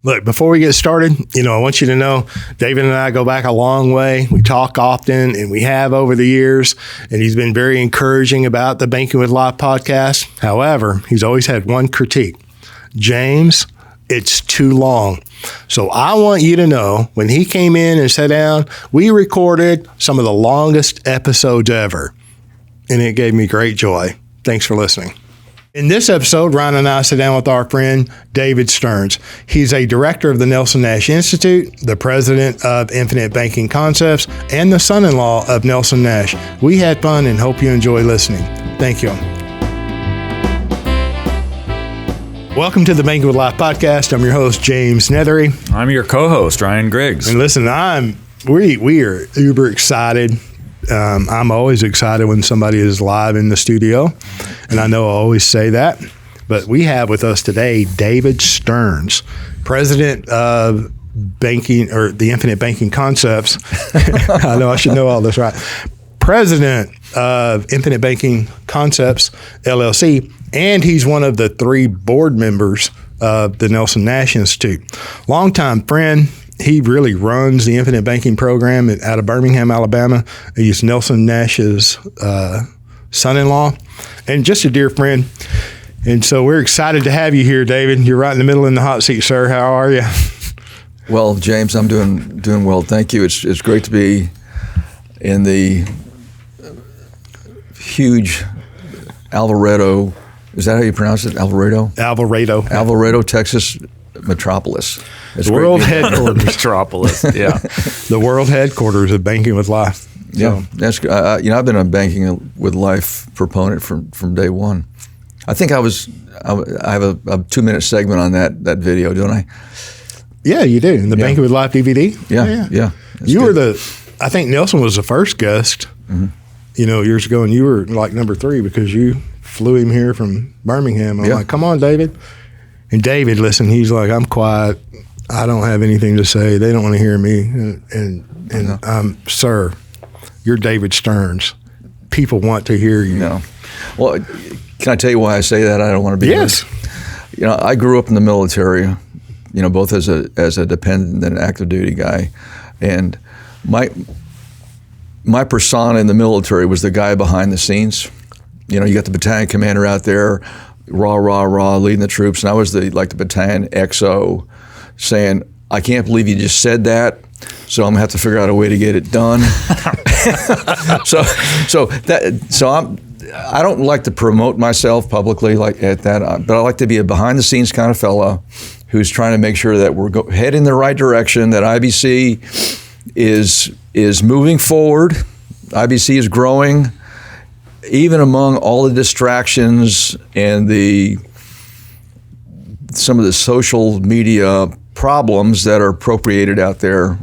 Look, before we get started, I want you to know David and I go back a long way. We talk often, and we have over the years, and he's been very encouraging about the Banking with Life podcast. However, he's always had one critique. James, it's too long. So I want you to know when he came in and sat down, we recorded some of the longest episodes ever, and it gave me great joy. Thanks for listening. In this episode, Ryan and I sit down with our friend, David Stearns. He's a director of the Nelson Nash Institute, the president of Infinite Banking Concepts, and the son-in-law of Nelson Nash. We had fun and hope you enjoy listening. Thank you. Welcome to the Banking with Life podcast. I'm your host, James Neathery. I'm your co-host, Ryan Griggs. And listen, we are uber excited. I'm always excited when somebody is live in the studio, and I know I always say that, but we have with us today David Stearns, president of banking or the Infinite Banking Concepts. I know I should know all this, right? President of Infinite Banking Concepts LLC, and he's one of the 3 board members of the Nelson Nash Institute. Longtime friend. He really runs the Infinite Banking program out of Birmingham, Alabama. He's Nelson Nash's son-in-law and just a dear friend. And so we're excited to have you here, David. You're right in the middle in the hot seat, sir. How are you? Well, James, I'm doing well. Thank you. It's great to be in the huge Alvarado. Is that how you pronounce it? Alvarado, Texas metropolis. It's the world headquarters. Metropolis, yeah. The world headquarters of Banking with Life. Yeah, that's I've been a Banking with Life proponent from day one. I think I have a 2-minute segment on that video, don't I? Yeah, you do. In the Banking with Life DVD? Yeah. You were I think Nelson was the first guest, years ago, and you were like number 3 because you flew him here from Birmingham. I'm like, come on, David. And David, listen, he's like, I'm quiet. I don't have anything to say. They don't want to hear me. And sir, you're David Stearns. People want to hear you. No. Well, can I tell you why I say that? I don't want to be. Yes. I grew up in the military, both as a dependent and active duty guy. And my persona in the military was the guy behind the scenes. You got the battalion commander out there, rah, leading the troops. And I was the battalion XO saying, I can't believe you just said that, so I'm gonna have to figure out a way to get it done. I don't like to promote myself publicly like at that, but I like to be a behind the scenes kind of fella who's trying to make sure that we're heading in the right direction, that IBC is moving forward, IBC is growing, even among all the distractions and some of the social media problems that are appropriated out there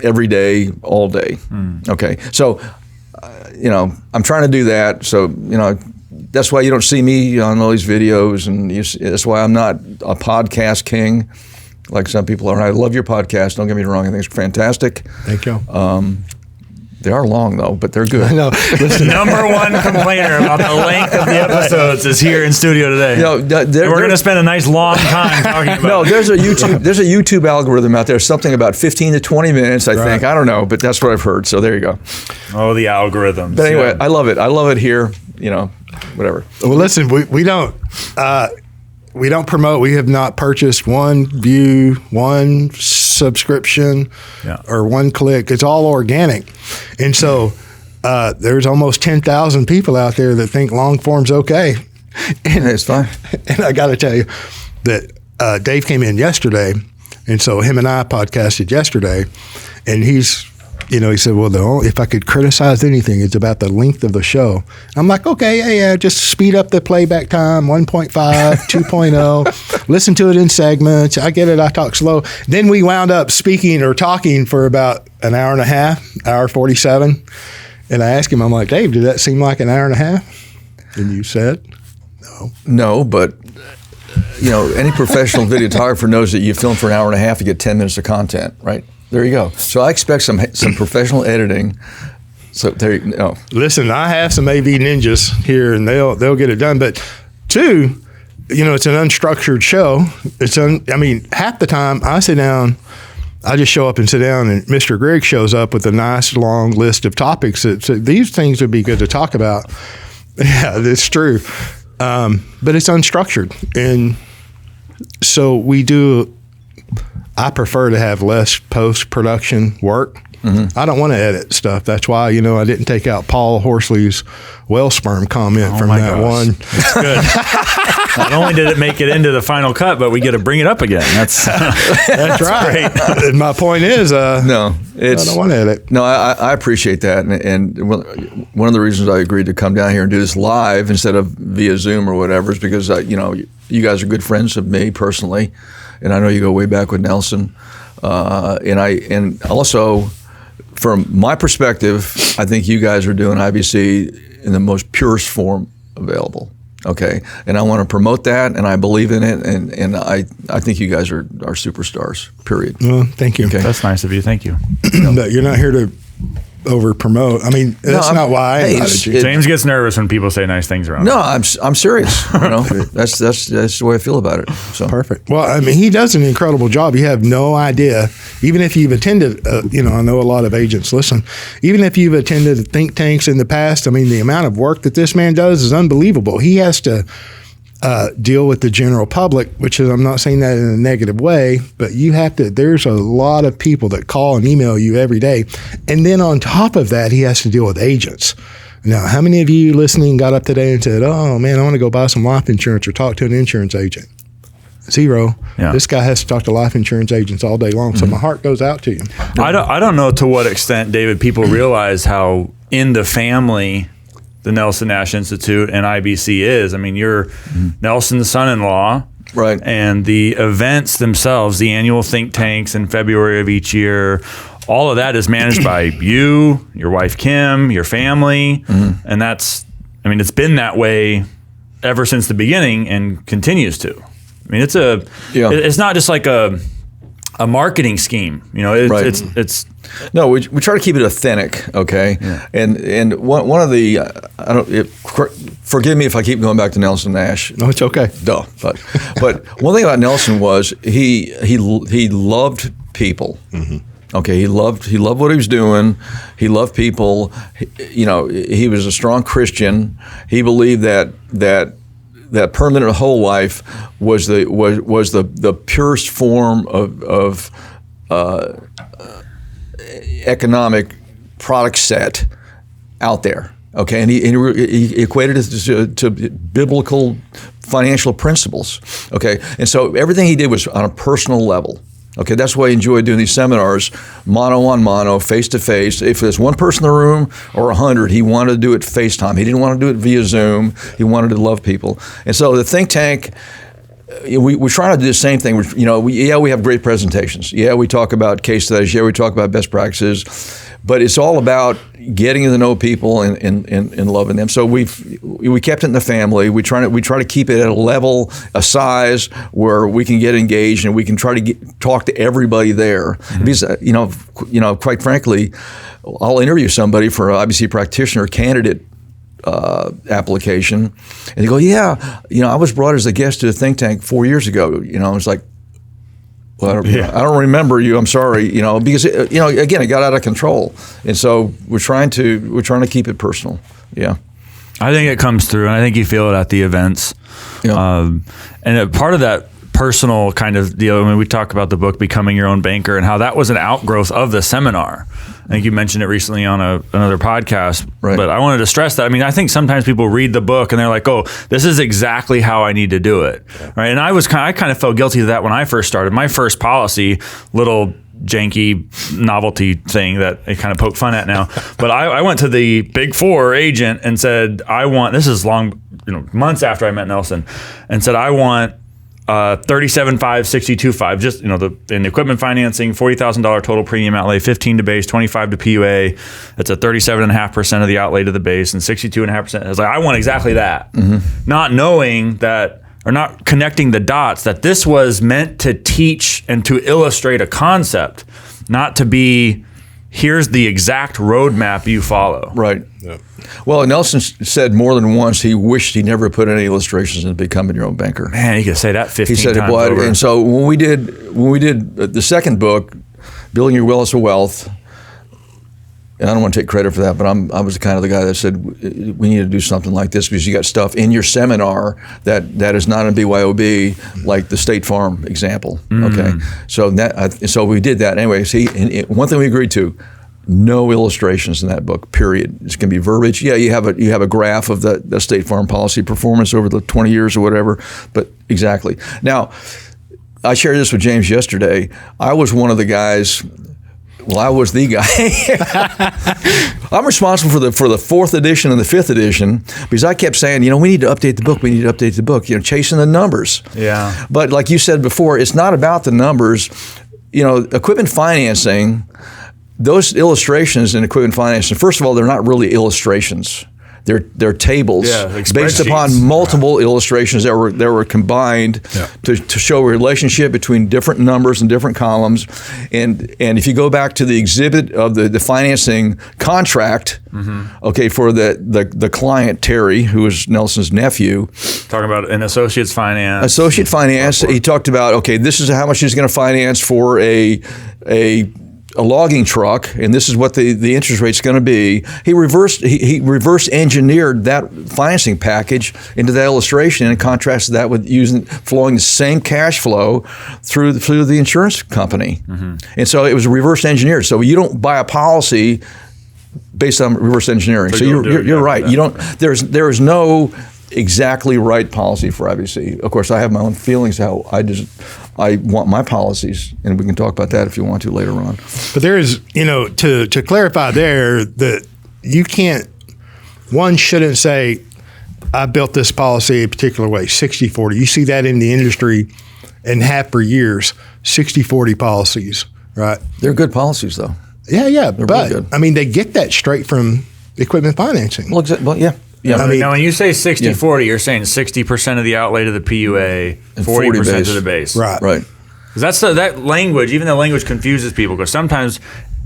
every day, all day. Okay, so I'm trying to do that. So that's why you don't see me on all these videos, and that's why I'm not a podcast king like some people are. And I love your podcast. Don't get me wrong. I think it's fantastic. Thank you. They are long, though, but they're good. I know. Listen, number one complainer about the length of the episodes is here in studio today. We're going to spend a nice long time talking about No, there's a YouTube algorithm out there, something about 15 to 20 minutes, I think. I don't know, but that's what I've heard, so there you go. Oh, the algorithms. But anyway, I love it. I love it here, whatever. Well, listen, we don't promote. We have not purchased one view, one subscription, or one click. It's all organic. And so there's almost 10,000 people out there that think long form's okay. And it's fine. And I got to tell you that Dave came in yesterday, and so him and I podcasted yesterday, and he said, well, if I could criticize anything, it's about the length of the show. I'm like, okay, just speed up the playback time, 1.5, 2.0, listen to it in segments. I get it, I talk slow. Then we wound up speaking or talking for about an hour and a half, hour 47. And I asked him, I'm like, Dave, did that seem like an hour and a half? And you said, no. No, but any professional videographer knows that you film for an hour and a half, you get 10 minutes of content, right? There you go. So I expect some professional editing. So there you go. Listen, I have some AV ninjas here, and they'll get it done. But 2, it's an unstructured show. Half the time I sit down, I just show up and sit down, and Mr. Grigg shows up with a nice long list of topics that these things would be good to talk about. Yeah, it's true. But it's unstructured. And so I prefer to have less post-production work. Mm-hmm. I don't want to edit stuff. That's why, I didn't take out Paul Horsley's well sperm comment from that one. That's good. Not only did it make it into the final cut, but we get to bring it up again. That's right. And my point is, I don't want to edit. No, I appreciate that. And one of the reasons I agreed to come down here and do this live instead of via Zoom or whatever is because, you guys are good friends of me personally. And I know you go way back with Nelson. And also, from my perspective, I think you guys are doing IBC in the most purest form available. Okay, and I want to promote that, and I believe in it, and I think you guys are superstars. Period. Well, thank you. Okay. That's nice of you. Thank you. But you're not here to over promote. That's not why I invited you. James gets nervous when people say nice things around him. No, I'm serious. That's the way I feel about it. So perfect. Well, he does an incredible job. You have no idea. Even if you've attended, I know a lot of agents listen. Even if you've attended think tanks in the past, the amount of work that this man does is unbelievable. He has to deal with the general public, which is, I'm not saying that in a negative way, but there's a lot of people that call and email you every day. And then on top of that, he has to deal with agents. Now, how many of you listening got up today and said, oh man, I want to go buy some life insurance or talk to an insurance agent? Zero. Yeah. This guy has to talk to life insurance agents all day long. So my heart goes out to you. I don't know to what extent, David, people realize how in the family the Nelson Nash Institute and IBC is. You're Nelson's son-in-law. Right. And the events themselves, the annual think tanks in February of each year, all of that is managed by you, your wife, Kim, your family. Mm-hmm. And that's, it's been that way ever since the beginning and continues to. It's not just like a marketing scheme. It's no, we try to keep it authentic, okay? Yeah. And one of the forgive me if I keep going back to Nelson Nash. No, it's okay. Duh. But one thing about Nelson was he loved people. Mm-hmm. Okay, he loved what he was doing. He loved people. He was a strong Christian. He believed that permanent whole life was the purest form of economic product set out there. Okay, and he equated it to biblical financial principles. Okay, and so everything he did was on a personal level. Okay, that's why I enjoy doing these seminars, mano on mano, face to face. If there's one person in the room or 100, he wanted to do it FaceTime. He didn't want to do it via Zoom. He wanted to love people. And so the think tank, we're trying to do the same thing. We have great presentations. Yeah, we talk about case studies. Yeah, we talk about best practices. But it's all about getting to know people and loving them. So we kept it in the family. We try to keep it at a level, a size where we can get engaged and we can try to talk to everybody there. Mm-hmm. Because quite frankly, I'll interview somebody for an IBC practitioner candidate application, and they go, yeah, I was brought as a guest to the think tank 4 years ago. It's like, well, I don't remember you. I'm sorry. Because again, it got out of control, and so we're trying to keep it personal. Yeah, I think it comes through, and I think you feel it at the events. Yeah. And part of that personal kind of deal. We talk about the book Becoming Your Own Banker and how that was an outgrowth of the seminar. I think you mentioned it recently on another podcast, right. But I wanted to stress that. I think sometimes people read the book and they're like, "Oh, this is exactly how I need to do it," right? And I kind of felt guilty of that when I first started. My first policy, little janky novelty thing that I kind of poke fun at now. But I went to the Big Four agent and said, "I want." This is long, months after I met Nelson, and said, "I want." 37.5, 62.5, just in equipment financing, $40,000 total premium outlay, 15 to base, 25 to PUA. That's a 37.5% of the outlay to the base, and 62.5%. I was like, I want exactly that, not knowing that, or not connecting the dots that this was meant to teach and to illustrate a concept, not to be here's the exact roadmap you follow. Right. Yeah. Well, Nelson said more than once he wished he never put any illustrations into becoming your own banker. Man, you could say that 15 He said times it would. over. And so when we did the second book, Building Your Wealth to Wealth, and I don't want to take credit for that, but I was kind of the guy that said we need to do something like this because you got stuff in your seminar that is not in BYOB, like the State Farm example. Okay, so we did that anyway. See, one thing we agreed to: no illustrations in that book. Period. It's going to be verbiage. Yeah, you have a graph of the State Farm policy performance over the 20 years or whatever, but exactly. Now, I shared this with James yesterday. I was one of the guys. Well, I was the guy. I'm responsible for the fourth edition and the fifth edition because I kept saying, we need to update the book. We need to update the book. Chasing the numbers. Yeah. But like you said before, it's not about the numbers. Equipment financing, those illustrations in equipment financing. First of all, they're not really illustrations. They're tables like based upon multiple illustrations that were combined to show a relationship between different numbers and different columns. And if you go back to the exhibit of the financing contract, okay, for the client Terry, who was Nelson's nephew, talking about an associate finance. He talked about, okay, this is how much he's going to finance for a logging truck, and this is what the interest rate's going to be. He reverse engineered that financing package into that illustration and contrasted that with flowing the same cash flow through the insurance company. And so it was reverse engineered. So you don't buy a policy based on reverse engineering. So you're right. You don't. There is no exactly right policy for IBC. Of course, I have my own feelings how I want my policies, and we can talk about that if you want to later on. But there is, to clarify there, that you can't, one shouldn't say, I built this policy a particular way, 60-40. You see that in the industry and have for years, 60-40 policies, right? They're good policies, though. Yeah, They're but, really good. I mean, they get that straight from equipment financing. Well, yeah. Yeah. I mean, now, when you say 60-40, you're saying 60% of the outlay to the PUA, 40% to the base. Right. Because that language, even the language confuses people. Because sometimes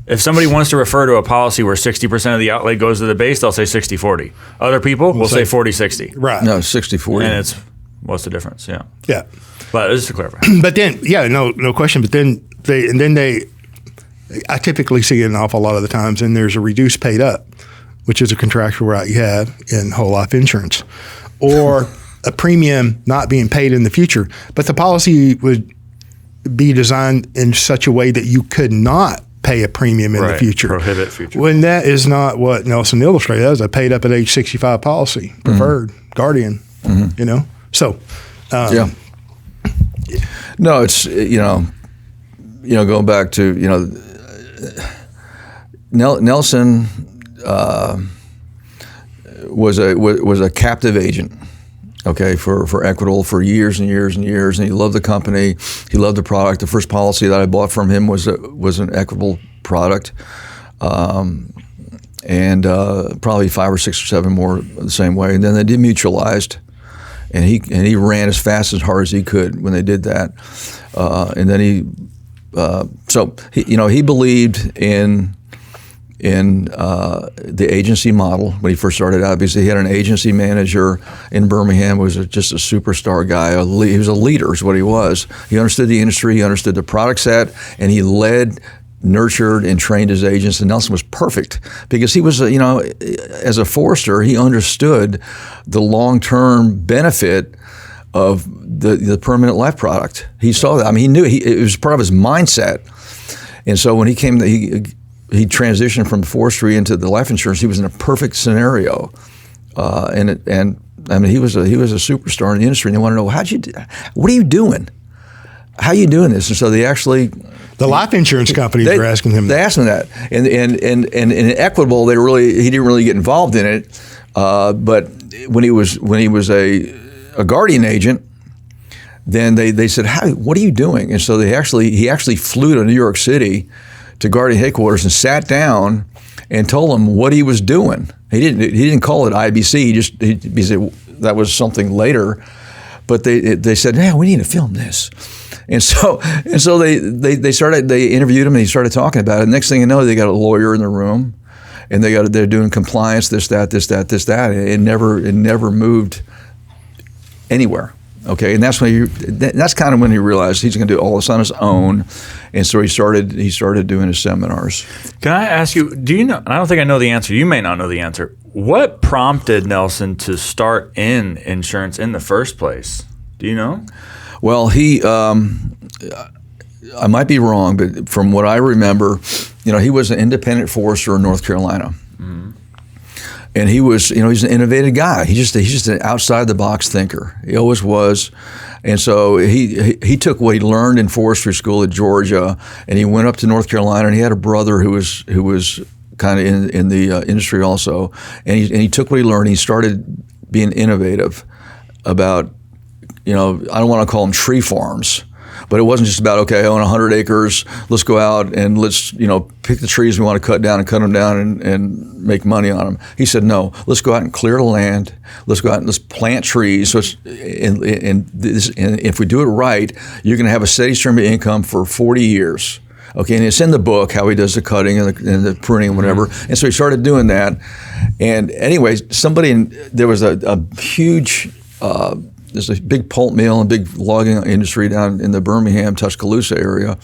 if somebody wants to refer to a policy where 60% of the outlay goes to the base, they'll say 60-40. Other people will say 40-60. Right. No, 60-40. And what's the difference? Yeah. Yeah. But just to clarify. But then, no question. But then I typically see it an awful lot of the times, and there's a reduced paid up, which is a contractual right you have in whole life insurance, or a premium not being paid in the future. But the policy would be designed in such a way that you could not pay a premium in the future. Prohibit future. When that is not what Nelson illustrated. That was a paid up at age 65 policy, preferred, guardian, So, yeah. No, it's, going back to, Nelson was a captive agent, okay, for Equitable for years and years and years, and he loved the company, he loved the product. The first policy that I bought from him was an Equitable product, and probably 5 or 6 or 7 more the same way. And then they demutualized, and he ran as fast as hard as he could when they did that, and then he believed in the agency model when he first started out, because he had an agency manager in Birmingham who was just a superstar guy. He was a leader is what he was. He understood the industry, he understood the product set, and he led, nurtured, and trained his agents. And Nelson was perfect because he was, as a forester, he understood the long-term benefit of the permanent life product. He saw that. I mean, he knew it was part of his mindset. And so when he came, he transitioned from forestry into the life insurance. He was in a perfect scenario, and I mean he was a superstar in the industry. And they want to know what are you doing? How are you doing this? And so they actually the life insurance companies were asking him. They asked him that, and in Equitable he didn't really get involved in it. But when he was a guardian agent, then they said, what are you doing? And so he actually flew to New York City to Guardian headquarters and sat down and told them what he was doing. He didn't call it IBC. He said that was something later. but they said, "Yeah, we need to film this." And so they interviewed him, and he started talking about it. Next thing you know, they got a lawyer in the room, and they're doing compliance, this, that. It never moved anywhere. Okay, and that's kind of when he realized he's going to do all this on his own, and so he started doing his seminars. Can I ask you? Do you know? I don't think I know the answer. You may not know the answer. What prompted Nelson to start in insurance in the first place? Do you know? Well, I might be wrong, but from what I remember, he was an independent forester in North Carolina. Mm-hmm. And he was, he's an innovative guy. He's just an outside the box thinker. He always was. And so he took what he learned in forestry school at Georgia, and he went up to North Carolina, and he had a brother who was kind of in the industry also. And he took what he learned, and he started being innovative about, I don't want to call them tree farms, but it wasn't just about, okay, I own 100 acres, let's go out and let's, pick the trees we want to cut down and cut them down and make money on them. He said, no, let's go out and clear the land. Let's go out and let's plant trees. So and if we do it right, you're going to have a steady stream of income for 40 years. Okay, and it's in the book how he does the cutting and the pruning and whatever. Mm-hmm. And so he started doing that. And anyway, there was a huge... there's a big pulp mill and big logging industry down in the Birmingham, Tuscaloosa area.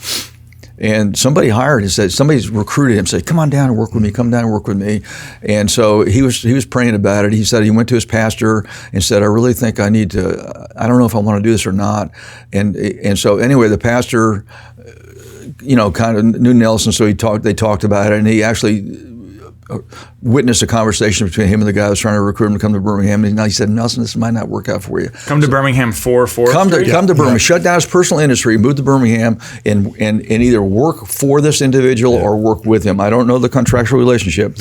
And somebody somebody's recruited him, said, come on down and work with me, And so he was praying about it. He said he went to his pastor and said, I really think I need to, I don't know if I want to do this or not. And so anyway, the pastor, kind of knew Nelson, so they talked about it, and he actually witnessed a conversation between him and the guy who was trying to recruit him to come to Birmingham. And he said, Nelson, this might not work out for you. Come to Birmingham for forestry? Come to Birmingham. Shut down his personal industry, move to Birmingham, and either work for this individual or work with him. I don't know the contractual relationship,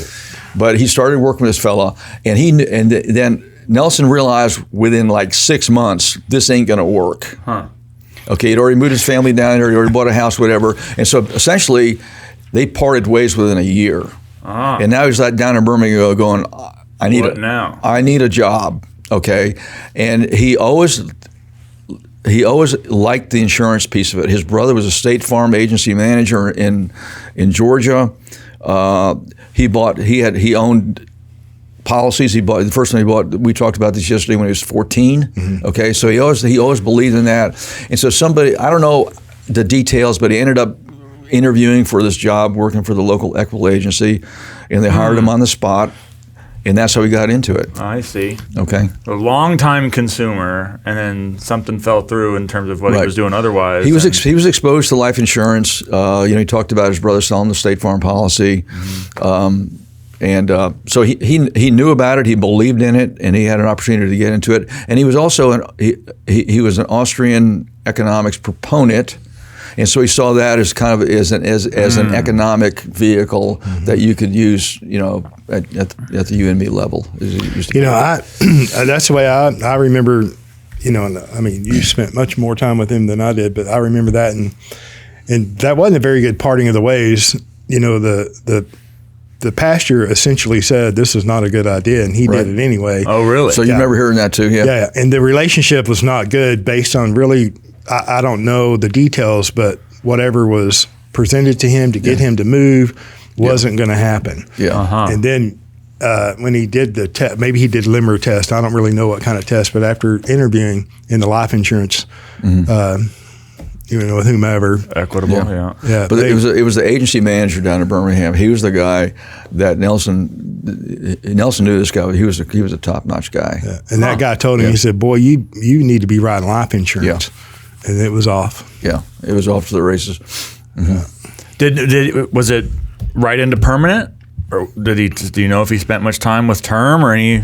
but he started working with this fella, and then Nelson realized within like 6 months, this ain't going to work. Huh. Okay, he'd already moved his family down there, he already bought a house, whatever. And so essentially, they parted ways within a year. Ah. And now he's like down in Birmingham going, I need a job, okay? And he always liked the insurance piece of it. His brother was a State Farm agency manager in Georgia. He owned policies. The first one he bought, we talked about this yesterday, when he was 14. Mm-hmm. Okay, so he always believed in that. And so I don't know the details, but he ended up interviewing for this job, working for the local equitable agency, and they hired him on the spot, and that's how he got into it. I see. Okay. A long-time consumer, and then something fell through in terms of what he was doing otherwise. He was exposed to life insurance. He talked about his brother selling the State Farm policy. Mm-hmm. So he knew about it, he believed in it, and he had an opportunity to get into it. And he was also he was an Austrian economics proponent. And so he saw that as kind of as an economic vehicle that you could use, at the UNB level. That's the way I remember. You spent much more time with him than I did, but I remember that, and that wasn't a very good parting of the ways. The pastor essentially said this is not a good idea, and he did it anyway. Oh, really? So you remember hearing that too? Yeah. Yeah, and the relationship was not good based on really. I don't know the details, but whatever was presented to him to get him to move wasn't going to happen. Yeah. Uh-huh. And then when he did the test, maybe he did LIMER test. I don't really know what kind of test, but after interviewing in the life insurance, with whomever, equitable, yeah. But it was the agency manager down in Birmingham. He was the guy that Nelson knew. This guy. He was a top-notch guy. Yeah. And that guy told him, he said, "Boy, you need to be riding life insurance." Yeah. And it was off. Yeah, it was off to the races. Mm-hmm. Was it right into permanent, or do you know if he spent much time with term or any?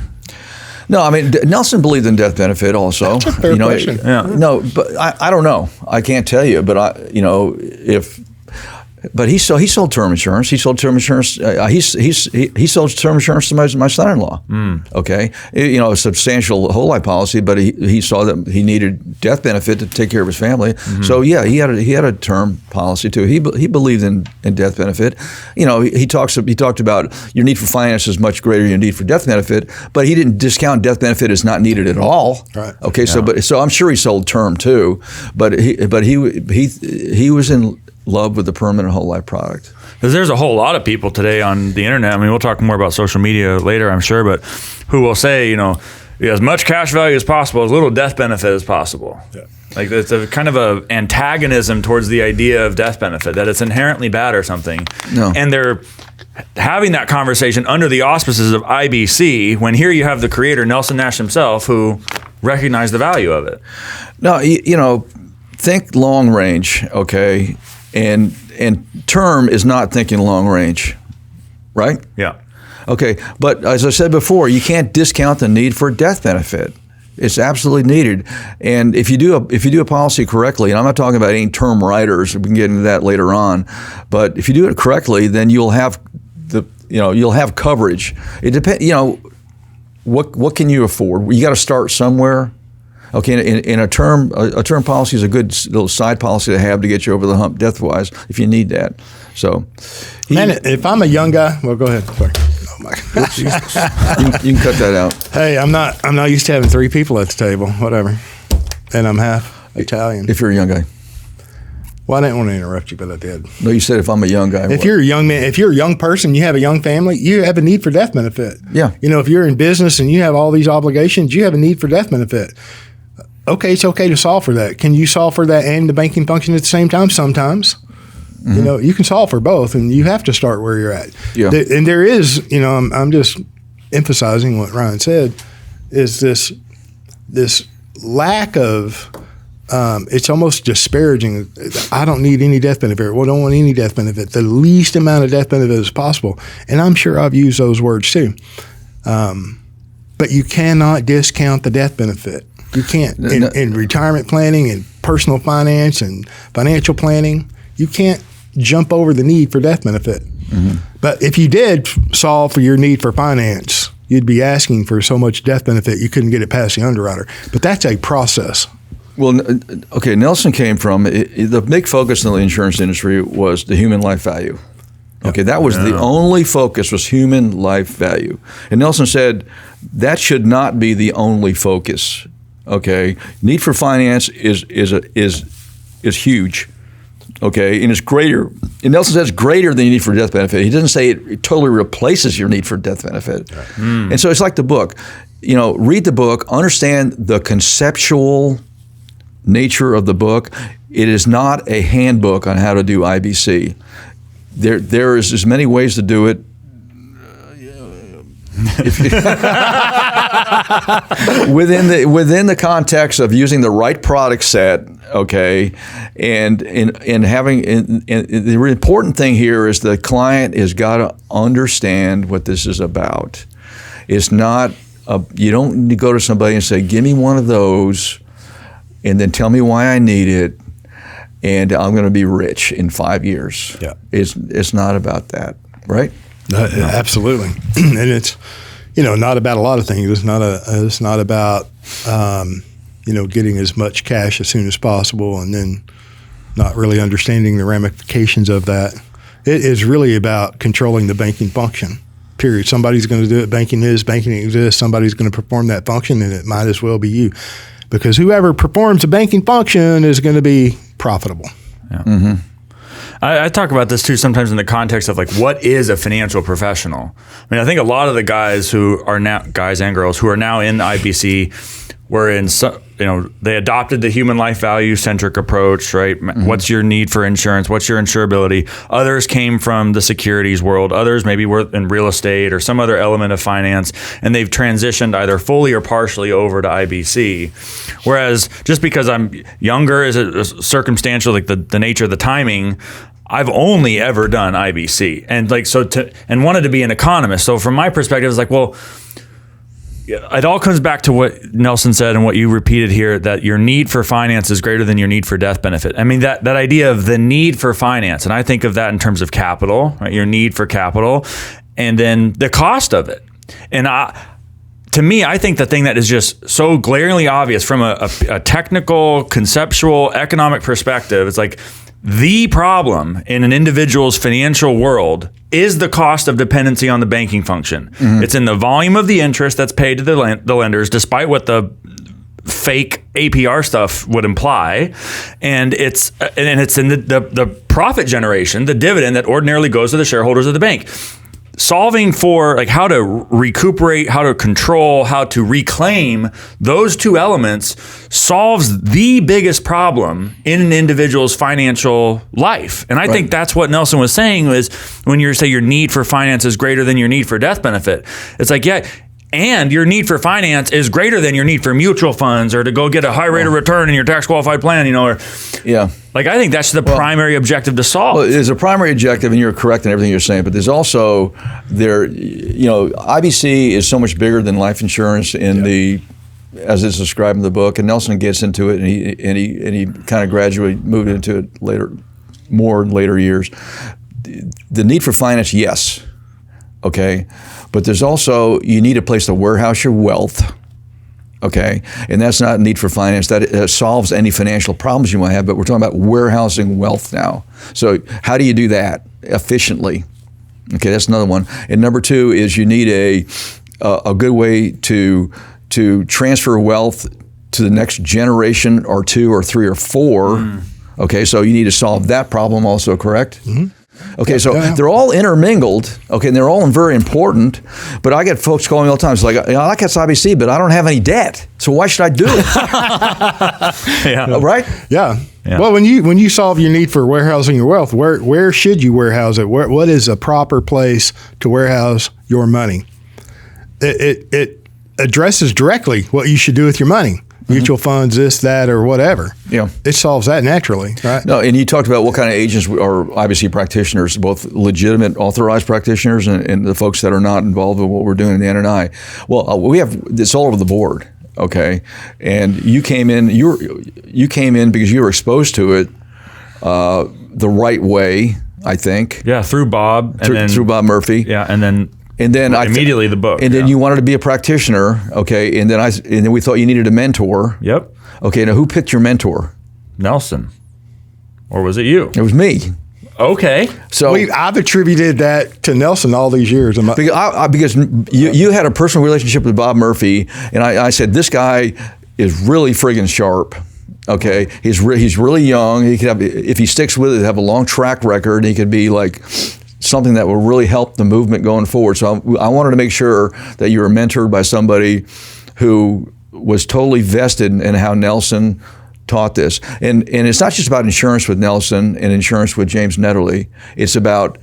No, I mean Nelson believed in death benefit also. That's a fair question. No, but I don't know. I can't tell you, but if But he sold term insurance. He sold term insurance. He sold term insurance to my son-in-law. Okay, a substantial whole life policy, but he saw that he needed death benefit to take care of his family. So yeah, he had a term policy too. He believed in death benefit. He talked about your need for finance is much greater than your need for death benefit, but he didn't discount death benefit as not needed at all. Right. Okay, so I'm sure he sold term too, but he was in love with the permanent whole life product. Because there's a whole lot of people today on the internet. I mean, we'll talk more about social media later, I'm sure, but who will say, as much cash value as possible, as little death benefit as possible. Yeah. Like it's a kind of a antagonism towards the idea of death benefit, that it's inherently bad or something. No. And they're having that conversation under the auspices of IBC, when here you have the creator, Nelson Nash himself, who recognized the value of it. No, think long range, okay? And term is not thinking long range, right? Yeah. Okay, but as I said before, you can't discount the need for death benefit. It's absolutely needed. And if you do a policy correctly, and I'm not talking about any term riders, we can get into that later on, but if you do it correctly, then you'll have you'll have coverage. It depends. What can you afford? You got to start somewhere. Okay, in a term policy is a good little side policy to have to get you over the hump death-wise if you need that. So, man, if I'm a young guy, well, go ahead. Sorry. Oh my God. you can cut that out. Hey, I'm not used to having three people at the table. Whatever, and I'm half Italian. If you're a young guy. Well, I didn't want to interrupt you, but I did. No, you said if I'm a young guy. If you're a young man, if you're a young person, you have a young family, you have a need for death benefit. Yeah. If you're in business and you have all these obligations, you have a need for death benefit. Okay, it's okay to solve for that. Can you solve for that and the banking function at the same time? Sometimes. You can solve for both, and you have to start where you're at. Yeah. And there is, I'm just emphasizing what Ryan said, is this lack of, it's almost disparaging. I don't need any death benefit. Well, don't want any death benefit. The least amount of death benefit as possible. And I'm sure I've used those words too. But you cannot discount the death benefit. You can't. In retirement planning and personal finance and financial planning, you can't jump over the need for death benefit. But if you did solve for your need for finance, you'd be asking for so much death benefit you couldn't get it past the underwriter. But that's a process. Well, okay, Nelson came from, the big focus in the insurance industry was the human life value. Okay, that was the only focus, was human life value. And Nelson said that should not be the only focus. Okay, need for finance is huge. Okay, and it's greater. And Nelson says greater than your need for death benefit. He doesn't say it totally replaces your need for death benefit. Right. And so it's like the book. Read the book, understand the conceptual nature of the book. It is not a handbook on how to do IBC. There is as many ways to do it. Within the context of using the right product set, okay, and having the important thing here is the client has got to understand what this is about. It's not you don't go to somebody and say, "Give me one of those," and then tell me why I need it, and I'm going to be rich in 5 years. Yeah, it's not about that, right? Absolutely, and it's not about a lot of things. It's not about getting as much cash as soon as possible, and then not really understanding the ramifications of that. It is really about controlling the banking function. Period. Somebody's going to do it. Banking exists. Somebody's going to perform that function, and it might as well be you, because whoever performs the banking function is going to be profitable. Yeah. Mm-hmm. I talk about this too sometimes in the context of what is a financial professional? I mean, I think a lot of the guys and girls who are now in IBC were in, they adopted the human life value centric approach, right? Mm-hmm. What's your need for insurance? What's your insurability? Others came from the securities world. Others maybe were in real estate or some other element of finance, and they've transitioned either fully or partially over to IBC. Whereas just because I'm younger is a circumstantial, like the nature of the timing, I've only ever done IBC and wanted to be an economist. So from my perspective, it's it all comes back to what Nelson said and what you repeated here, that your need for finance is greater than your need for death benefit. I mean, that idea of the need for finance, and I think of that in terms of capital, right? Your need for capital, and then the cost of it. And to me, I think the thing that is just so glaringly obvious from a technical, conceptual, economic perspective, it's like the problem in an individual's financial world is the cost of dependency on the banking function. Mm-hmm. It's in the volume of the interest that's paid to the lenders, despite what the fake APR stuff would imply, and it's in the profit generation, the dividend that ordinarily goes to the shareholders of the bank. Solving for like how to recuperate, how to control, how to reclaim those two elements solves the biggest problem in an individual's financial life. And I think that's what Nelson was saying, was when you say your need for finance is greater than your need for death benefit. It's like, yeah, and your need for finance is greater than your need for mutual funds or to go get a high rate of return in your tax qualified plan, or like, I think that's the primary objective to solve. Well, there's a primary objective, and you're correct in everything you're saying, but there's also IBC is so much bigger than life insurance as it's described in the book, and Nelson gets into it, and he kind of gradually moved into it more in later years. The need for finance, yes, okay, but there's also, you need a place to warehouse your wealth. Okay, and that's not a need for finance. That solves any financial problems you might have, but we're talking about warehousing wealth now. So how do you do that efficiently? Okay, that's another one. And number two is you need a good way to transfer wealth to the next generation or two or three or four. Okay, so you need to solve that problem also, correct? Mm-hmm. Okay, so they're all intermingled, okay, and they're all very important, but I get folks calling me all the time. It's like, I like IBC, but I don't have any debt, so why should I do it? Right? Yeah. Well, when you solve your need for warehousing your wealth, where should you warehouse it? What is a proper place to warehouse your money? It addresses directly what you should do with your money. Mutual funds, this, that, or whatever. Yeah, it solves that naturally, right? No, and you talked about what kind of agents are IBC practitioners, both legitimate authorized practitioners and the folks that are not involved in what we're doing in the NNI. Well, we have this all over the board, okay? And you came in because you were exposed to it the right way, I think. Yeah, through Bob. Through Bob Murphy. Yeah, and then immediately the book. And then you wanted to be a practitioner, okay? And then we thought you needed a mentor. Yep. Okay, now who picked your mentor? Nelson. Or was it you? It was me. Okay. So I've attributed that to Nelson all these years. Because you had a personal relationship with Bob Murphy, and I said, this guy is really friggin' sharp. Okay, he's really young. He could have, if he sticks with it, have a long track record. He could be like something that will really help the movement going forward. So I wanted to make sure that you were mentored by somebody who was totally vested in how Nelson taught this. And it's not just about insurance with Nelson and insurance with James Neathery. It's about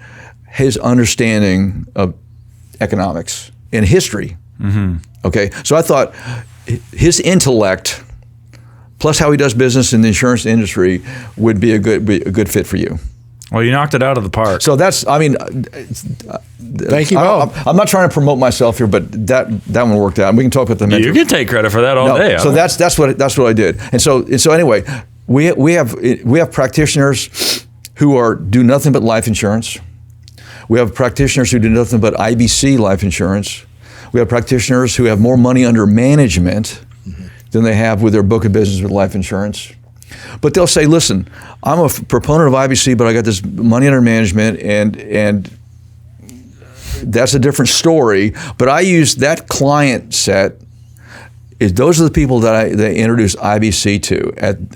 his understanding of economics and history. Mm-hmm. Okay, so I thought his intellect plus how he does business in the insurance industry would be a good fit for you. Well, you knocked it out of the park. So that's, I mean, thank you. I'm not trying to promote myself here, but that one worked out. And we can talk about the mentor. You can take credit for that all day. So that's what I did. And so anyway, we have practitioners who do nothing but life insurance. We have practitioners who do nothing but IBC life insurance. We have practitioners who have more money under management than they have with their book of business with life insurance. But they'll say, listen, I'm a proponent of IBC, but I got this money under management, and that's a different story. But I use that client set, those are the people that I introduce IBC to,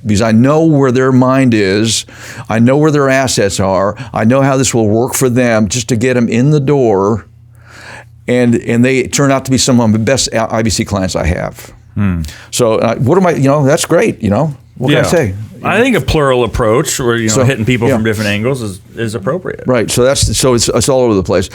because I know where their mind is, I know where their assets are, I know how this will work for them just to get them in the door, and they turn out to be some of the best IBC clients I have. So what am I, that's great, what can I say? I think a plural approach where, hitting people from different angles is appropriate. Right, so it's all over the place.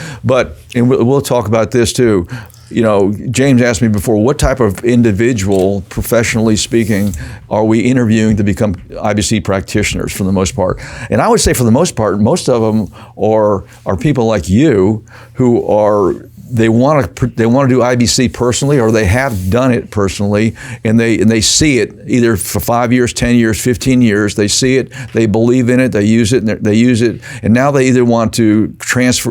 And we'll talk about this too. James asked me before, what type of individual, professionally speaking, are we interviewing to become IBC practitioners for the most part? And I would say for the most part, most of them are people like you who are they want to do IBC personally, or they have done it personally, and they see it either for 5 years, 10 years, 15 years. They see it, they believe in it, they use it, and they use it, and now they either want to transfer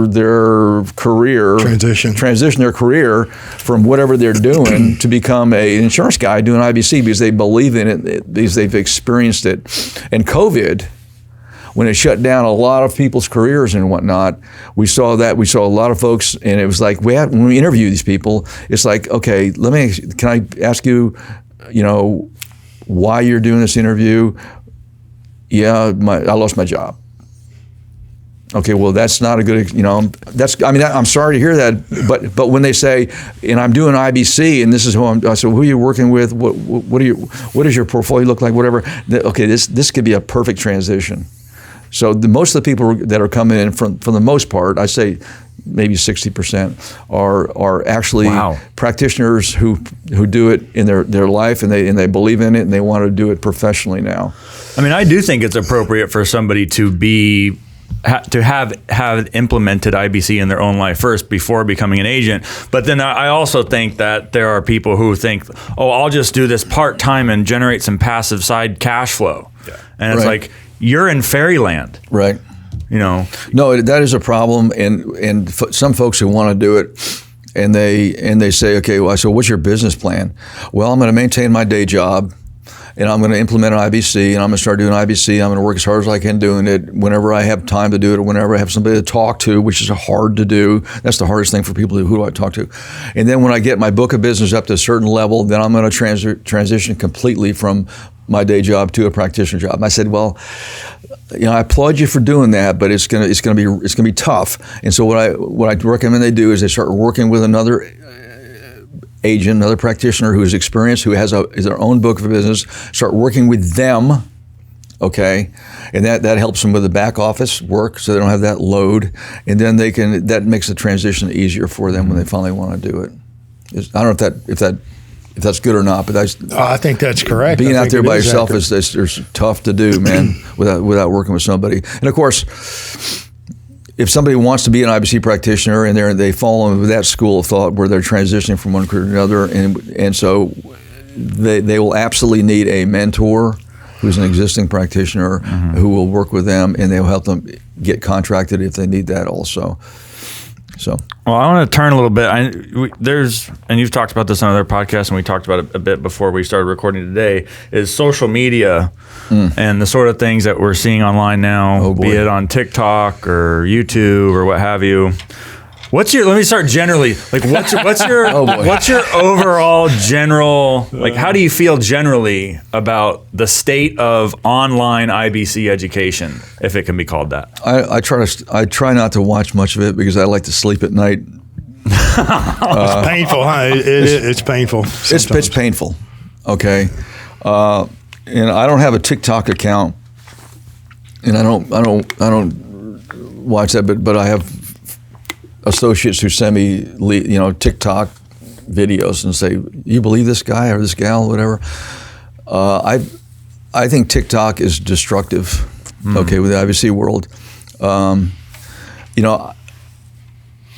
their career, transition their career from whatever they're doing to become an insurance guy doing IBC because they believe in it, because they've experienced it. And COVID, when it shut down a lot of people's careers and whatnot, we saw a lot of folks, and it was like, when we interview these people, it's like, okay, can I ask you, why you're doing this interview? Yeah, I lost my job. Okay, well, that's not a good, I'm sorry to hear that, but when they say, and I'm doing IBC, and this is I said, who are you working with? What does your portfolio look like? Whatever. Okay, this could be a perfect transition. So most of the people that are coming in, for the most part, I say maybe 60% are actually practitioners who do it in their life, and they believe in it, and they want to do it professionally now. I mean, I do think it's appropriate for somebody to have implemented IBC in their own life first before becoming an agent. But then I also think that there are people who think, oh, I'll just do this part-time and generate some passive side cash flow. Yeah. And it's like, you're in fairyland. Right. No, that is a problem. And some folks who want to do it, and they say, okay, well, so what's your business plan? Well, I'm going to maintain my day job, and I'm going to implement an IBC, and I'm going to start doing IBC. I'm going to work as hard as I can doing it whenever I have time to do it, or whenever I have somebody to talk to, which is hard to do. That's the hardest thing for people. Who do I talk to? And then when I get my book of business up to a certain level, then I'm going to transition completely from my day job to a practitioner job. And I said, well, I applaud you for doing that, but it's gonna be tough. And so what I recommend they do is they start working with another agent, another practitioner who is experienced, who has their own book of business. Start working with them, okay, and that helps them with the back office work, so they don't have that load, and then that makes the transition easier for them when they finally want to do it. I don't know if that's good or not, but I think that's correct. Being out there by yourself is tough to do, man, without working with somebody. And of course, if somebody wants to be an IBC practitioner and they fall into that school of thought where they're transitioning from one career to another, and so they will absolutely need a mentor who's an existing practitioner who will work with them, and they'll help them get contracted if they need that also. So, well, I want to turn a little bit. And you've talked about this on other podcasts, and we talked about it a bit before we started recording today, is social media and the sort of things that we're seeing online now, be it on TikTok or YouTube or what have you. Let me start generally. Like, what's your overall general, like, how do you feel generally about the state of online IBC education, if it can be called that? I try not to watch much of it because I like to sleep at night. It's painful, huh? It's painful. It's painful. Okay, and I don't have a TikTok account, and I don't watch that, but I have associates who send me, TikTok videos and say, "You believe this guy or this gal, whatever." I think TikTok is destructive. Okay, with the IBC world,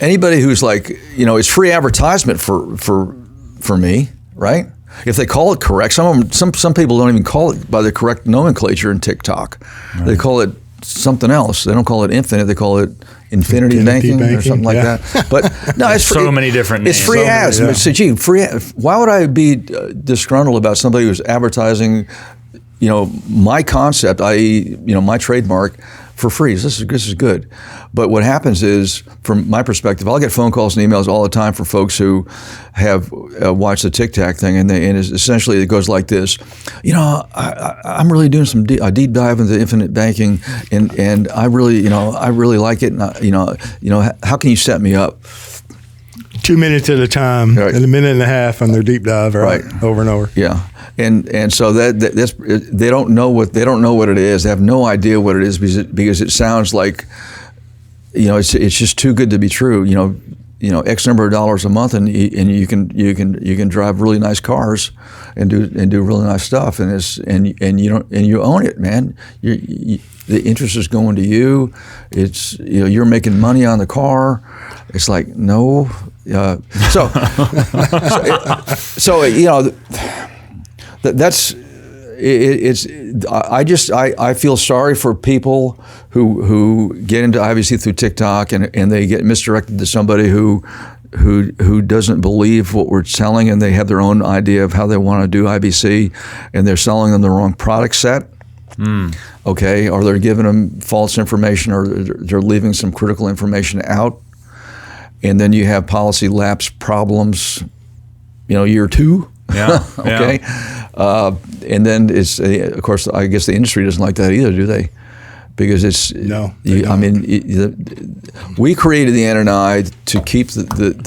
anybody who's like, it's free advertisement for me, right? If they call it correct, some people don't even call it by the correct nomenclature in TikTok. Right. They call it something else. They don't call it Infinite. They call it Infinity Banking or something like that. But no, it's free. So many different names. It's free ads. Yeah. So, gee, why would I be disgruntled about somebody who's advertising, my concept, i.e., my trademark, for free? This is good. But what happens is, from my perspective, I'll get phone calls and emails all the time from folks who have watched the TikTok thing, and essentially it goes like this: I'm really doing a deep dive into infinite banking, and I really like it, and how can you set me up? 2 minutes at a time, right, and a minute and a half on their deep dive, right, over and over. Yeah. And so that's they don't know what it is. They have no idea what it is because it sounds like, it's just too good to be true. X number of dollars a month, and you can drive really nice cars, and do really nice stuff, and you own it, man. The interest is going to you. It's you're making money on the car. It's like no, that's. I feel sorry for people who get into IBC through TikTok and they get misdirected to somebody who doesn't believe what we're selling, and they have their own idea of how they want to do IBC, and they're selling them the wrong product set. Okay, or they're giving them false information, or they're leaving some critical information out, and then you have policy lapse problems, year 2. Yeah. Okay. Yeah. And then of course, I guess the industry doesn't like that either, do they? Because it's no. We created the NNI to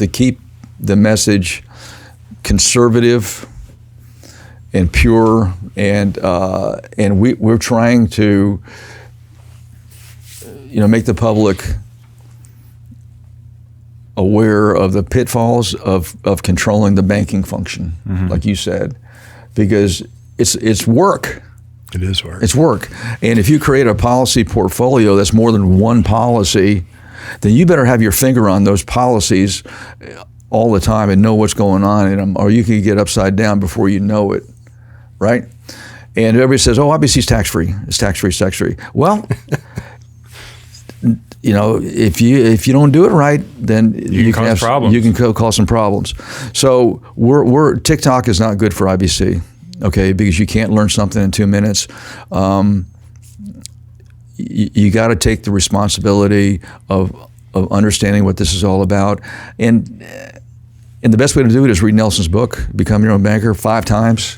keep the message conservative and pure, and we're trying to make the public aware of the pitfalls of controlling the banking function, like you said, because it's work. It is work. It's work. And if you create a policy portfolio that's more than one policy, then you better have your finger on those policies all the time and know what's going on in them, or you can get upside down before you know it, right? And everybody says, oh, IBC's tax-free. It's tax-free, it's tax-free. Well, if you don't do it right, then you can cause some problems. So TikTok is not good for IBC, okay? Because you can't learn something in 2 minutes. You got to take the responsibility of understanding what this is all about, and the best way to do it is read Nelson's book, Become Your Own Banker, 5 times.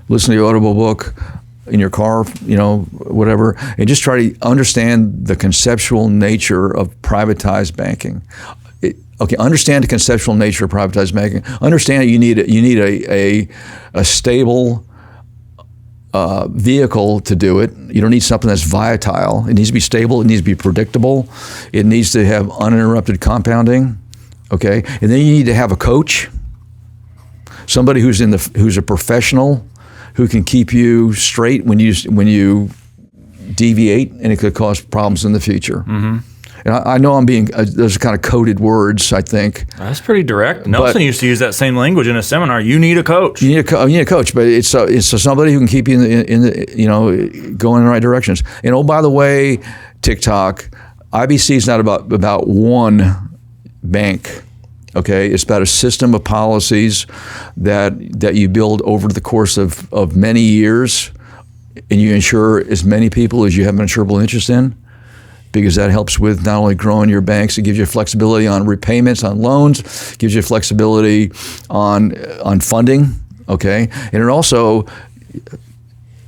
Listen to the Audible book in your car, whatever, and just try to understand the conceptual nature of privatized banking. Understand the conceptual nature of privatized banking. Understand you need a stable vehicle to do it. You don't need something that's volatile. It needs to be stable. It needs to be predictable. It needs to have uninterrupted compounding. Okay, and then you need to have a coach, somebody who's a professional, who can keep you straight when you deviate, and it could cause problems in the future. Mm-hmm. And I know I'm being those are kind of coded words, I think. That's pretty direct. Nelson used to use that same language in a seminar. You need a coach. You need a coach, but it's somebody who can keep you in the going in the right directions. And oh, by the way, TikTok, IBC is not about one bank. Okay, it's about a system of policies that you build over the course of many years, and you insure as many people as you have an insurable interest in, because that helps with not only growing your banks, it gives you flexibility on repayments, on loans, gives you flexibility on funding. Okay, and it also,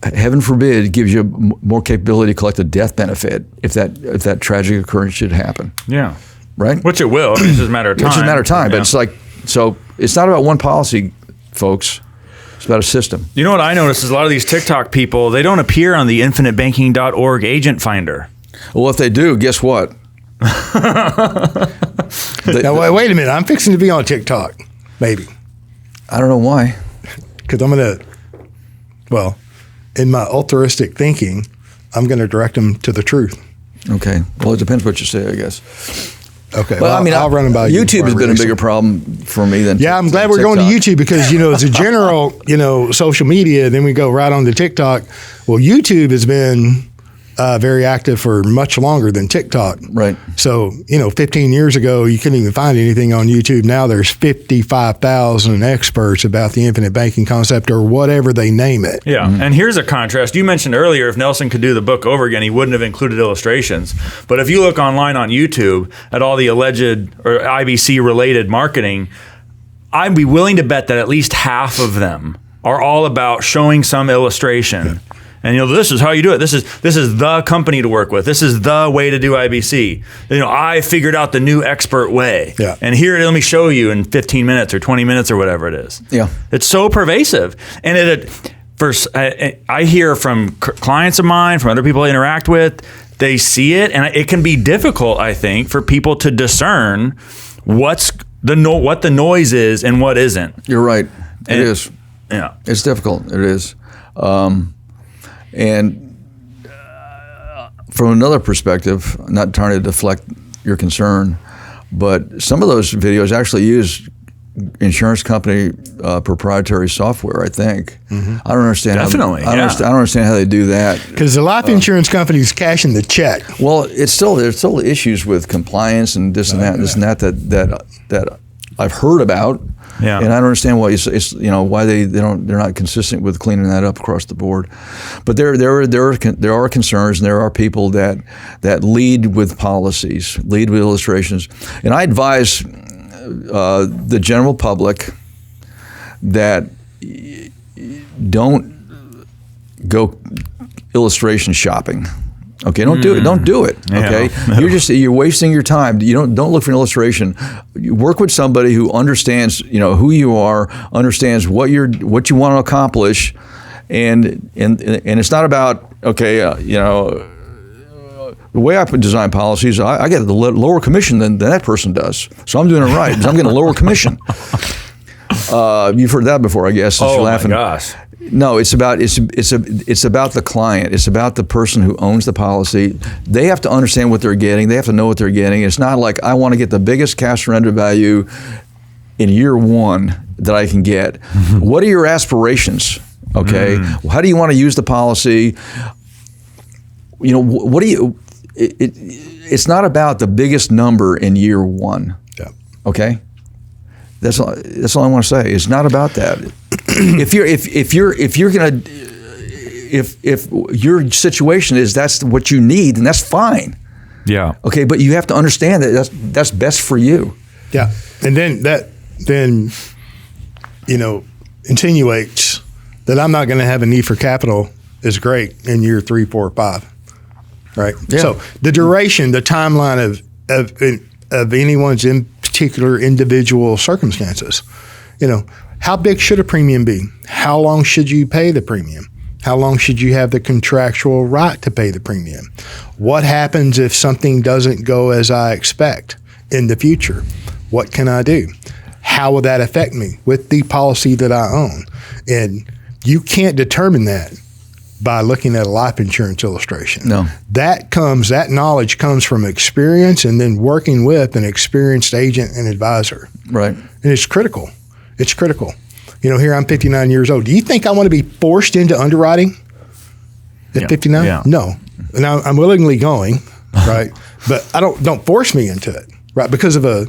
heaven forbid, gives you more capability to collect a death benefit if that tragic occurrence should happen. Yeah. Right? Which it will. It's just a matter of time. It's just a matter of time. Yeah. But it's like, so it's not about one policy, folks. It's about a system. You know what I noticed is a lot of these TikTok people, they don't appear on the infinitebanking.org agent finder. Well, if they do, guess what? Now, wait a minute. I'm fixing to be on TikTok. Maybe. I don't know why. Because I'm going to, in my altruistic thinking, I'm going to direct them to the truth. Okay. Well, it depends what you say, I guess. Okay. Well, I'll run about YouTube has been a bigger problem for me than I'm glad we're going to YouTube, because as a general social media, then we go right on to TikTok. Well, YouTube has been very active for much longer than TikTok. Right. So 15 years ago, you couldn't even find anything on YouTube. Now there's 55,000 experts about the infinite banking concept, or whatever they name it. Yeah. Mm-hmm. And here's a contrast. You mentioned earlier, if Nelson could do the book over again, he wouldn't have included illustrations. But if you look online on YouTube at all the alleged or IBC related marketing, I'd be willing to bet that at least half of them are all about showing some illustration. Yeah. And this is how you do it. This is the company to work with. This is the way to do IBC. I figured out the new expert way. Yeah. And here, let me show you in 15 minutes or 20 minutes or whatever it is. Yeah. It's so pervasive. And I hear from clients of mine, from other people I interact with, they see it, and it can be difficult, I think, for people to discern what the noise is and what isn't. You're right. It is. Yeah. It's difficult. It is. And from another perspective, not trying to deflect your concern, but some of those videos actually use insurance company proprietary software, I think. Mm-hmm. I don't understand. Definitely, I don't understand how they do that. Because the life insurance company's cashing the check. Well, there's still issues with compliance and this and that and this and that I've heard about. Yeah. And I don't understand why why they're not consistent with cleaning that up across the board. But there are concerns, and there are people that lead with policies, lead with illustrations, and I advise the general public that don't go illustration shopping. Okay, don't do it. Don't do it. Okay, Yeah. you're wasting your time. You don't look for an illustration. You work with somebody who understands, who you are, understands what you want to accomplish, and it's not about the way I design policies. I get a lower commission than that person does, so I'm doing it right. I'm getting a lower commission. You've heard that before, I guess. Since you're laughing. My gosh. No, it's about the client. It's about the person who owns the policy. They have to understand what they're getting. They have to know what they're getting. It's not like I want to get the biggest cash surrender value in year one that I can get. What are your aspirations? Okay, how do you want to use the policy? What do you? It's not about the biggest number in year one. Yeah. Okay. That's all I want to say. It's not about that. If your situation is that's what you need, then that's fine. Yeah. Okay, but you have to understand that that's best for you. Yeah, and then insinuates that I'm not going to have a need for capital is great in year 3, 4, 5, right? Yeah. So the duration, the timeline of anyone's in particular individual circumstances, how big should a premium be? How long should you pay the premium? How long should you have the contractual right to pay the premium? What happens if something doesn't go as I expect in the future? What can I do? How will that affect me with the policy that I own? And you can't determine that by looking at a life insurance illustration. No. That knowledge comes from experience and then working with an experienced agent and advisor. Right. And it's critical. It's critical. Here I'm 59 years old. Do you think I want to be forced into underwriting at 59? Yeah. No. And I'm willingly going, right? But don't force me into it, right? Because of a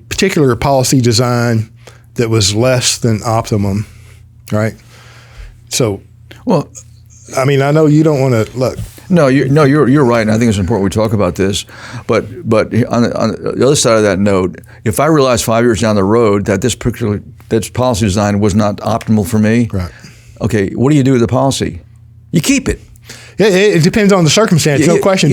particular policy design that was less than optimum, right? So, well, I know you don't want to look. No, you're right, and I think it's important we talk about this. But on the other side of that note, if I realize 5 years down the road that this policy design was not optimal for me, right? Okay, what do you do with the policy? You keep it. Yeah, it depends on the circumstance, no question.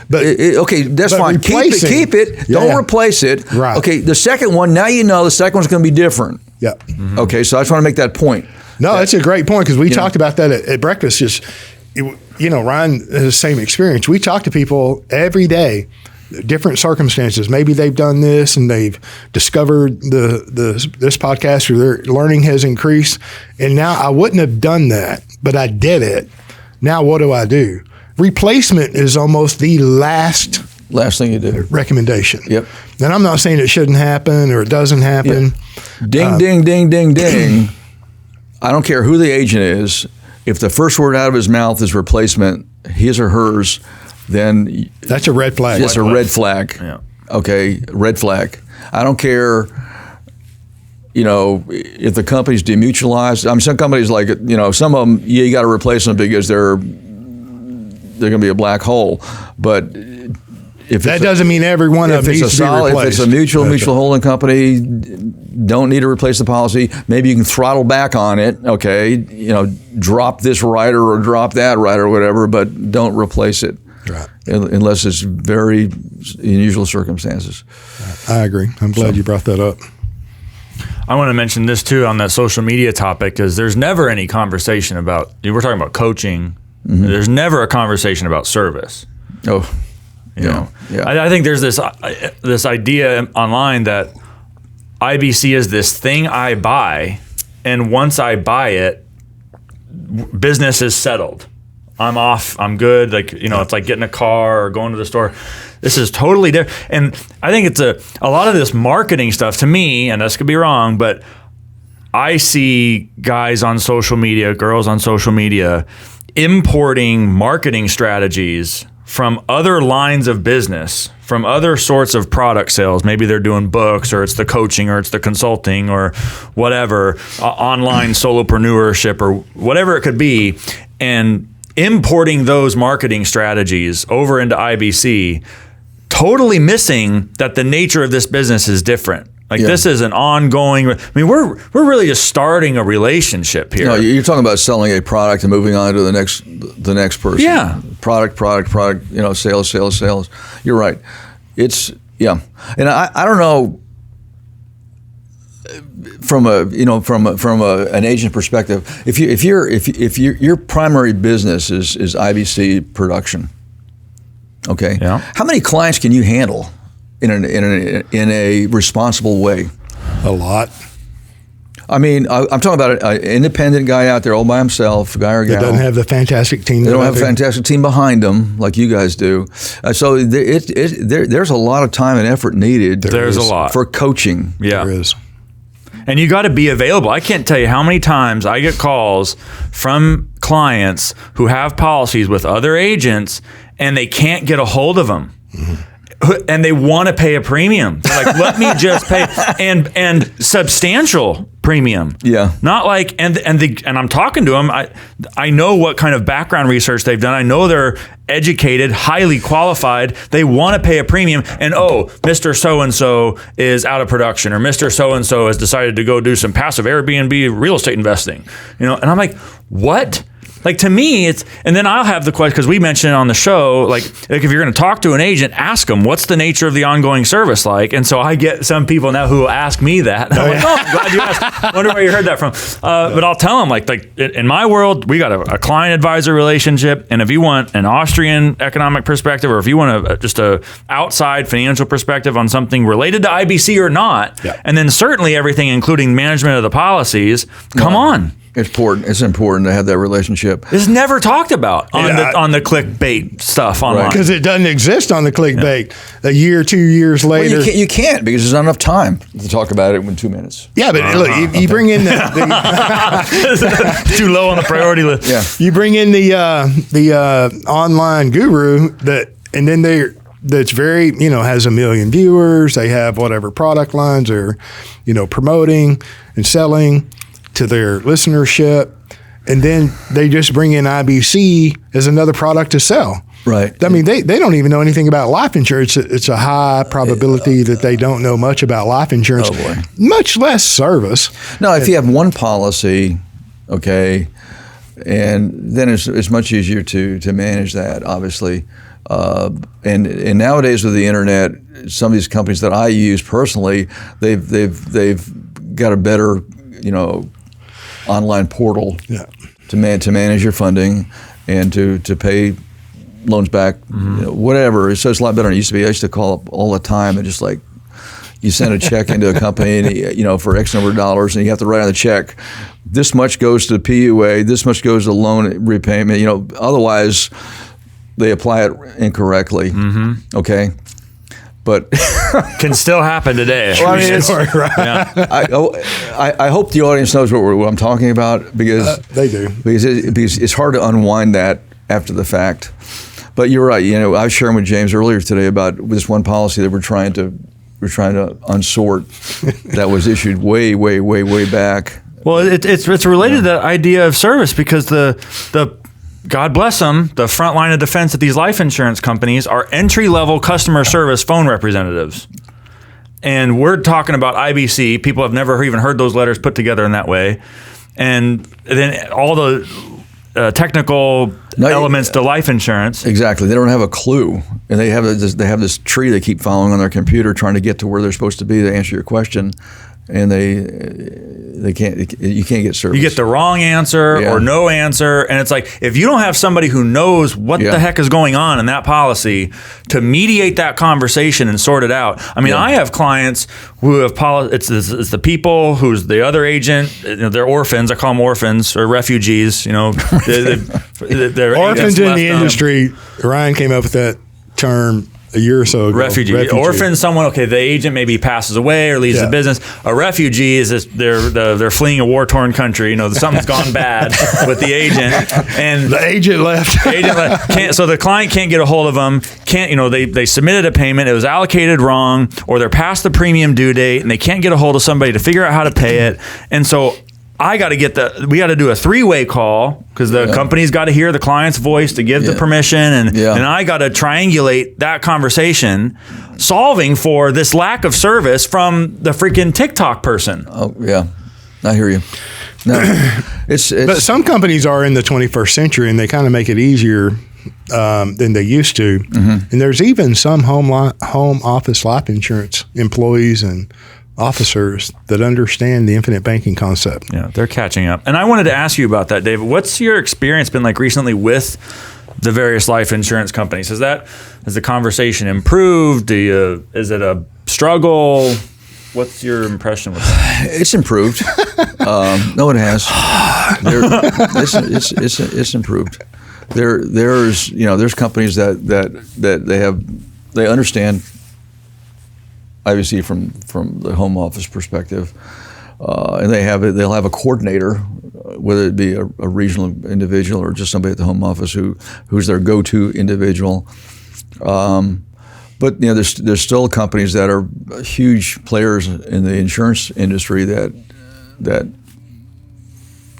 But okay, that's fine. Keep it. Don't replace it. Right. Okay, the second one. Now the second one's going to be different. Yeah. Mm-hmm. Okay, so I just want to make that point. No, that's a great point because we talked about that at breakfast. Ryan has the same experience. We talk to people every day, different circumstances. Maybe they've done this and they've discovered this podcast, or their learning has increased. And now I wouldn't have done that, but I did it. Now what do? Replacement is almost the last thing you do. Recommendation. Yep. And I'm not saying it shouldn't happen or it doesn't happen. Ding, ding, ding, ding, ding. I don't care who the agent is. If the first word out of his mouth is replacement, his or hers, then that's a red flag. That's a red flag. Yeah. Okay, red flag. I don't care. If the company's demutualized. Some companies some of them you got to replace them because they're going to be a black hole. But if that doesn't mean every one of them needs to be replaced. If it's a mutual holding company, don't need to replace the policy. Maybe you can throttle back on it. Okay, drop this rider or drop that rider or whatever, but don't replace it. Right. Unless it's very unusual circumstances. I agree. I'm glad you brought that up. I want to mention this too on that social media topic, because there's never any conversation about, we're talking about coaching. Mm-hmm. There's never a conversation about service. Oh. You know, I think there's this idea online that IBC is this thing I buy, and once I buy it, business is settled. I'm off. I'm good. Like, you know, it's like getting a car or going to the store. This is totally different. And I think it's a lot of this marketing stuff to me, and this could be wrong, but I see guys on social media, girls on social media, importing marketing strategies from other lines of business, from other sorts of product sales. Maybe they're doing books, or it's the coaching, or it's the consulting, or whatever, online solopreneurship, or whatever it could be, and importing those marketing strategies over into IBC, totally missing that the nature of this business is different. Like, this is an ongoing. I mean, we're really just starting a relationship here. No, you're talking about selling a product and moving on to the next person. Yeah. Product. You know, sales. You're right. It's and I don't know. From an agent perspective, if your primary business is IBC production, okay, how many clients can you handle in a responsible way? A lot. I mean, I'm talking about an independent guy out there all by himself, guy or gal. That doesn't have the fantastic team. They don't have a fantastic team behind them like you guys do. So there's a lot of time and effort needed. There's a lot for coaching. Yeah, there is. And you got to be available. I can't tell you how many times I get calls from clients who have policies with other agents and they can't get a hold of them. Mm-hmm. And they want to pay a premium. They're like, let me just pay and substantial premium. Yeah. Not like and I'm talking to them. I know what kind of background research they've done. I know they're educated, highly qualified. They want to pay a premium. And Mr. So-and-so is out of production, or Mr. So-and-so has decided to go do some passive Airbnb real estate investing. You know, and I'm like, what? Like, to me, it's, and then I'll have the question, because we mentioned it on the show, like if you're going to talk to an agent, ask them, what's the nature of the ongoing service like? And so I get some people now who will ask me that. I'm like, I'm glad you asked. I wonder where you heard that from. But I'll tell them, like in my world, we got a client advisor relationship. And if you want an Austrian economic perspective, or if you want just a outside financial perspective on something related to IBC or not, and then certainly everything, including management of the policies, come on. It's important to have that relationship. It's never talked about on the clickbait stuff online. Because it doesn't exist on the clickbait. A year, 2 years later. Well, you can't because there's not enough time to talk about it in 2 minutes. Yeah, but look, you bring in the too low on the priority list. Yeah. You bring in the online guru and then that's very, has 1 million viewers. They have whatever product lines they're, promoting and selling to their listenership, and then they just bring in IBC as another product to sell. Right. I mean, they don't even know anything about life insurance. It's a high probability that they don't know much about life insurance, much less service. No, if you have one policy, okay, and then it's much easier to manage that, obviously. And nowadays with the internet, some of these companies that I use personally, they've got a better, online portal to manage your funding and to pay loans back, whatever. So it's a lot better than it used to be. I used to call up all the time and just like, you send a check into a company and, for X number of dollars, and you have to write on the check, this much goes to PUA, this much goes to loan repayment, otherwise they apply it incorrectly. Mm-hmm. Okay. But can still happen today. Well, I mean, I hope the audience knows what I'm talking about, because they do. Because it's hard to unwind that after the fact. But you're right. I was sharing with James earlier today about this one policy that we're trying to unsort that was issued way back. Well, it's related to that idea of service, because the God bless them, the front line of defense at these life insurance companies are entry-level customer service phone representatives. And we're talking about IBC. People have never even heard those letters put together in that way. And then all the technical elements to life insurance. Exactly. They don't have a clue. And they have this tree they keep following on their computer trying to get to where they're supposed to be to answer your question. and they can't. You can't get service. You get the wrong answer or no answer, and it's like if you don't have somebody who knows what the heck is going on in that policy to mediate that conversation and sort it out. I mean, I have clients who have it's the people who's the other agent. They're orphans. I call them orphans or refugees. They're orphans in the industry. Ryan came up with that term a year or so ago. Refugee. Orphan, someone, the agent maybe passes away or leaves the business. A refugee is they're fleeing a war-torn country. Something's gone bad with the agent. And the agent left. So the client can't get a hold of them. They submitted a payment. It was allocated wrong, or they're past the premium due date, and they can't get a hold of somebody to figure out how to pay it. And so we got to do a three-way call because the company's got to hear the client's voice to give the permission, and I got to triangulate that conversation, solving for this lack of service from the freaking TikTok person. Oh yeah, I hear you. No, it's but some companies are in the 21st century and they kind of make it easier than they used to. Mm-hmm. And there's even some home office life insurance employees and officers that understand the infinite banking concept. Yeah, they're catching up. And I wanted to ask you about that, David. What's your experience been like recently with the various life insurance companies? Has the conversation improved? Is it a struggle? What's your impression with that? It's improved. No, it has. It's improved. There's companies that they understand. Obviously, from the home office perspective, and they'll have a coordinator, whether it be a regional individual or just somebody at the home office who's their go-to individual. But there's still companies that are huge players in the insurance industry that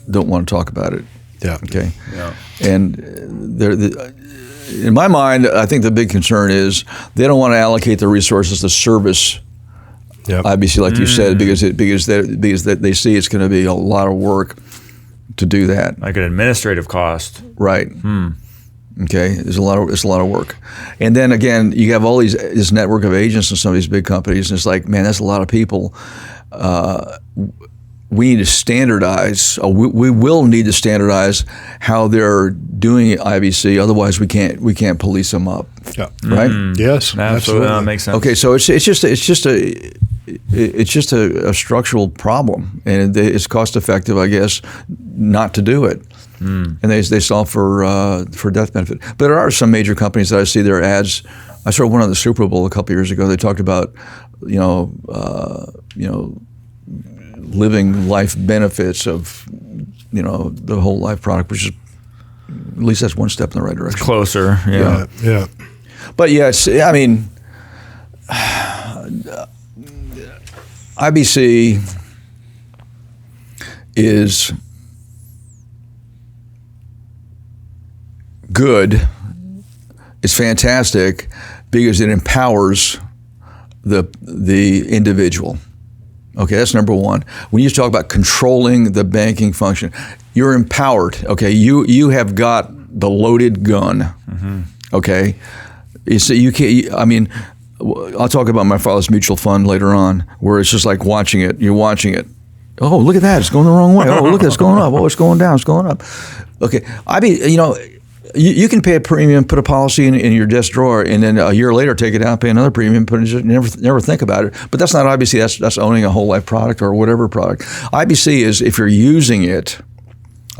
don't want to talk about it. Yeah. Okay. Yeah. And in my mind, I think the big concern is they don't want to allocate the resources to service IBC, like you said, because they see it's going to be a lot of work to do that, like an administrative cost. Right. Okay. It's a lot of work, and then again, you have all this network of agents in some of these big companies, and it's like, man, that's a lot of people. We need to standardize. We will need to standardize how they're doing IBC. Otherwise, we can't police them up. Yeah. Right. Yes. Absolutely. That makes sense. Okay. So it's just a structural problem, and it's cost effective, I guess, not to do it. And they solve for death benefit. But there are some major companies that I see their ads. I saw one on the Super Bowl a couple years ago. They talked about living life benefits of the whole life product, which is at least that's one step in the right direction. It's closer. Yeah. But IBC is good. It's fantastic because it empowers the individual. Okay, that's number one. When you talk about controlling the banking function, you're empowered. Okay, you have got the loaded gun. Mm-hmm. Okay, you can't. I mean, I'll talk about my father's mutual fund later on, where it's just like watching it. You're watching it. Oh, look at that! It's going the wrong way. Oh, look at it's going up. Oh, it's going down. It's going up. Okay, you can pay a premium, put a policy in your desk drawer, and then a year later take it out, pay another premium, never think about it. But that's not IBC. That's owning a whole life product or whatever product. IBC is if you're using it,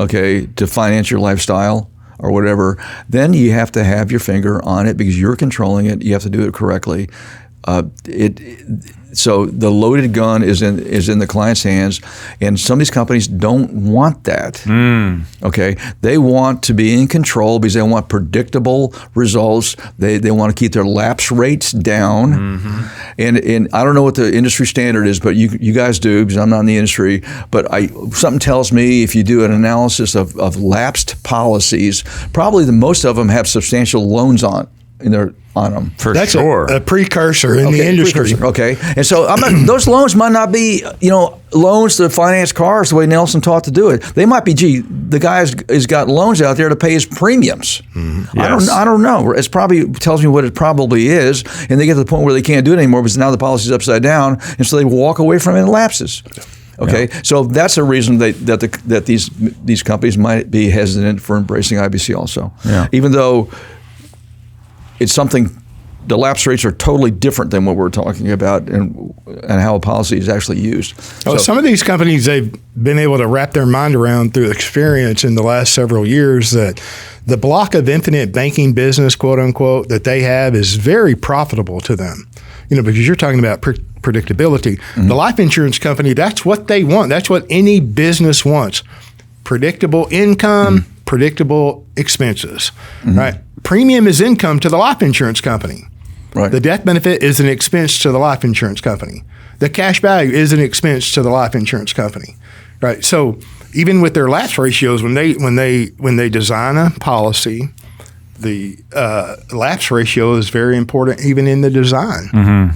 okay, to finance your lifestyle or whatever, then you have to have your finger on it because you're controlling it. You have to do it correctly. So the loaded gun is in the client's hands, and some of these companies don't want that. Okay, they want to be in control because they want predictable results. They want to keep their lapse rates down, and I don't know what the industry standard is, but you guys do because I'm not in the industry. But something tells me if you do an analysis of lapsed policies, probably most of them have substantial loans on on them. That's sure. a precursor in the industry. Okay, and so those loans might not be, loans to finance cars the way Nelson taught to do it. They might be, the guy has got loans out there to pay his premiums. Mm-hmm. Yes. I don't know. It probably tells me what it probably is, and they get to the point where they can't do it anymore because now the policy's upside down, and so they walk away from it and it lapses. Okay, so that's a reason that these companies might be hesitant for embracing IBC also. Yeah. Even though it's something, the lapse rates are totally different than what we're talking about and how a policy is actually used. So some of these companies, they've been able to wrap their mind around through experience in the last several years that the block of infinite banking business, quote unquote, that they have is very profitable to them. Because you're talking about predictability. Mm-hmm. The life insurance company, that's what they want. That's what any business wants. Predictable income, predictable expenses, right? Premium is income to the life insurance company. Right. The death benefit is an expense to the life insurance company. The cash value is an expense to the life insurance company, right? So even with their lapse ratios, when they design a policy, the lapse ratio is very important even in the design,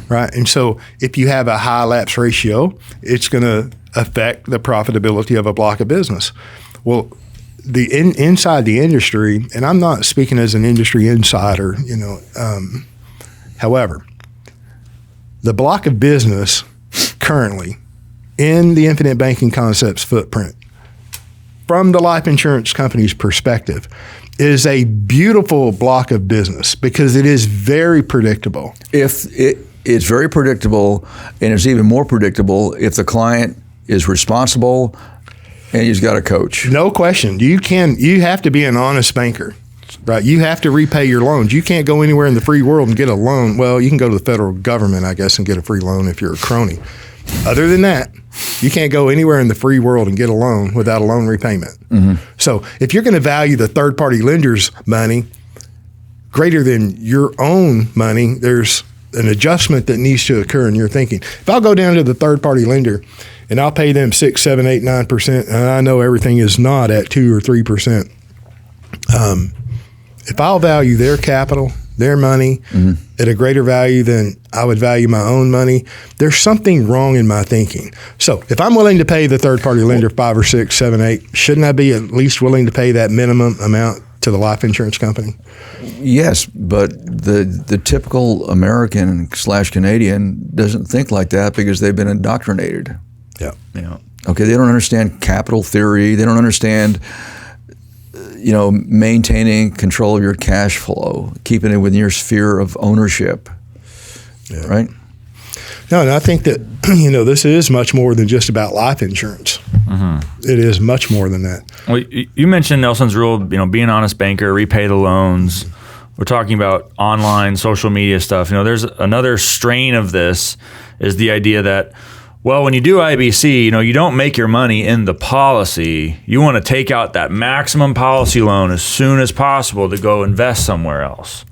right? And so if you have a high lapse ratio, it's going to affect the profitability of a block of business. Well, inside the industry, and I'm not speaking as an industry insider, however, the block of business currently in the Infinite Banking Concepts footprint, from the life insurance company's perspective, is a beautiful block of business because it is very predictable. It's very predictable, and it's even more predictable if the client is responsible and he's got a coach. No question. You have to be an honest banker, right? You have to repay your loans. You can't go anywhere in the free world and get a loan. Well, you can go to the federal government, I guess, and get a free loan if you're a crony. Other than that, you can't go anywhere in the free world and get a loan without a loan repayment. Mm-hmm. So if you're going to value the third-party lender's money greater than your own money, there's an adjustment that needs to occur in your thinking. If I'll go down to the third-party lender and I'll pay them 6, 7, 8, 9%, and I know everything is not at 2 or 3%, if I'll value their capital, their money at a greater value than I would value my own money, there's something wrong in my thinking. So if I'm willing to pay the third-party lender 5 or 6, 7, 8, shouldn't I be at least willing to pay that minimum amount to the life insurance company? Yes, but the typical American/Canadian doesn't think like that because they've been indoctrinated. Yeah. Okay, they don't understand capital theory. They don't understand maintaining control of your cash flow, keeping it within your sphere of ownership, right? No, and I think that, this is much more than just about life insurance. It is much more than that. Well, you mentioned Nelson's rule, be an honest banker, repay the loans. We're talking about online social media stuff. There's another strain of this is the idea that, well, when you do IBC, you don't make your money in the policy. You want to take out that maximum policy loan as soon as possible to go invest somewhere else.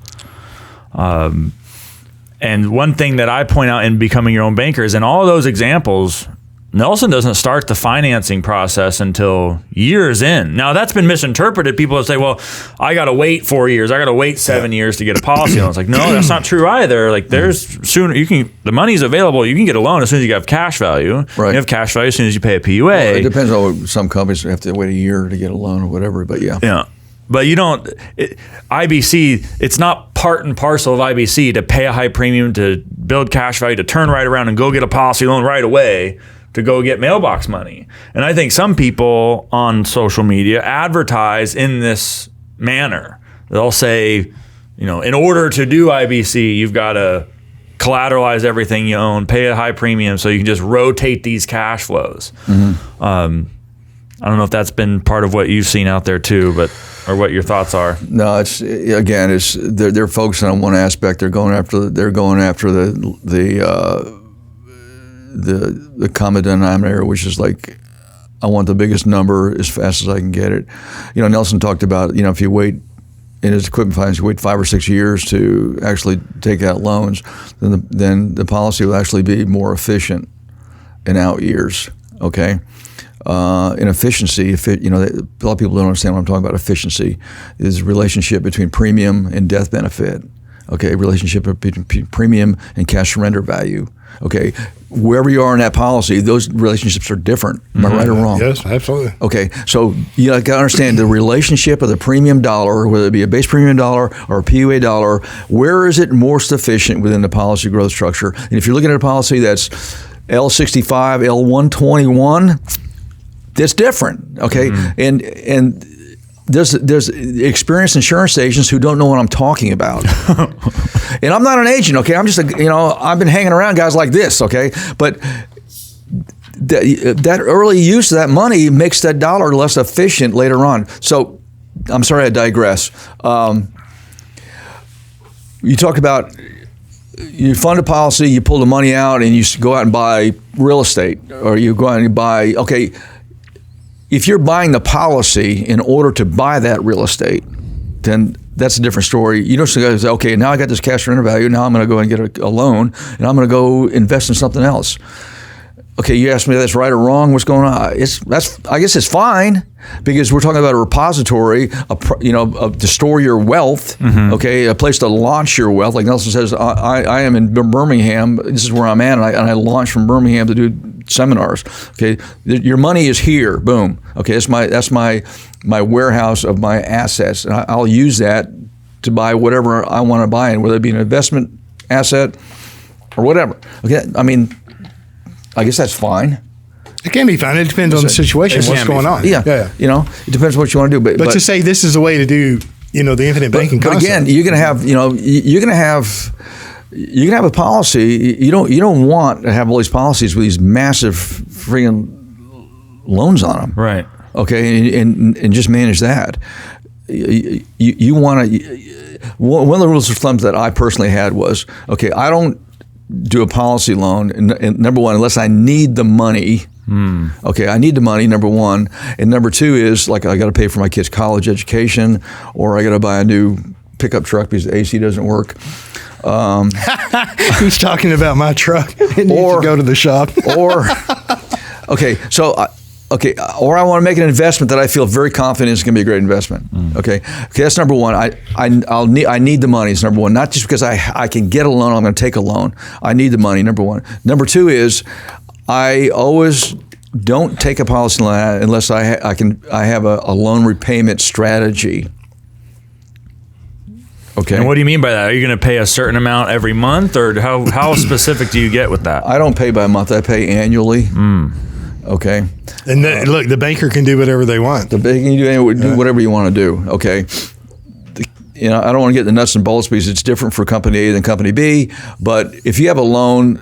And one thing that I point out in Becoming Your Own Banker is in all of those examples, Nelson doesn't start the financing process until years in. Now, that's been misinterpreted. People will say, well, I got to wait 4 years. I got to wait 7 years to get a policy loan. It's like, no, that's not true either. Like the money's available. You can get a loan as soon as you have cash value. Right. You have cash value as soon as you pay a PUA. Well, it depends on some companies have to wait a year to get a loan or whatever, but yeah. Yeah. But IBC, it's not part and parcel of IBC to pay a high premium, to build cash value, to turn right around and go get a policy loan right away, to go get mailbox money. And I think some people on social media advertise in this manner. They'll say, in order to do IBC, you've got to collateralize everything you own, pay a high premium so you can just rotate these cash flows. I don't know if that's been part of what you've seen out there too, or what your thoughts are. No, they're focusing on one aspect. They're going after the common denominator, which is like, I want the biggest number as fast as I can get it. Nelson talked about, if you wait in his equipment finance, you wait 5 or 6 years to actually take out loans, then the policy will actually be more efficient in out years. Okay. In efficiency, a lot of people don't understand what I'm talking about. Efficiency is the relationship between premium and death benefit. Okay, relationship between premium and cash surrender value. Okay, wherever you are in that policy, those relationships are different. Am I right or wrong? Yes, absolutely. Okay, so you got to understand the relationship of the premium dollar, whether it be a base premium dollar or a PUA dollar, where is it most efficient within the policy growth structure? And if you're looking at a policy that's L65, L121, that's different, okay? And there's experienced insurance agents who don't know what I'm talking about. And I'm not an agent, okay? I'm just I've been hanging around guys like this, okay? But that early use of that money makes that dollar less efficient later on. So I'm sorry, I digress. You talk about you fund a policy, you pull the money out, and you go out and buy real estate, or you go out and buy, okay, if you're buying the policy in order to buy that real estate, then that's a different story. You don't say, okay, now I got this cash surrender value, now I'm going to go and get a loan, and I'm going to go invest in something else. Okay, you asked me if that's right or wrong, what's going on? I guess it's fine, because we're talking about a repository, to store your wealth, okay, a place to launch your wealth. Like Nelson says, I am in Birmingham, this is where I'm at, and I launch from Birmingham to do seminars. Okay, your money is here, boom. Okay, that's my warehouse of my assets, and I'll use that to buy whatever I want to buy, and whether it be an investment asset or whatever. Okay, I mean, I guess that's fine. It can be fine. It depends on the situation, what's going on. Yeah. It depends what you want to do. But to say this is a way to do, the infinite banking concept. But again, you're going to have, you're going to have a policy. You don't want to have all these policies with these massive freaking loans on them. Right. Okay, and just manage that. You want to. One of the rules of thumb that I personally had was, okay, I don't do a policy loan, and number one, unless I need the money. Okay, I need the money, number one. And number two is, like, I got to pay for my kids' college education, or I got to buy a new pickup truck because the AC doesn't work. He's talking about my truck. Or go to the shop. Or, or I want to make an investment that I feel very confident is going to be a great investment. Okay, that's number one. I need the money. It's number one. Not just because I can get a loan, I'm going to take a loan. I need the money. Number one. Number two is I always don't take a policy loan unless I have a loan repayment strategy. Okay. And what do you mean by that? Are you going to pay a certain amount every month, or how specific do you get with that? I don't pay by month. I pay annually. Okay. And look, the banker can do whatever they want. The banker can do whatever you want to do. Okay. I don't want to get the nuts and bolts because it's different for company A than company B. But if you have a loan,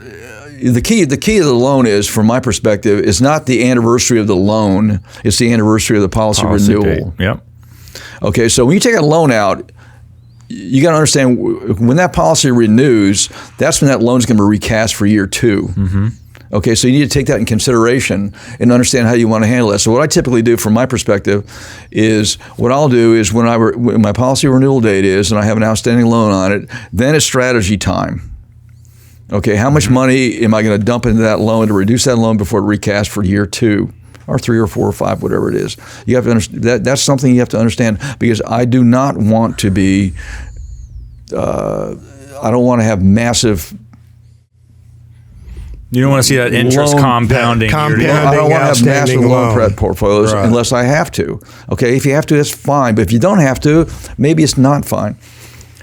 the key of the loan is, from my perspective, is not the anniversary of the loan. It's the anniversary of the policy renewal. Date. Yep. Okay. So when you take a loan out, you got to understand, when that policy renews, that's when that loan's going to be recast for year two. Okay, so you need to take that in consideration and understand how you want to handle that. So what I typically do, from my perspective, is what I'll do is when my policy renewal date is and I have an outstanding loan on it, then it's strategy time. Okay, how much money am I going to dump into that loan to reduce that loan before it recasts for year two, or 3 or 4 or 5, whatever it is? You have to understand that's something you have to understand, because I do not want to be. I don't want to have massive. You don't want to see that interest compounding. I don't want to have massive loan portfolios unless I have to. Okay, if you have to, that's fine. But if you don't have to, maybe it's not fine.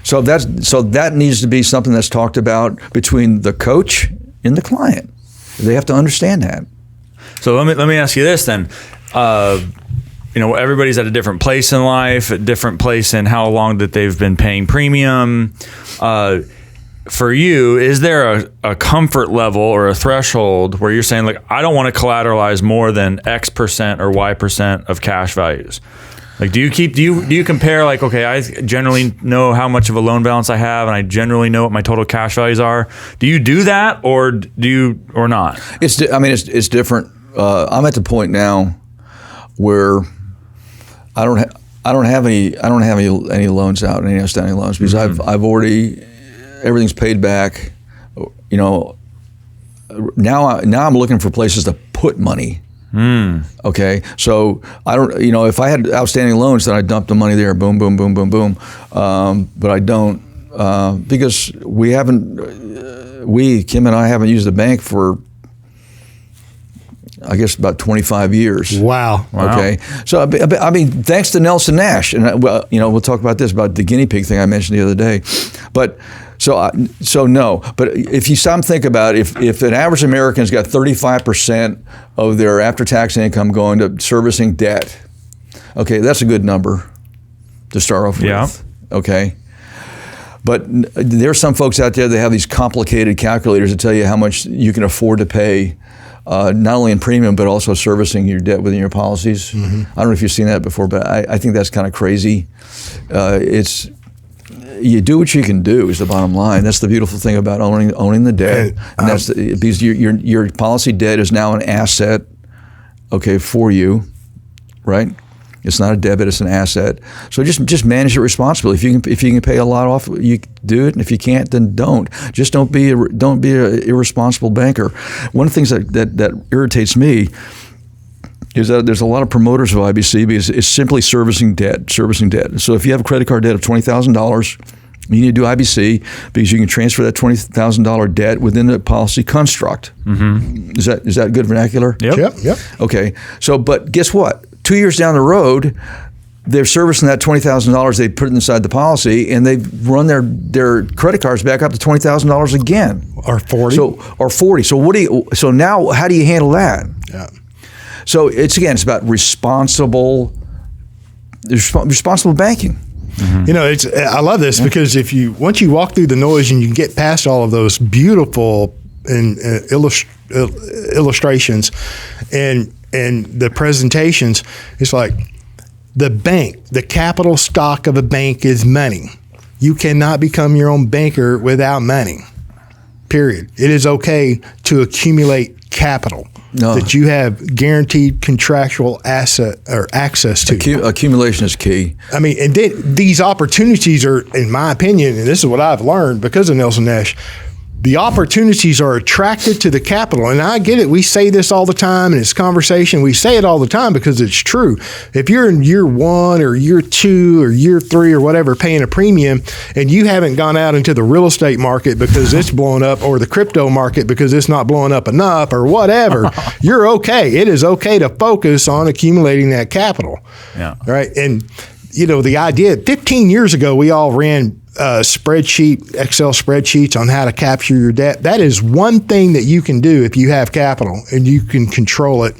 So that needs to be something that's talked about between the coach and the client. They have to understand that. So let me ask you this then. Everybody's at a different place in life, a different place in how long that they've been paying premium. For you, is there a comfort level or a threshold where you're saying, like, I don't want to collateralize more than X percent or Y percent of cash values? Like, do you compare, like, okay, I generally know how much of a loan balance I have, and I generally know what my total cash values are. Do you do that, or not? It's different. I'm at the point now where I don't have any loans out, any outstanding loans, because I've already. Everything's paid back. Now I'm looking for places to put money. Okay, so I don't. If I had outstanding loans, then I dump the money there. Boom, boom, boom, boom, boom. But I don't. because Kim and I haven't used a bank for, I guess, about 25 years. Wow. Okay. So, I mean, thanks to Nelson Nash, and we'll talk about this, about the guinea pig thing I mentioned the other day. But so no. But if you stop and think about it, if an average American's got 35% of their after-tax income going to servicing debt, okay, that's a good number to start off with. Okay. But there's some folks out there that have these complicated calculators that tell you how much you can afford to pay, not only in premium, but also servicing your debt within your policies. Mm-hmm. I don't know if you've seen that before, but I think that's kind of crazy. You do what you can do is the bottom line. That's the beautiful thing about owning the debt. And that's because your policy debt is now an asset, okay, for you, right? It's not a debit; it's an asset. So just manage it responsibly. If you can pay a lot off, you do it. And if you can't, then don't. Just don't be an irresponsible banker. One of the things that irritates me is that there's a lot of promoters of IBC because it's simply servicing debt. So if you have a credit card debt of $20,000, you need to do IBC because you can transfer that $20,000 debt within the policy construct. Mm-hmm. Is that good vernacular? Yep. Okay. So, but guess what? 2 years down the road, they're servicing that $20,000 they put inside the policy, and they've run their credit cards back up to $20,000 again, or 40. Or 40. So now how do you handle that? Yeah. So it's about responsible banking. Mm-hmm. I love this because once you walk through the noise and you get past all of those beautiful illustrations and the presentations, it's like the capital stock of a bank is money. You cannot become your own banker without money. Period. It is okay to accumulate capital that you have guaranteed contractual asset or access to. Accumulation is key. I mean, and these opportunities are, in my opinion, and this is what I've learned because of Nelson Nash, the opportunities are attracted to the capital. And I get it. We say this all the time, and it's conversation. We say it all the time because it's true. If you're in year 1 or year 2 or year 3 or whatever paying a premium, and you haven't gone out into the real estate market because it's blowing up, or the crypto market because it's not blowing up enough, or whatever, you're okay. It is okay to focus on accumulating that capital. Yeah. Right. And, the idea, 15 years ago, we all ran Excel spreadsheets on how to capture your debt. That is one thing that you can do if you have capital and you can control it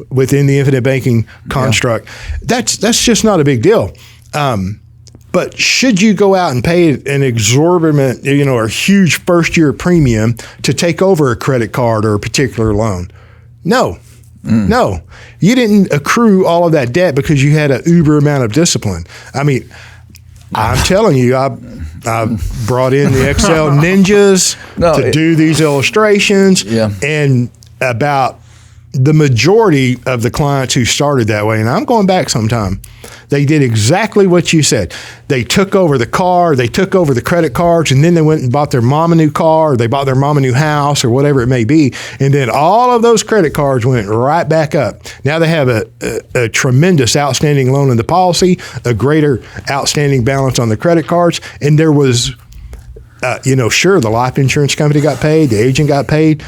within the infinite banking construct. Yeah. That's just not a big deal. But should you go out and pay an exorbitant, or huge first year premium to take over a credit card or a particular loan? No. No, you didn't accrue all of that debt because you had an uber amount of discipline. I mean, I'm telling you, I brought in the Excel ninjas to do these illustrations, and about the majority of the clients who started that way, and I'm going back sometime, they did exactly what you said. They took over the car, they took over the credit cards, and then they went and bought their mom a new car, or they bought their mom a new house, or whatever it may be, and then all of those credit cards went right back up. Now they have a tremendous outstanding loan in the policy, a greater outstanding balance on the credit cards, and there was, sure, the life insurance company got paid, the agent got paid,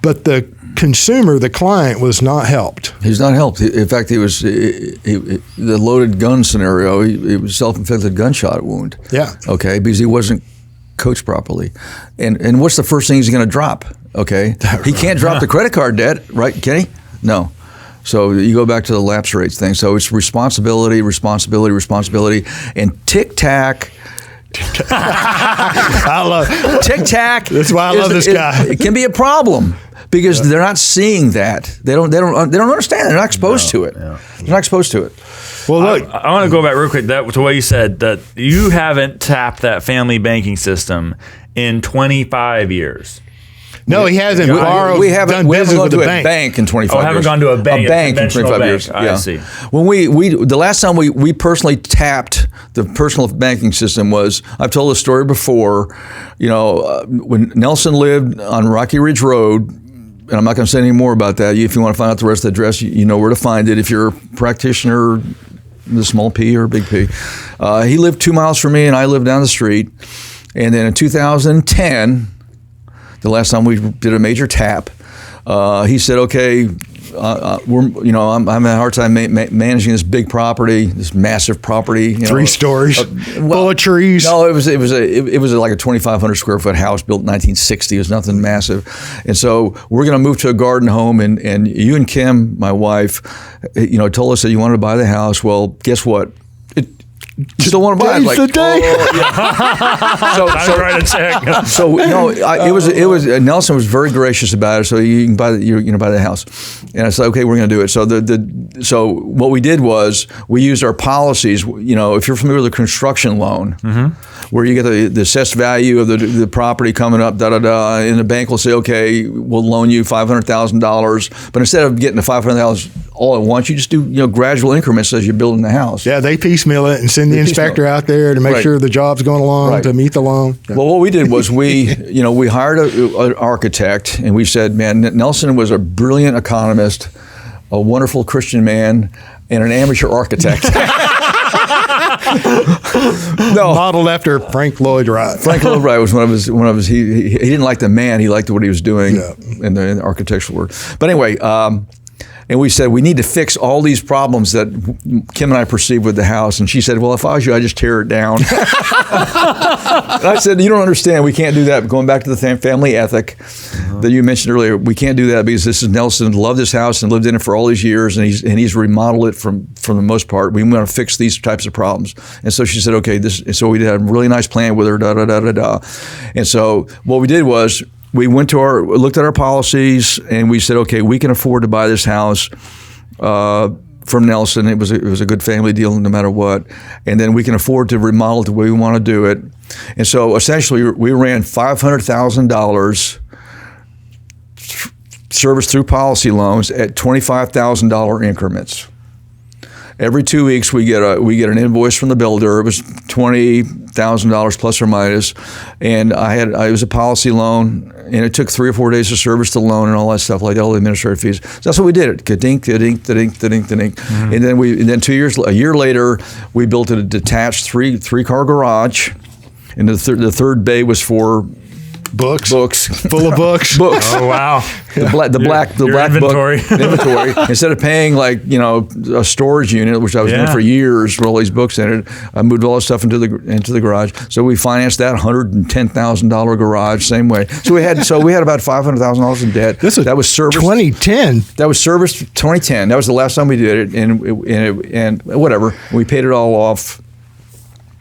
but the consumer, the client, was not helped. He's not helped. In fact, the loaded gun scenario, it was self-inflicted gunshot wound. Yeah. Okay, because he wasn't coached properly. And what's the first thing he's going to drop? Okay, he can't drop the credit card debt, right, Kenny? No. So you go back to the lapse rates thing. So it's responsibility, and tic-tac. I love tic-tac. That's why I love this guy. It can be a problem. Because they're not seeing that. They don't understand. They're not exposed to it. Yeah. They're not exposed to it. Well, look, I want to go back real quick to what you said, that you haven't tapped that family banking system in 25 years. No, he hasn't borrowed. We haven't gone to a bank. bank in 25 years. Haven't gone to a bank. A bank in 25 years. I see. When the last time we personally tapped the personal banking system was, I've told this story before, when Nelson lived on Rocky Ridge Road, and I'm not going to say any more about that. If you want to find out the rest of the address, you know where to find it. If you're a practitioner, the small P or big P. He lived 2 miles from me, and I lived down the street. And then in 2010, the last time we did a major tap, he said, "Okay, I'm having a hard time managing this big property, this massive property. 3 stories, full of trees." No, it was like a 2,500 square foot house built in 1960. It was nothing massive, and so we're going to move to a garden home. And you and Kim, my wife, told us that you wanted to buy the house. Well, guess what? You still want to buy it? Like, write a check. It was Nelson was very gracious about it. So you can buy the house, and I said, okay, we're going to do it. So what we did was we used our policies. If you're familiar with a construction loan, where you get the assessed value of the property coming up, and the bank will say, okay, we'll loan you $500,000, but instead of getting the $500,000 all at once, you just do gradual increments as you're building the house. Yeah, they piecemeal it and send the inspector out there to make sure the job's going along to meet the loan. Yeah. Well, what we did was we hired an architect, and we said, man, Nelson was a brilliant economist, a wonderful Christian man, and an amateur architect. Modeled after Frank Lloyd Wright. Frank Lloyd Wright was one of his. He didn't like the man; he liked what he was doing in the architectural work. But anyway. And we said, we need to fix all these problems that Kim and I perceived with the house. And she said, well, if I was you, I'd just tear it down. And I said, you don't understand. We can't do that. Going back to the family ethic that you mentioned earlier, we can't do that because this is Nelson loved this house and lived in it for all these years. And he's remodeled it from the most part. We want to fix these types of problems. And so she said, okay, so we did a really nice plan with her, And so what we did was, we looked at our policies, and we said, okay, we can afford to buy this house from Nelson. It was a good family deal no matter what. And then we can afford to remodel it the way we want to do it. And so essentially we ran $500,000 serviced through policy loans at $25,000 increments. Every 2 weeks we get an invoice from the builder. It was $20,000 plus or minus, and it was a policy loan, and it took 3 or 4 days to service the loan and all that stuff, like all the administrative fees. So that's what we did. Ka-dink, ka-dink, ka-dink, ka-dink, ka-dink. Mm-hmm. And then a year later, we built a detached three-car garage, and the third bay was for Books. Full of books. Oh, wow. The black inventory. Book inventory. Instead of paying a storage unit, which I was doing for years with all these books in it, I moved all this stuff into the garage. So we financed that $110,000 garage same way. So we had about $500,000 in debt. That was serviced 2010. That was serviced 2010. That was the last time we did it, and whatever. We paid it all off.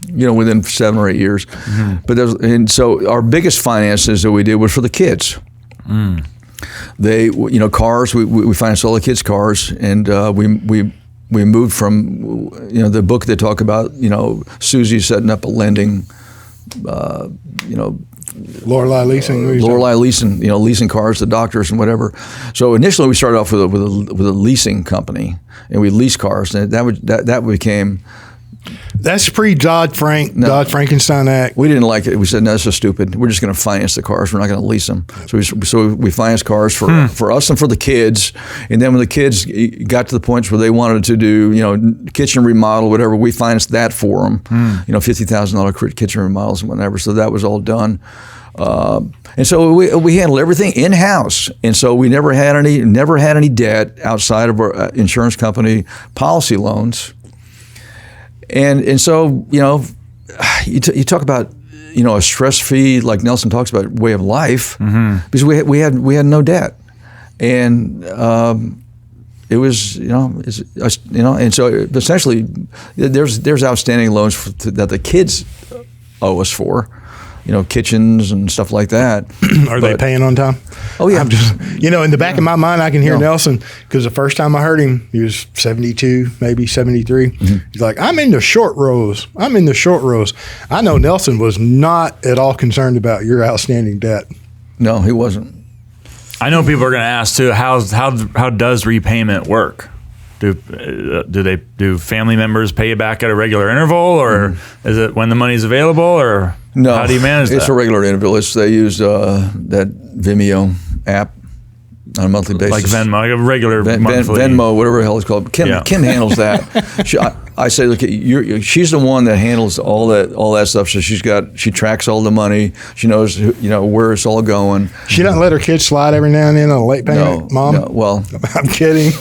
Within 7 or 8 years. Mm-hmm. So our biggest finances that we did was for the kids. They, cars. We financed all the kids' cars, and we moved from, the book they talk about. Susie setting up a lending. Lorelei leasing, leasing cars to doctors and whatever. So initially we started off with a leasing company, and we leased cars, and that became. That's Dodd-Frankenstein Act. We didn't like it. We said, no, this is stupid. We're just going to finance the cars. We're not going to lease them. So we financed cars for us and for the kids. And then when the kids got to the point where they wanted to do, kitchen remodel, whatever, we financed that for them. $50,000 kitchen remodels and whatever. So that was all done. And so we handled everything in house, and so we never had any debt outside of our insurance company policy loans. And so, you talk about, a stress-free, like Nelson talks about, way of life, because we had no debt, and it was, and so essentially, there's outstanding loans that the kids owe us for. Kitchens and stuff like that. Are they paying on time? Oh, yeah. I'm just, in the back of my mind, I can hear Nelson, because the first time I heard him, he was 72, maybe 73. Mm-hmm. He's like, I'm in the short rows. I know Nelson was not at all concerned about your outstanding debt. No, he wasn't. I know people are going to ask, too, how does repayment work? Do family members pay you back at a regular interval, or is it when the money's available, or no? How do you manage that? It's a regular interval. They use that Vimeo app. on a monthly basis. Like Venmo, like a regular monthly. Venmo, whatever the hell it's called. Kim handles that. I say, look, she's the one that handles all that stuff. So she tracks all the money. She knows where it's all going. She doesn't let her kids slide every now and then on a late payment, Mom? No, well, I'm kidding.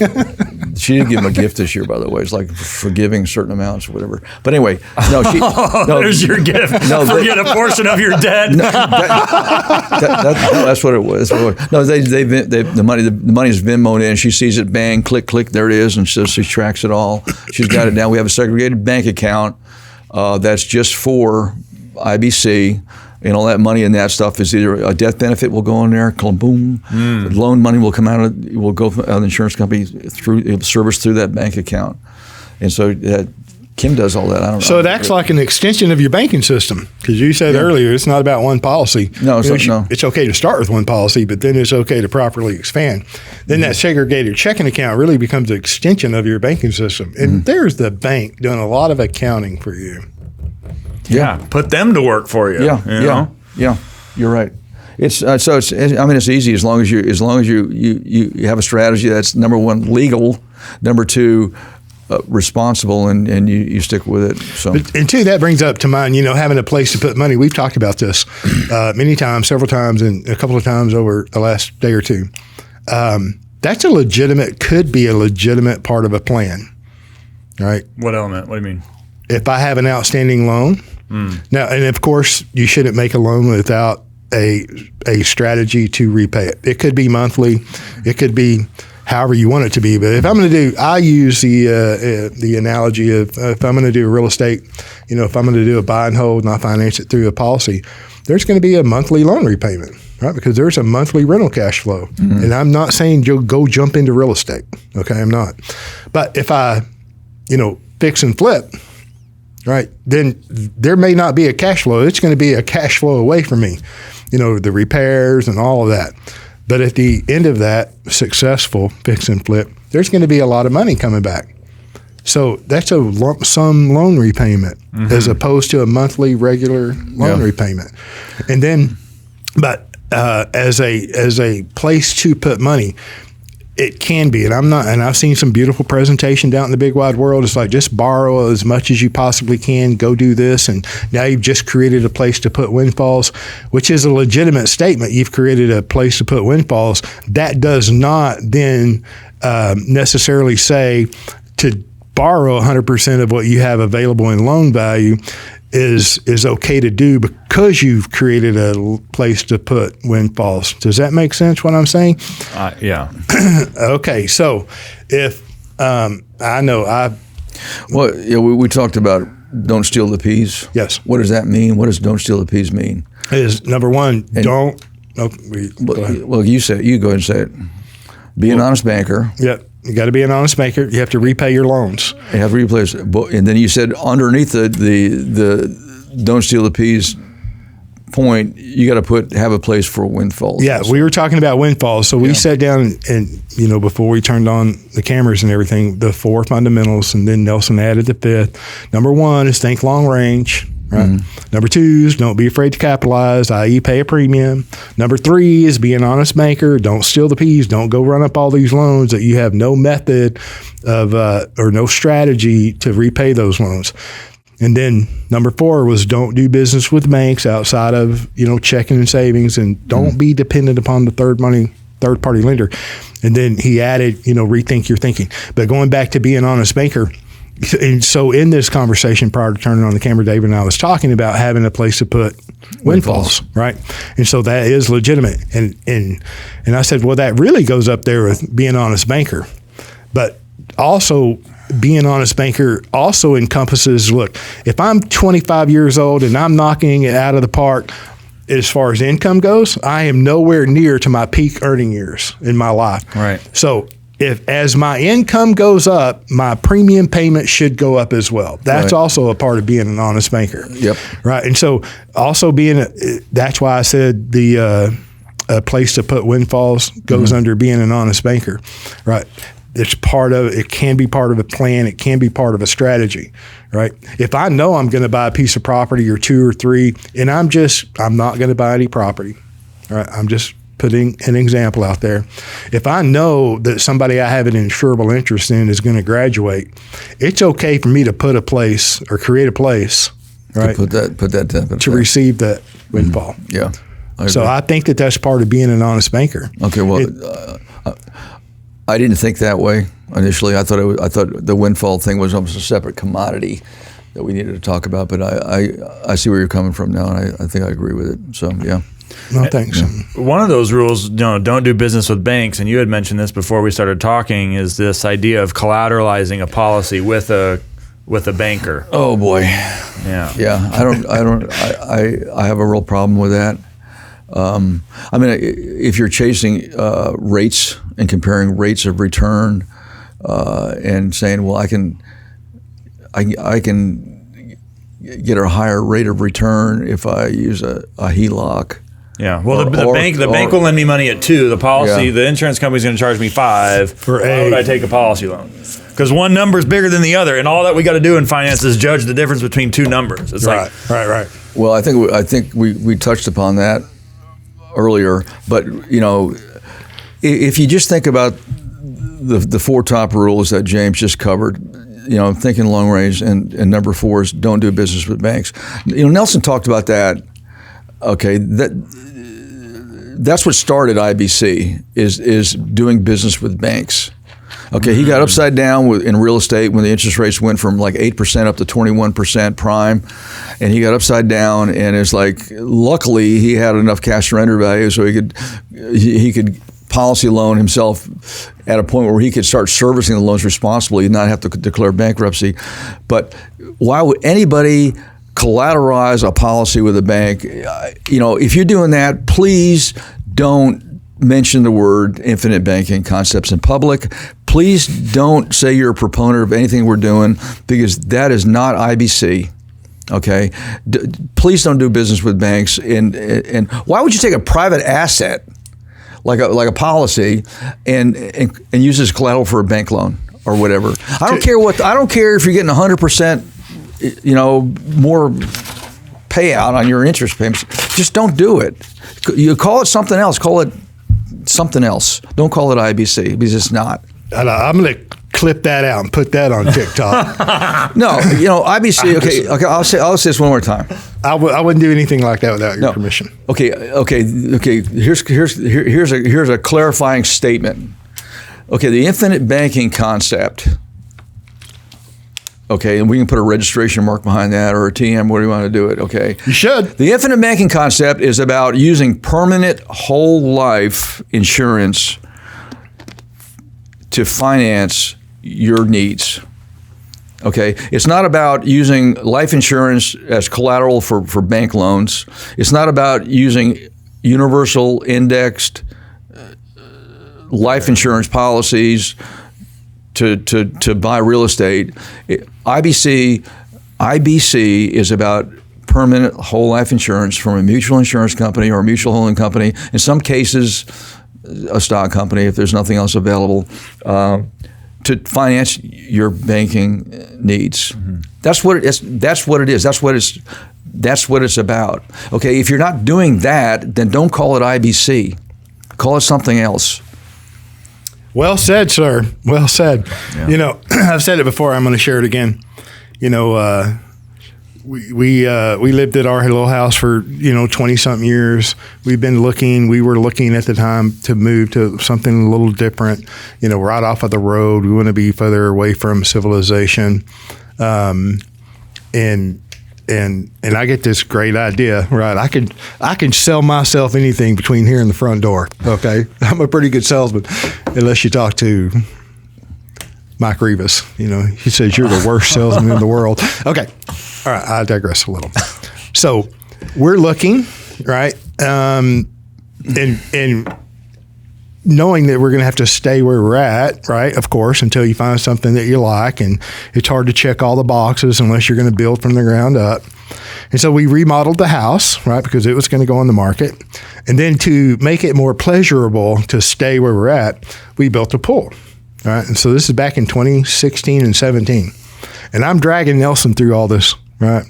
She didn't give him a gift this year, by the way. It's like forgiving certain amounts or whatever. But anyway, no, there's your gift. Forget a portion of your debt. That's what it was. No, the money's Venmoed in. She sees it, bang, click, there it is, and so she tracks it all. She's got it down. We have a segregated bank account that's just for IBC. And all that money and that stuff is either a death benefit will go in there, boom. Loan money will come out will go out of the insurance company through service through that bank account. And so Kim does all that. I don't know. So it acts like an extension of your banking system, because you said earlier it's not about one policy. No, no. It's okay to start with one policy, but then it's okay to properly expand. Then that segregated checking account really becomes an extension of your banking system. And there's the bank doing a lot of accounting for you. Yeah, put them to work for you. Yeah. You're right. It's it's easy as long as you have a strategy that's number one legal, number two responsible, and you stick with it. So and two, that brings up to mind, having a place to put money. We've talked about this many times, several times, and a couple of times over the last day or two. That's could be a legitimate part of a plan, right? What element? What do you mean? If I have an outstanding loan. Now, and of course, you shouldn't make a loan without a strategy to repay it. It could be monthly. It could be however you want it to be. But if I'm going to I use the analogy of if I'm going to do real estate, if I'm going to do a buy and hold and I finance it through a policy, there's going to be a monthly loan repayment, right? Because there's a monthly rental cash flow. And I'm not saying go jump into real estate. Okay, I'm not. But if I, fix and flip, right, then there may not be a cash flow. It's going to be a cash flow away from me, the repairs and all of that. But at the end of that successful fix and flip, there's going to be a lot of money coming back. So that's a lump sum loan repayment as opposed to a monthly regular loan repayment. And then, but as a place to put money, it can be, and I've seen some beautiful presentation down in the big wide world. It's like, just borrow as much as you possibly can, go do this, and now you've just created a place to put windfalls, which is a legitimate statement. You've created a place to put windfalls. That does not then necessarily say to borrow 100% of what you have available in loan value is okay to do because you've created a place to put windfalls. Does that make sense what I'm saying? Yeah. Okay, so if we talked about don't steal the peas. Yes. What does that mean? What does don't steal the peas mean? Is number one, go ahead. Well, you go ahead and say it. Be an honest banker. Yep. You got to be an honest banker. You have to repay your loans. You have to repay, and then you said underneath the don't steal the peas point, you got to have a place for windfalls. Yeah, we were talking about windfalls. So we sat down and before we turned on the cameras and everything, the 4 fundamentals, and then Nelson added the 5th. Number 1 is think long range. Right. Number 2 is don't be afraid to capitalize, i.e. pay a premium. Number 3 is be an honest banker. Don't steal the peas. Don't go run up all these loans that you have no method of or no strategy to repay those loans. And then number 4 was don't do business with banks outside of checking and savings, and don't be dependent upon the third party lender. And then he added rethink your thinking. But going back to being an honest banker. And so in this conversation prior to turning on the camera, David and I was talking about having a place to put windfalls, right? And so that is legitimate. And I said, well, that really goes up there with being an honest banker. But also being an honest banker also encompasses, look, if I'm 25 years old and I'm knocking it out of the park as far as income goes, I am nowhere near to my peak earning years in my life. Right. So as my income goes up, my premium payment should go up as well. That's also a part of being an honest banker. Yep. Right. And so also that's why I said a place to put windfalls goes under being an honest banker. Right. It can be part of a plan. It can be part of a strategy, right? If I know I'm going to buy a piece of property or 2 or 3, and I'm not going to buy any property, all right? I'm just putting an example out there. If I know that somebody I have an insurable interest in is going to graduate, it's okay for me to put a place or create a place, right? Put that to receive that windfall. Yeah. So I think that that's part of being an honest banker. Okay. Well, I didn't think that way initially. I thought the windfall thing was almost a separate commodity that we needed to talk about. But I see where you're coming from now, and I think I agree with it. So yeah. No, thanks. Yeah. One of those rules, don't do business with banks, and you had mentioned this before we started talking, is this idea of collateralizing a policy with a banker. Oh boy. Yeah. Yeah. I have a real problem with that. I mean, if you're chasing rates and comparing rates of return and saying, well, I can get a higher rate of return if I use a HELOC. Yeah. Well, the bank will lend me money at 2. The policy, the insurance company's going to charge me 5. For Why would I take a policy loan? Because one number is bigger than the other, and all that we got to do in finance is judge the difference between 2 numbers. It's right. Well, I think we touched upon that earlier, but if you just think about the 4 top rules that James just covered, thinking long range, and number 4 is don't do business with banks. Nelson talked about that. Okay, that's what started IBC is doing business with banks. Okay, he got upside down in real estate when the interest rates went from like 8% up to 21% prime, and he got upside down, and it's like, luckily he had enough cash surrender value so he could policy loan himself at a point where he could start servicing the loans responsibly and not have to declare bankruptcy. But why would anybody collateralize a policy with a bank? If you're doing that, please don't mention the word infinite banking concepts in public. Please don't say you're a proponent of anything we're doing, because that is not IBC. Okay, please don't do business with banks. And why would you take a private asset like a policy and use it as collateral for a bank loan or whatever? I don't care if you're getting 100%, more payout on your interest payments. Just don't do it. You call it something else. Call it something else. Don't call it IBC, because it's not. I'm going to clip that out and put that on TikTok. No, IBC. Okay. I'll say this one more time. I wouldn't do anything like that without your permission. Okay. Here's a clarifying statement. Okay, the infinite banking concept. Okay, and we can put a registration mark behind that or a TM, where do you want to do it, okay? You should. The infinite banking concept is about using permanent whole life insurance to finance your needs. Okay, it's not about using life insurance as collateral for bank loans. It's not about using universal indexed life insurance policies to buy real estate. IBC is about permanent whole life insurance from a mutual insurance company or a mutual holding company. In some cases, a stock company if there's nothing else available, to finance your banking needs. Mm-hmm. That's what it is. That's what it's about. Okay, if you're not doing that, then don't call it IBC. Call it something else. Well said, sir. Well said. Yeah. I've said it before. I'm going to share it again. We lived at our little house for 20-something years. We were looking at the time to move to something a little different. Right off of the road. We want to be further away from civilization, and I get this great idea. Right, I can sell myself anything between here and the front door. Okay, I'm a pretty good salesman, unless you talk to Mike Rivas. He says you're the worst salesman in the world. Okay. All right, I digress a little. So we're looking, right, and knowing that we're going to have to stay where we're at, right, of course, until you find something that you like, and it's hard to check all the boxes unless you're going to build from the ground up. And so we remodeled the house, right, because it was going to go on the market. And then to make it more pleasurable to stay where we're at, we built a pool, right? And so this is back in 2016 and 17. And I'm dragging Nelson through all this right?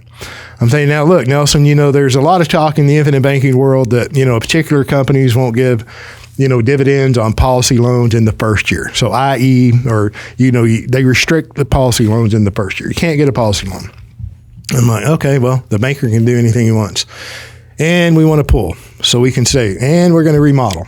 I'm saying, now look, Nelson, there's a lot of talk in the infinite banking world that, particular companies won't give, dividends on policy loans in the first year. So i.e., or, they restrict the policy loans in the first year. You can't get a policy loan. I'm like, okay, well, the banker can do anything he wants. And we want to pull. So we can say, and we're going to remodel.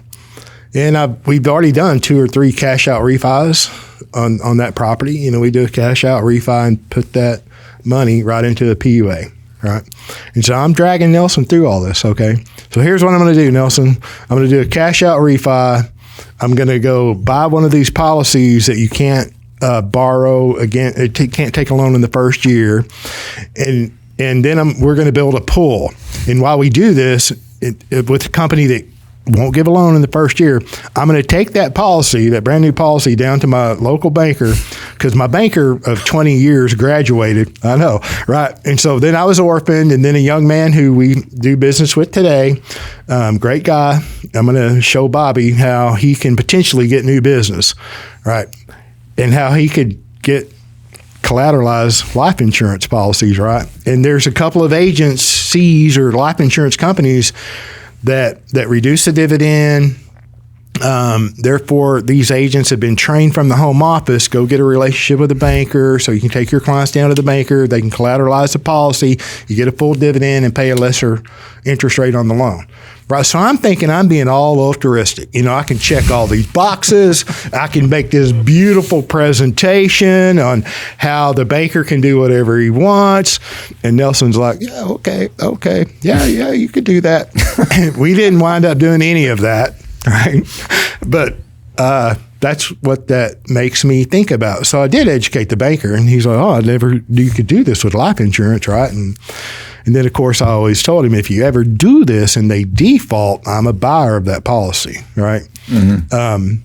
And we've already done 2 or 3 cash out refis on that property. We do a cash out refi and put that money right into a PUA, right? And so I'm dragging Nelson through all this, okay? So here's what I'm going to do, Nelson. I'm going to do a cash out refi. I'm going to go buy one of these policies that you can't borrow again. Can't take a loan in the first year. And then we're going to build a pool. And while we do this, with a company that won't give a loan in the first year, I'm going to take that policy, that brand new policy, down to my local banker, because my banker of 20 years graduated. I know, right? And so then I was orphaned, and then a young man who we do business with today, great guy. I'm going to show Bobby how he can potentially get new business, right? And how he could get collateralized life insurance policies, right? And there's a couple of agencies or life insurance companies that reduce the dividend. Therefore, these agents have been trained from the home office. Go get a relationship with a banker so you can take your clients down to the banker. They can collateralize the policy. You get a full dividend and pay a lesser interest rate on the loan. Right, so I'm thinking I'm being all altruistic. I can check all these boxes. I can make this beautiful presentation on how the banker can do whatever he wants. And Nelson's like, yeah, okay. Yeah, you could do that. We didn't wind up doing any of that, right? But that's what that makes me think about. So I did educate the banker, and he's like, oh, I never knew you could do this with life insurance, right? And then, of course, I always told him, if you ever do this and they default, I'm a buyer of that policy, right? Mm-hmm.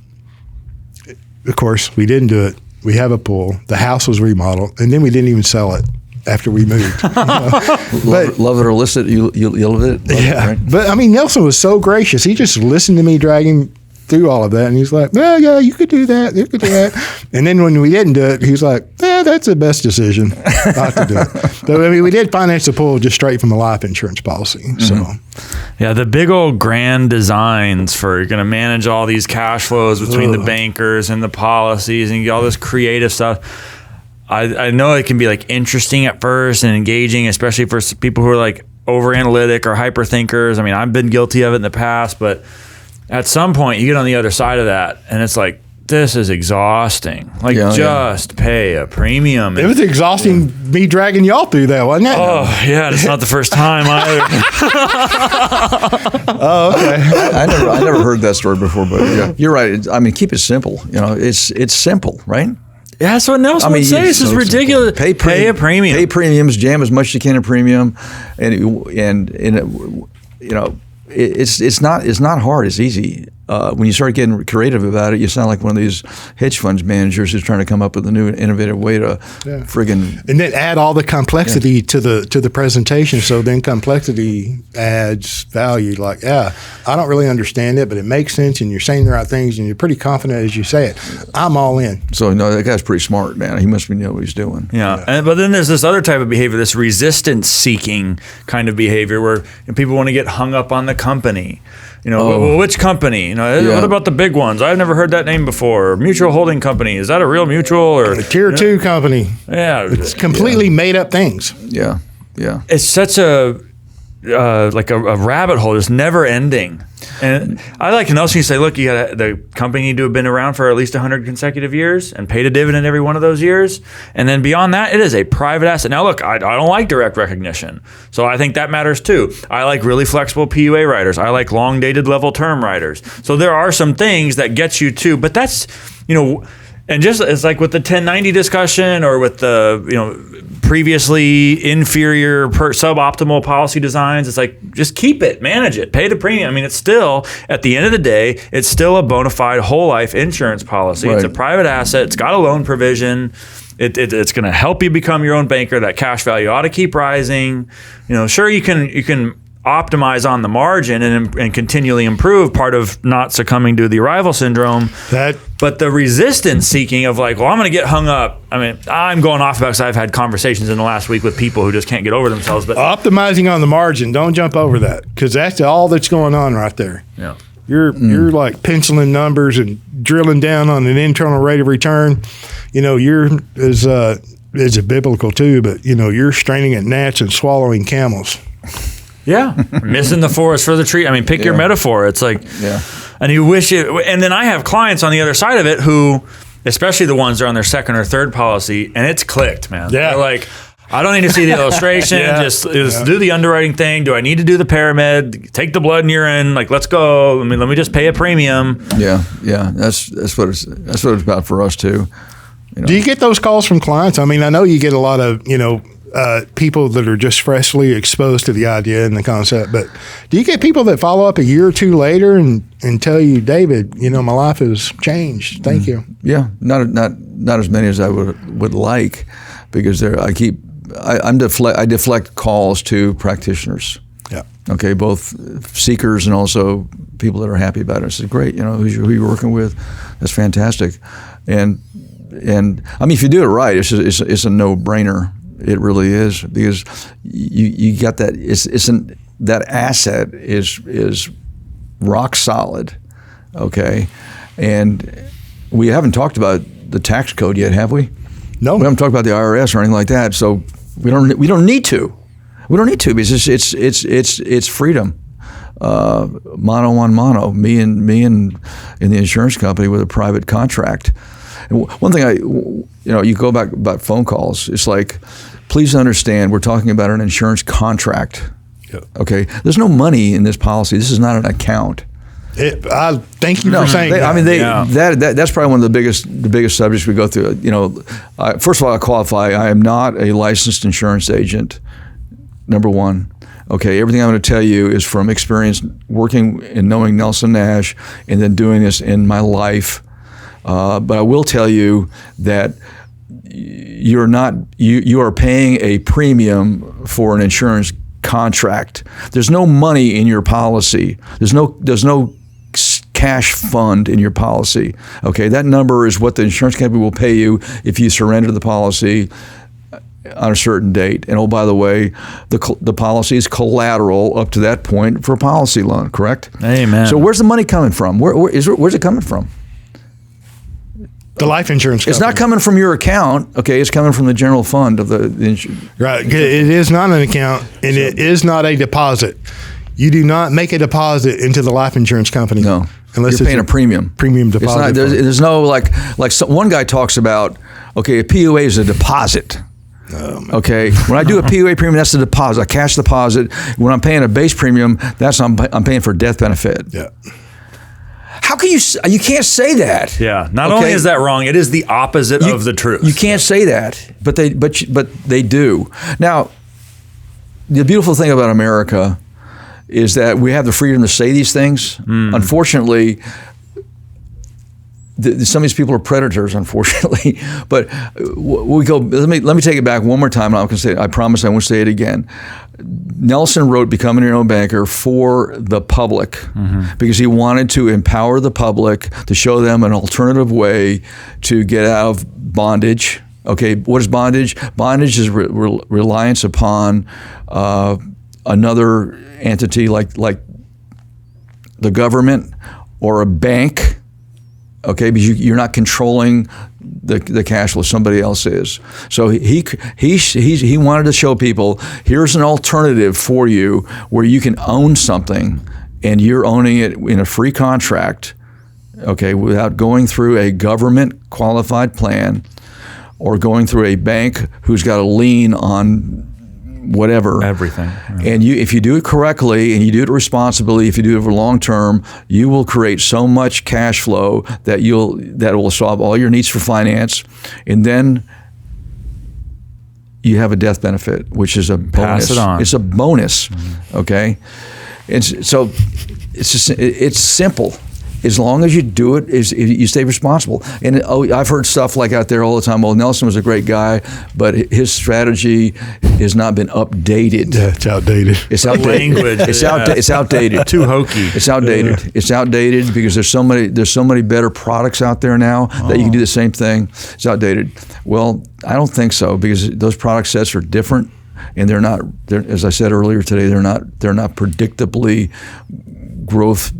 Of course, we didn't do it. We have a pool. The house was remodeled, and then we didn't even sell it after we moved. But, love it or list it, you love it. Yeah. Right? But, Nelson was so gracious. He just listened to me dragging through all of that, and he's like, well, yeah, you could do that. And then when we didn't do it, he's like, yeah, that's the best decision not to do it. So, we did finance the pool just straight from a life insurance policy. Mm-hmm. So, yeah, the big old grand designs for you're going to manage all these cash flows between the bankers and the policies and all this creative stuff. I know it can be like interesting at first and engaging, especially for people who are like over analytic or hyper thinkers. I mean, I've been guilty of it in the past, but at some point you get on the other side of that and it's like, this is exhausting. Like, just pay a premium. It was exhausting me dragging y'all through that, wasn't it? Oh, yeah. It's not the first time either. Oh, okay. I never heard that story before, but yeah, you're right. I mean, keep it simple. It's simple, right? Yeah, that's what Nelson would say. This is ridiculous. Pay a premium. Pay premiums. Jam as much as you can in premium, and it's not hard. It's easy. When you start getting creative about it, you sound like one of these hedge funds managers who's trying to come up with a new innovative way to friggin' and then add all the complexity to the presentation. So then complexity adds value. Like, I don't really understand it, but it makes sense, and you're saying the right things, and you're pretty confident as you say it. I'm all in. So that guy's pretty smart, man. He must know what he's doing. Yeah. But then there's this other type of behavior, this resistance-seeking kind of behavior, where people want to get hung up on the company. Well, which company? What about the big ones? I've never heard that name before. Mutual holding company. Is that a real mutual or a tier 2 company? Yeah, it's completely made up things. Yeah. It's such a rabbit hole. It's never ending. And I like Nelson. You say, look, the company need to have been around for at least 100 consecutive years and paid a dividend every one of those years. And then beyond that, it is a private asset. Now, look, I don't like direct recognition. So I think that matters too. I like really flexible PUA writers. I like long dated level term writers. So there are some things that get you to, but that's, and just it's like with the 1090 discussion or with the, previously inferior suboptimal policy designs, it's like, just keep it, manage it, pay the premium. I mean, it's still, at the end of the day, it's still a bona fide whole life insurance policy. Right. It's a private asset. It's got a loan provision. It's going to help you become your own banker. That cash value ought to keep rising. Sure, you can optimize on the margin and continually improve, part of not succumbing to the arrival syndrome. But the resistance seeking of like, well, I'm going to get hung up. I mean, I'm going off about because I've had conversations in the last week with people who just can't get over themselves. But optimizing on the margin, don't jump over that, because that's all that's going on right there. Yeah. You're like penciling numbers and drilling down on an internal rate of return. You're is biblical too, but you're straining at gnats and swallowing camels. Yeah, missing the forest for the tree. I mean, pick your metaphor. It's like, and you wish it. And then I have clients on the other side of it who, especially the ones that are on their second or third policy, and it's clicked, man. Yeah. They're like, I don't need to see the illustration. Just do the underwriting thing. Do I need to do the paramed? Take the blood and urine. Like, let's go. I mean, let me just pay a premium. Yeah. That's what it's about for us too. Do you get those calls from clients? I mean, I know you get a lot of people that are just freshly exposed to the idea and the concept, but do you get people that follow up a year or two later and tell you, David, my life has changed. Thank you. Yeah, not as many as I would like, because I deflect calls to practitioners. Yeah. Okay, both seekers and also people that are happy about it. I said, great, who you're working with, that's fantastic, and I mean, if you do it right, it's a no-brainer. It really is, because you got that. That asset is rock solid, okay, and we haven't talked about the tax code yet, have we? No, we haven't talked about the IRS or anything like that. So we don't need to. We don't need to, because it's freedom. Mano on mano, me and in the insurance company with a private contract. And one thing you go back about phone calls. It's like, please understand, we're talking about an insurance contract. Yep. Okay, there's no money in this policy. This is not an account. I thank you for saying that. I mean, that's probably one of the biggest subjects we go through. First of all, I qualify. I am not a licensed insurance agent. Number one. Okay, everything I'm going to tell you is from experience working and knowing Nelson Nash, and then doing this in my life. But I will tell you that you are paying a premium for an insurance contract. There's no money in your policy. There's no cash fund in your policy. Okay, that number is what the insurance company will pay you if you surrender the policy on a certain date. And oh, by the way, the policy is collateral up to that point for a policy loan. Correct? Amen. So where's the money coming from? Where's it coming from? The life insurance company. It's not coming from your account, okay? It's coming from the general fund of the insurance. Right. It is not an account, and it is not a deposit. You do not make a deposit into the life insurance company. No. Unless you're paying a premium. Premium deposit. It's not, there's no, one guy talks about, okay, a PUA is a deposit. Okay, when I do a PUA premium, that's a deposit, a cash deposit. When I'm paying a base premium, I'm paying for death benefit. Yeah. How can you can't say that. Yeah. Not only is that wrong, it is the opposite of the truth. You can't say that, but they do. Now, the beautiful thing about America is that we have the freedom to say these things. Unfortunately, some of these people are predators, unfortunately. But we go. Let me take it back one more time. And I'm going to say, I promise I won't say it again. Nelson wrote "Becoming Your Own Banker" for the public, because he wanted to empower the public, to show them an alternative way to get out of bondage. Okay, what is bondage? Bondage is reliance upon another entity like the government or a bank. Okay, because you're not controlling the cash flow, somebody else is. So he wanted to show people, here's an alternative for you where you can own something and you're owning it in a free contract, okay, without going through a government qualified plan or going through a bank who's got a lien on whatever. Everything. Yeah. And if you do it correctly and you do it responsibly, if you do it for long term, you will create so much cash flow that will solve all your needs for finance. And then you have a death benefit, which is a bonus. Pass it on. It's a bonus, okay? So it's simple. as long as you do it, you stay responsible. And I've heard stuff like out there all the time. Well, Nelson was a great guy, but his strategy has not been updated. Yeah, it's outdated. It's outdated. Language. It's outdated. Too hokey. It's outdated. It's outdated because there's so many better products out there now that you can do the same thing. It's outdated. Well, I don't think so, because those product sets are different, and they're as I said earlier today, they're not predictably growth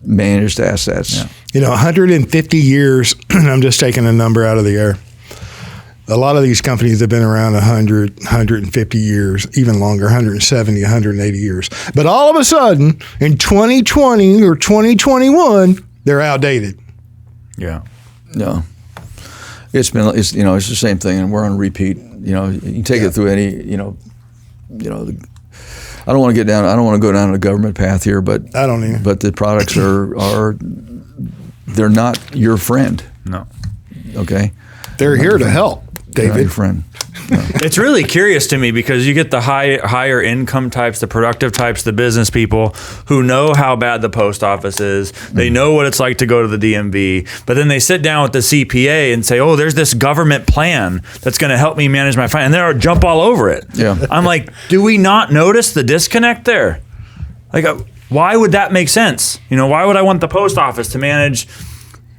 managed assets. Yeah. 150 years, I'm just taking a number out of the air. A lot of these companies have been around 100, 150 years, even longer, 170, 180 years. But all of a sudden, in 2020 or 2021, they're outdated. Yeah. No. It's the same thing, and we're on repeat. You can take it through any, I don't want to go down a government path here, but I don't either. But the products they're not your friend. No. Okay. They're here to help, They're not David. your friend. No. It's really curious to me, because you get the higher income types, the productive types, the business people who know how bad the post office is. They know what it's like to go to the DMV, but then they sit down with the CPA and say, "Oh, there's this government plan that's going to help me manage my finance," and they'll jump all over it. Yeah. I'm like, do we not notice the disconnect there? Like, why would that make sense? Why would I want the post office to manage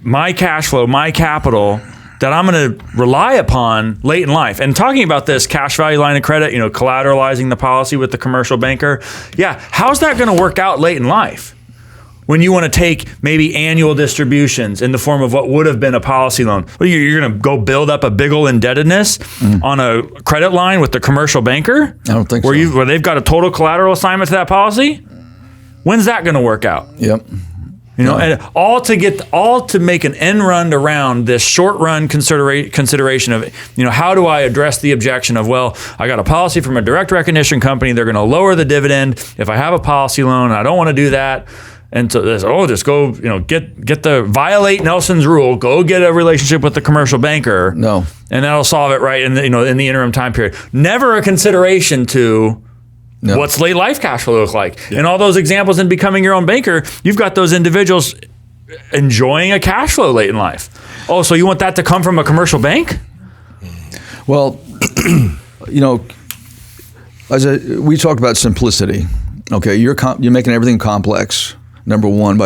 my cash flow, my capital, that I'm going to rely upon late in life? And talking about this cash value line of credit, collateralizing the policy with the commercial banker. Yeah. How's that going to work out late in life when you want to take maybe annual distributions in the form of what would have been a policy loan? Well, you're going to go build up a big old indebtedness on a credit line with the commercial banker? I don't think so. so. Where they've got a total collateral assignment to that policy? When's that going to work out? Yep. And all to make an end run around this short run consideration of, how do I address the objection of, well, I got a policy from a direct recognition company. They're going to lower the dividend if I have a policy loan. I don't want to do that. And so just go, violate Nelson's rule. Go get a relationship with the commercial banker. No. And that'll solve it right in the interim time period. Never a consideration to. No. What's late life cash flow look like? Yeah. And all those examples in becoming your own banker, you've got those individuals enjoying a cash flow late in life. Oh, so you want that to come from a commercial bank? Well, we talked about simplicity. Okay, you're making everything complex. Number one,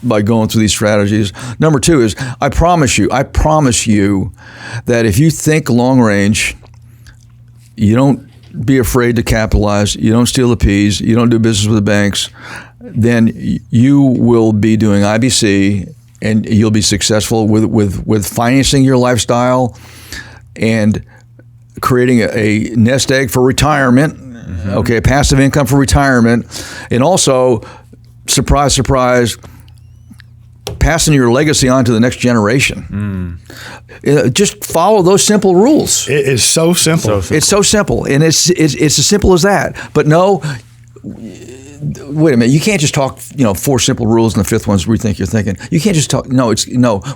by going through these strategies. Number two is, I promise you that if you think long range, you don't be afraid to capitalize, you don't steal the peas, you don't do business with the banks, then you will be doing IBC, and you'll be successful with financing your lifestyle and creating a nest egg for retirement, okay, passive income for retirement, and also, surprise, surprise, passing your legacy on to the next generation. Just follow those simple rules. It is so simple. It's so simple, and it's as simple as that. But no, wait a minute. You can't just talk, 4 simple rules, and the 5th one's rethink your thinking. You can't just talk. No,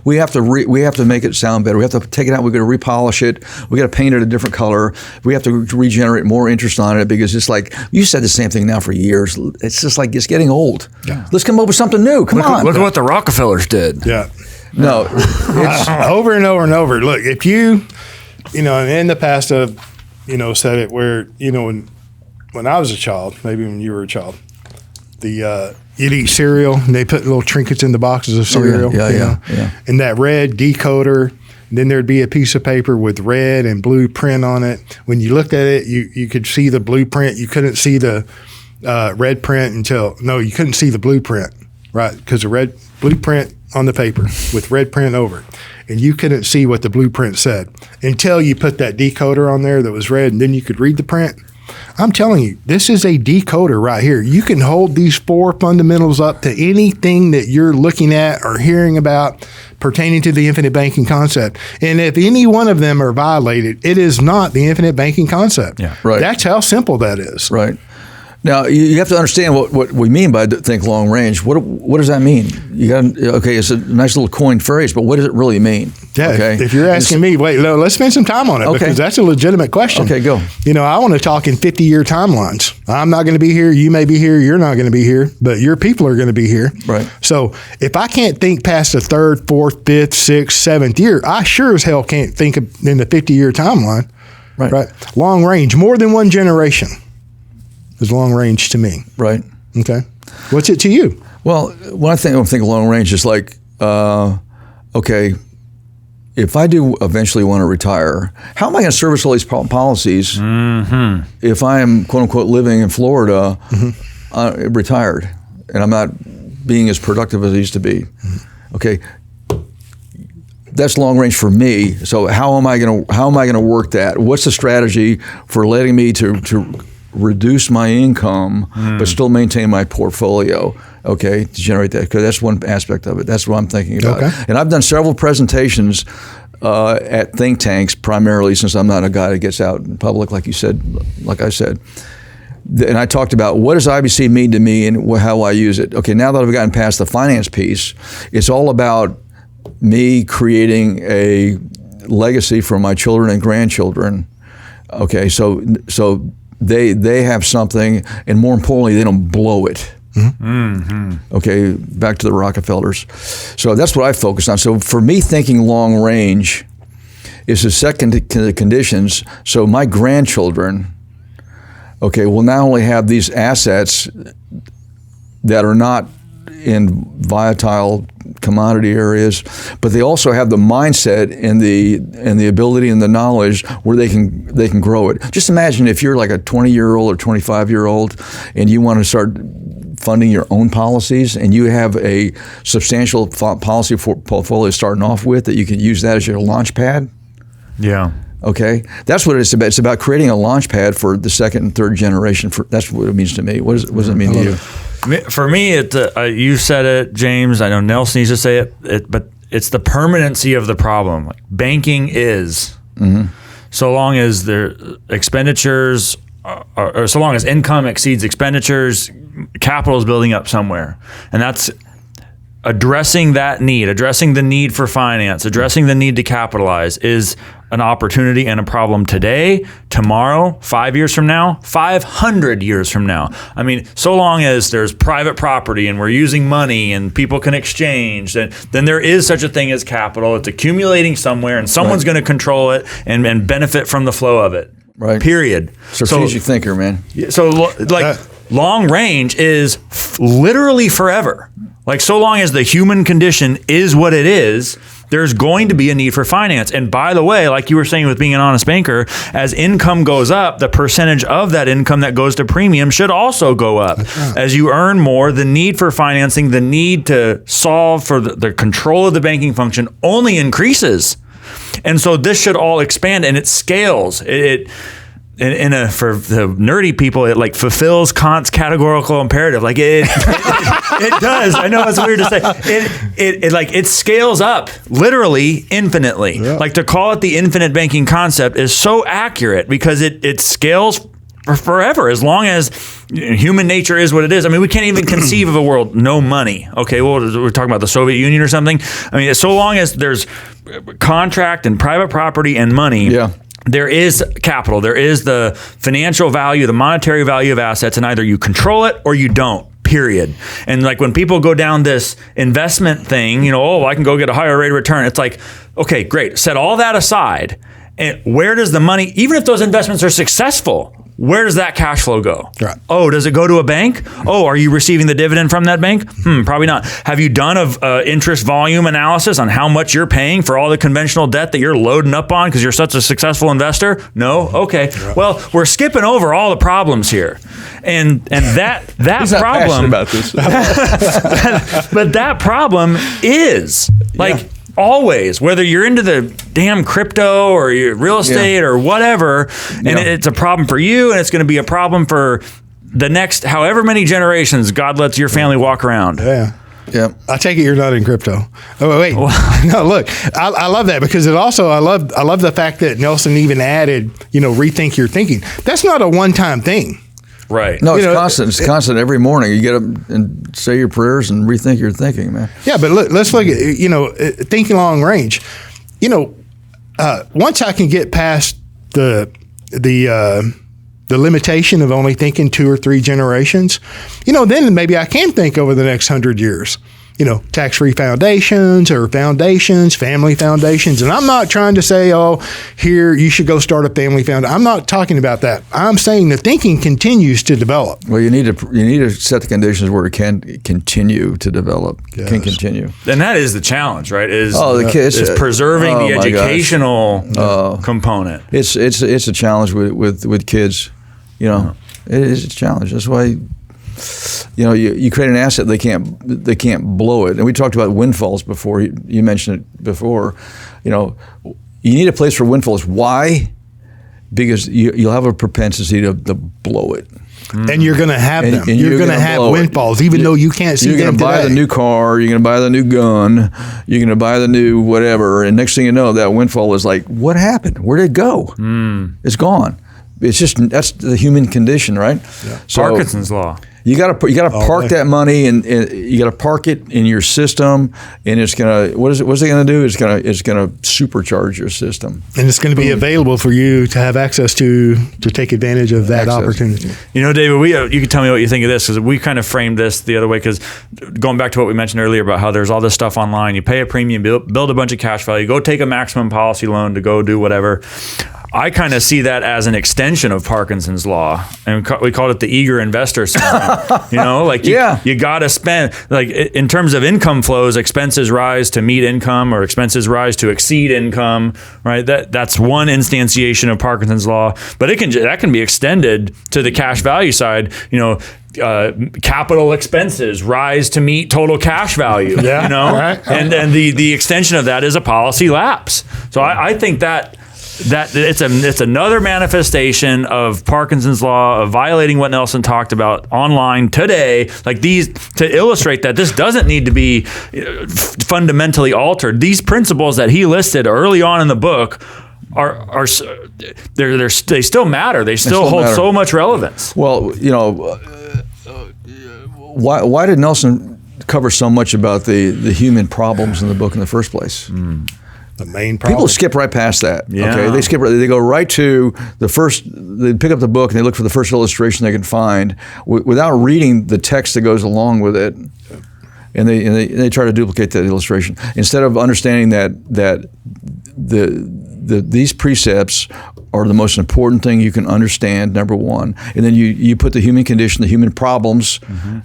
we have to make it sound better. We have to take it out. We've got to repolish it. We got to paint it a different color. We have to regenerate more interest on it, because it's like, you said the same thing now for years. It's just like, it's getting old. Yeah. Let's come up with something new. Come on. Look at what the Rockefellers did. Yeah. No, it's over and over and over. Look, if you, in the past, said it where, when I was a child, maybe when you were a child, you'd eat cereal, and they put little trinkets in the boxes of cereal. Yeah. And that red decoder, then there'd be a piece of paper with red and blue print on it. When you looked at it, you could see the blueprint. You couldn't see the red print you couldn't see the blueprint, right? Because the red blueprint on the paper with red print over it. And you couldn't see what the blueprint said until you put that decoder on there that was red, and then you could read the print. I'm telling you, this is a decoder right here. You can hold these 4 fundamentals up to anything that you're looking at or hearing about pertaining to the infinite banking concept. And if any one of them are violated, it is not the infinite banking concept. Yeah, right. That's how simple that is. Right. Now you have to understand what we mean by think long range. What does that mean? It's a nice little coined phrase, but what does it really mean? Yeah. Okay. If you're asking me, wait, let's spend some time on it because that's a legitimate question. Okay, go. I want to talk in 50-year timelines. I'm not going to be here. You may be here. You're not going to be here, but your people are going to be here. Right. So if I can't think past the 3rd, 4th, 5th, 6th, 7th year, I sure as hell can't think in the 50-year timeline. Right. Long range, more than one generation is long range to me. Right. Okay. What's it to you? Well, when I think of long range, it's like, if I do eventually want to retire, how am I going to service all these policies if I am, quote unquote, living in Florida, retired, and I'm not being as productive as I used to be? Okay. That's long range for me. So how am I going to work that? What's the strategy for letting me to reduce my income but still maintain my portfolio? Okay, to generate that, because that's one aspect of it. That's what I'm thinking about. Okay. And I've done several presentations at think tanks, primarily since I'm not a guy that gets out in public, like I said. And I talked about what does IBC mean to me and how I use it. Okay, now that I've gotten past the finance piece, it's all about me creating a legacy for my children and grandchildren. Okay, so they have something, and more importantly, they don't blow it. Okay, back to the Rockefellers. So that's what I focus on. So for me, thinking long range is the second to the conditions. So my grandchildren, will not only have these assets that are not in volatile commodity areas, but they also have the mindset and the ability and the knowledge where they can grow it. Just imagine if you're like a 20-year-old or 25-year-old and you want to start funding your own policies, and you have a substantial policy portfolio starting off with that you can use that as your launch pad. Yeah. Okay, that's what it's about. It's about creating a launch pad for the second and third generation. That's what it means to me. What does it mean to you? For me, you said it, James. I know Nelson needs to say it, but it's the permanency of the problem. Like banking is, so long as their expenditures, or so long as income exceeds expenditures, capital is building up somewhere, and that's addressing that need, addressing the need for finance, addressing the need to capitalize is an opportunity and a problem today, tomorrow, 5 years from now, 500 years from now. I mean, so long as there's private property and we're using money and people can exchange, then there is such a thing as capital. It's accumulating somewhere and someone's going to control it and benefit from the flow of it. Right. Period. Strategic thinker, man. So long range is literally forever. Like so long as the human condition is what it is, there's going to be a need for finance. And by the way, like you were saying with being an honest banker, as income goes up, the percentage of that income that goes to premium should also go up. Right. As you earn more, the need for financing, the need to solve for the control of the banking function only increases. And so this should all expand, and it scales. For the nerdy people, it like fulfills Kant's categorical imperative. Like it does. I know it's weird to say. It scales up literally infinitely. Yeah. Like to call it the infinite banking concept is so accurate because it scales for forever as long as human nature is what it is. I mean, we can't even conceive of a world no money. Okay, well, we're talking about the Soviet Union or something. I mean, so long as there's contract and private property and money. Yeah. There is capital. There is the financial value, the monetary value of assets, and either you control it or you don't, period. And like when people go down this investment thing, I can go get a higher rate of return. It's like, okay, great. Set all that aside. And where does the money, even if those investments are successful, where does that cash flow go? Right. Oh, does it go to a bank? Oh, are you receiving the dividend from that bank? Probably not. Have you done a interest volume analysis on how much you're paying for all the conventional debt that you're loading up on because you're such a successful investor? No? Okay. Right. Well, we're skipping over all the problems here. And that He's not problem about this. but that problem is always, whether you're into the damn crypto or your real estate or whatever, and it's a problem for you, and it's going to be a problem for the next however many generations God lets your family walk around. Yeah. Yeah, I take it you're not in crypto. Oh wait, no. Look, I love that because it also I love the fact that Nelson even added, rethink your thinking. That's not a one-time thing. Right. No, it's constant. It's constant every morning. You get up and say your prayers and rethink your thinking, man. Yeah, but let's look at, thinking long range. Once I can get past the limitation of only thinking 2 or 3 generations, then maybe I can think over the next 100 years. Tax-free foundations or foundations, family foundations. And I'm not trying to say, here, you should go start a family foundation. I'm not talking about that. I'm saying the thinking continues to develop. Well, you need to set the conditions where it can continue to develop, can continue. And that is the challenge, right? The kids, is preserving the educational component. It's a challenge with kids. It is a challenge. That's why you create an asset, they can't blow it. And we talked about windfalls before. You mentioned it before. You need a place for windfalls. Why? Because you'll have a propensity to blow it. And you're going to have them. And you're going to have windfalls, even though you can't see them today. You're going to buy the new car. You're going to buy the new gun. You're going to buy the new whatever. And next thing you know, that windfall is like, what happened? Where did it go? It's gone. It's just, that's the human condition, right? Yeah. So, Parkinson's law. You got to park that money, and you got to park it in your system, and it's gonna. What's it gonna do? It's gonna supercharge your system, and it's going to be available for you to have access to take advantage of that opportunity. David, you can tell me what you think of this, because we kind of framed this the other way. Because going back to what we mentioned earlier about how there's all this stuff online, you pay a premium, build a bunch of cash value, go take a maximum policy loan to go do whatever. I kind of see that as an extension of Parkinson's law, and we called it the eager investor syndrome. You got to spend, in terms of income flows, expenses rise to meet income, or expenses rise to exceed income. Right? That's one instantiation of Parkinson's law, but that can be extended to the cash value side. Capital expenses rise to meet total cash value. Right. And the extension of that is a policy lapse. So I think that it's another manifestation of Parkinson's law, of violating what Nelson talked about online today, to illustrate that this doesn't need to be fundamentally altered. These principles that he listed early on in the book they still matter. They still hold so much relevance. Well, why did Nelson cover so much about the human problems in the book in the first place? The main problem. People skip right past that. Yeah. Okay, they go right to the first. They pick up the book and they look for the first illustration they can find without reading the text that goes along with it, and they try to duplicate that illustration instead of understanding that these precepts are the most important thing you can understand, number one. And then you put the human condition, the human problems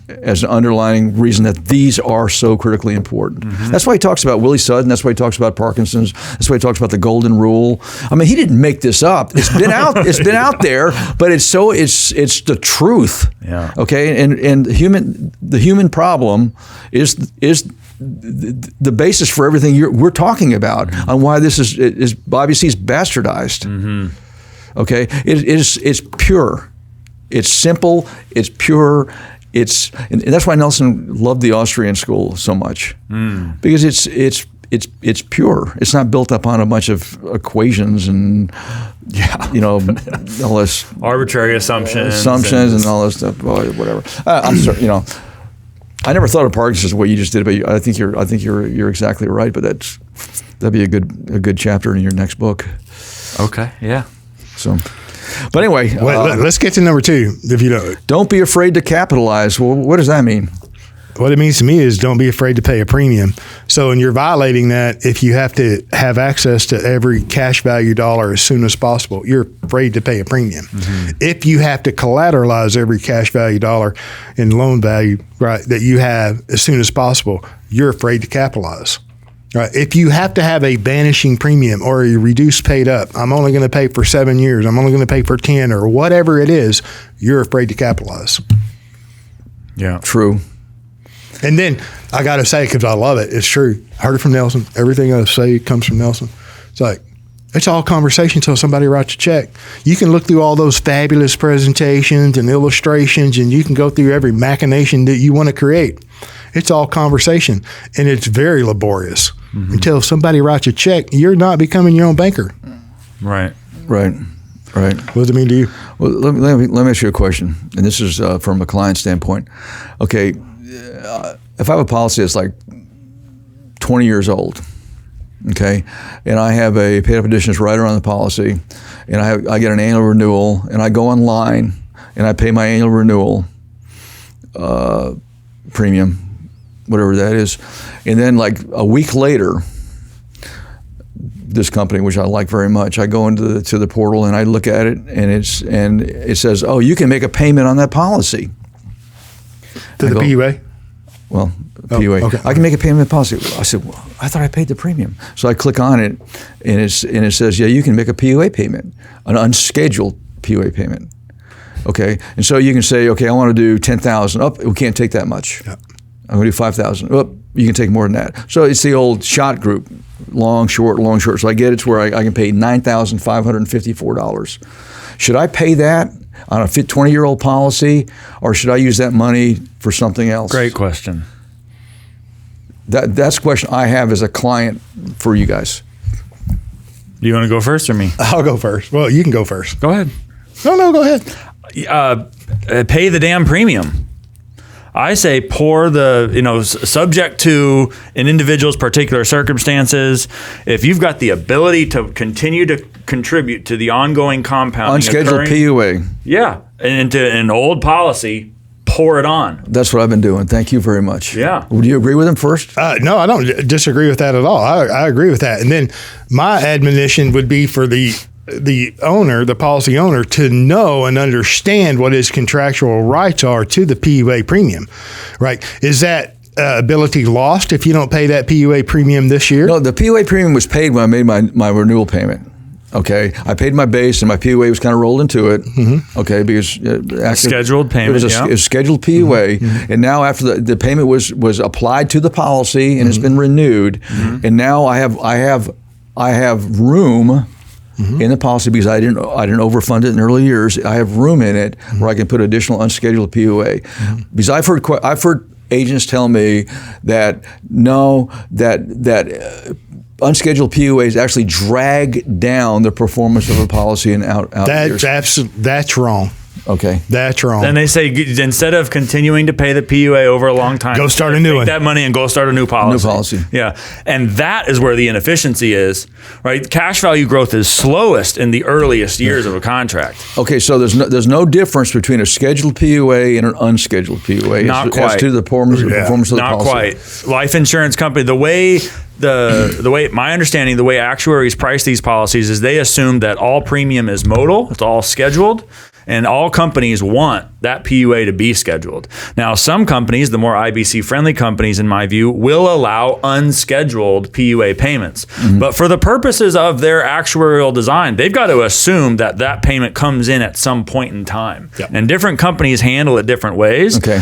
as an underlying reason that these are so critically important. That's why he talks about Willie Sutton. That's why he talks about Parkinson's. That's why he talks about the golden rule. I mean, he didn't make this up. It's been out. It's been out there, but it's the truth. Yeah. Okay. And the human problem is the basis for everything we're talking about, on why this is obviously is bastardized. Okay, it's pure, it's simple, it's pure, and that's why Nelson loved the Austrian school so much, because it's pure. It's not built up on a bunch of equations and all this arbitrary assumptions and all this stuff. Whatever. I'm sorry. I never thought of Parkinson's the way you just did, but I think you're exactly right. But that'd be a good chapter in your next book. Okay. Yeah. So, but anyway, let's get to number 2. If you don't be afraid to capitalize. Well, what does that mean? What it means to me is don't be afraid to pay a premium. So, and you're violating that if you have to have access to every cash value dollar as soon as possible. You're afraid to pay a premium. If you have to collateralize every cash value dollar in loan value, right, that you have as soon as possible, you're afraid to capitalize. Right. If you have to have a vanishing premium or a reduced paid up, I'm only going to pay for 7 years, I'm only going to pay for 10, or whatever it is, you're afraid to capitalize. Yeah. True. And then I got to say, because I love it, it's true. I heard it from Nelson. Everything I say comes from Nelson. It's all conversation until somebody writes a check. You can look through all those fabulous presentations and illustrations, and you can go through every machination that you want to create. It's all conversation, and it's very laborious. Until somebody writes a check, you're not becoming your own banker. Right. Right. Right. What does it mean to you? Well, let me ask you a question, and this is from a client standpoint. Okay, if I have a policy that's like 20 years old, okay, and I have a paid up additions rider on the policy, and I get an annual renewal, and I go online and I pay my annual renewal premium, whatever that is, and then like a week later, this company, which I like very much, I go into the portal and I look at it, and it says, "Oh, you can make a payment on that policy." To the PUA? Well, PUA. Okay. I can make a payment on the policy. I said, well, I thought I paid the premium. So I click on it, and it says, "Yeah, you can make a PUA payment, an unscheduled PUA payment." Okay, and so you can say, "Okay, I want to do 10,000. Oh, we can't take that much. Yeah. I'm going to do 5,000. Oh, you can take more than that." So it's the old shot group. Long, short, long, short. So I get it to where I can pay $9,554. Should I pay that on a 20-year-old policy, or should I use that money for something else? Great question. That's a question I have as a client for you guys. Do you want to go first or me? I'll go first. Well, you can go first. Go ahead. No, go ahead. Pay the damn premium. I say pour subject to an individual's particular circumstances. If you've got the ability to continue to contribute to the ongoing compounding, Unscheduled PUA. Yeah, and into an old policy, pour it on. That's what I've been doing. Thank you very much. Yeah. Would you agree with him first? No, I don't disagree with that at all. I agree with that. And then my admonition would be for the owner, the policy owner, to know and understand what his contractual rights are to the PUA premium, right? Is that ability lost if you don't pay that PUA premium this year? No, the PUA premium was paid when I made my renewal payment. Okay, I paid my base, and my PUA was kind of rolled into it. Mm-hmm. Okay, because scheduled payment. It was a scheduled PUA, mm-hmm. And now after the payment was applied to the policy and mm-hmm. It's been renewed, mm-hmm. And now I have room. Mm-hmm. In the policy, because I didn't overfund it in early years. I have room in it mm-hmm. where I can put additional unscheduled PUA. Mm-hmm. Because I've heard agents tell me that unscheduled PUAs actually drag down the performance of a policy and out years. That's wrong. Okay. That's wrong. Then they say instead of continuing to pay the PUA over a long time, go start a new one. Take that money and go start a new policy. New policy. Yeah. And that is where the inefficiency is, right? Cash value growth is slowest in the earliest years of a contract. Okay, so there's no difference between a scheduled PUA and an unscheduled PUA. Not quite. As to the performance of the policy. Not quite. Life insurance company, the way my understanding, the way actuaries price these policies is they assume that all premium is modal, it's all scheduled. And all companies want that PUA to be scheduled. Now, some companies, the more IBC-friendly companies, in my view, will allow unscheduled PUA payments. Mm-hmm. But for the purposes of their actuarial design, they've got to assume that payment comes in at some point in time. Yep. And different companies handle it different ways. Okay.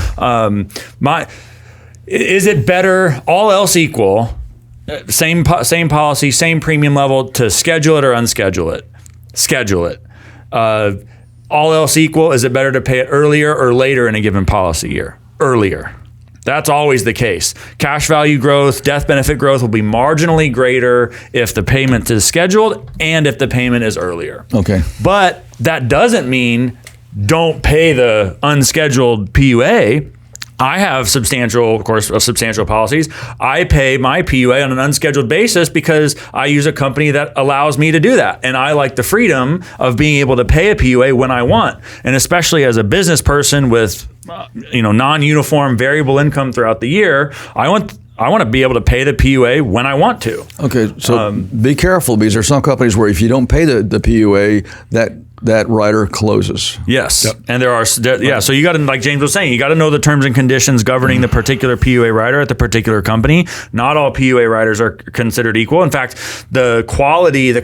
Is it better, all else equal, same policy, same premium level, to schedule it or unschedule it? Schedule it. All else equal, is it better to pay it earlier or later in a given policy year? Earlier. That's always the case. Cash value growth, death benefit growth will be marginally greater if the payment is scheduled and if the payment is earlier. Okay. But that doesn't mean don't pay the unscheduled PUA. I have substantial policies. I pay my PUA on an unscheduled basis because I use a company that allows me to do that. And I like the freedom of being able to pay a PUA when I want. And especially as a business person with non-uniform variable income throughout the year, I want to be able to pay the PUA when I want to. Okay, so be careful, because there are some companies where if you don't pay the PUA, that rider closes. Yes. Yep. And there are, so you got to, like James was saying, you got to know the terms and conditions governing the particular PUA rider at the particular company. Not all PUA riders are considered equal. In fact, the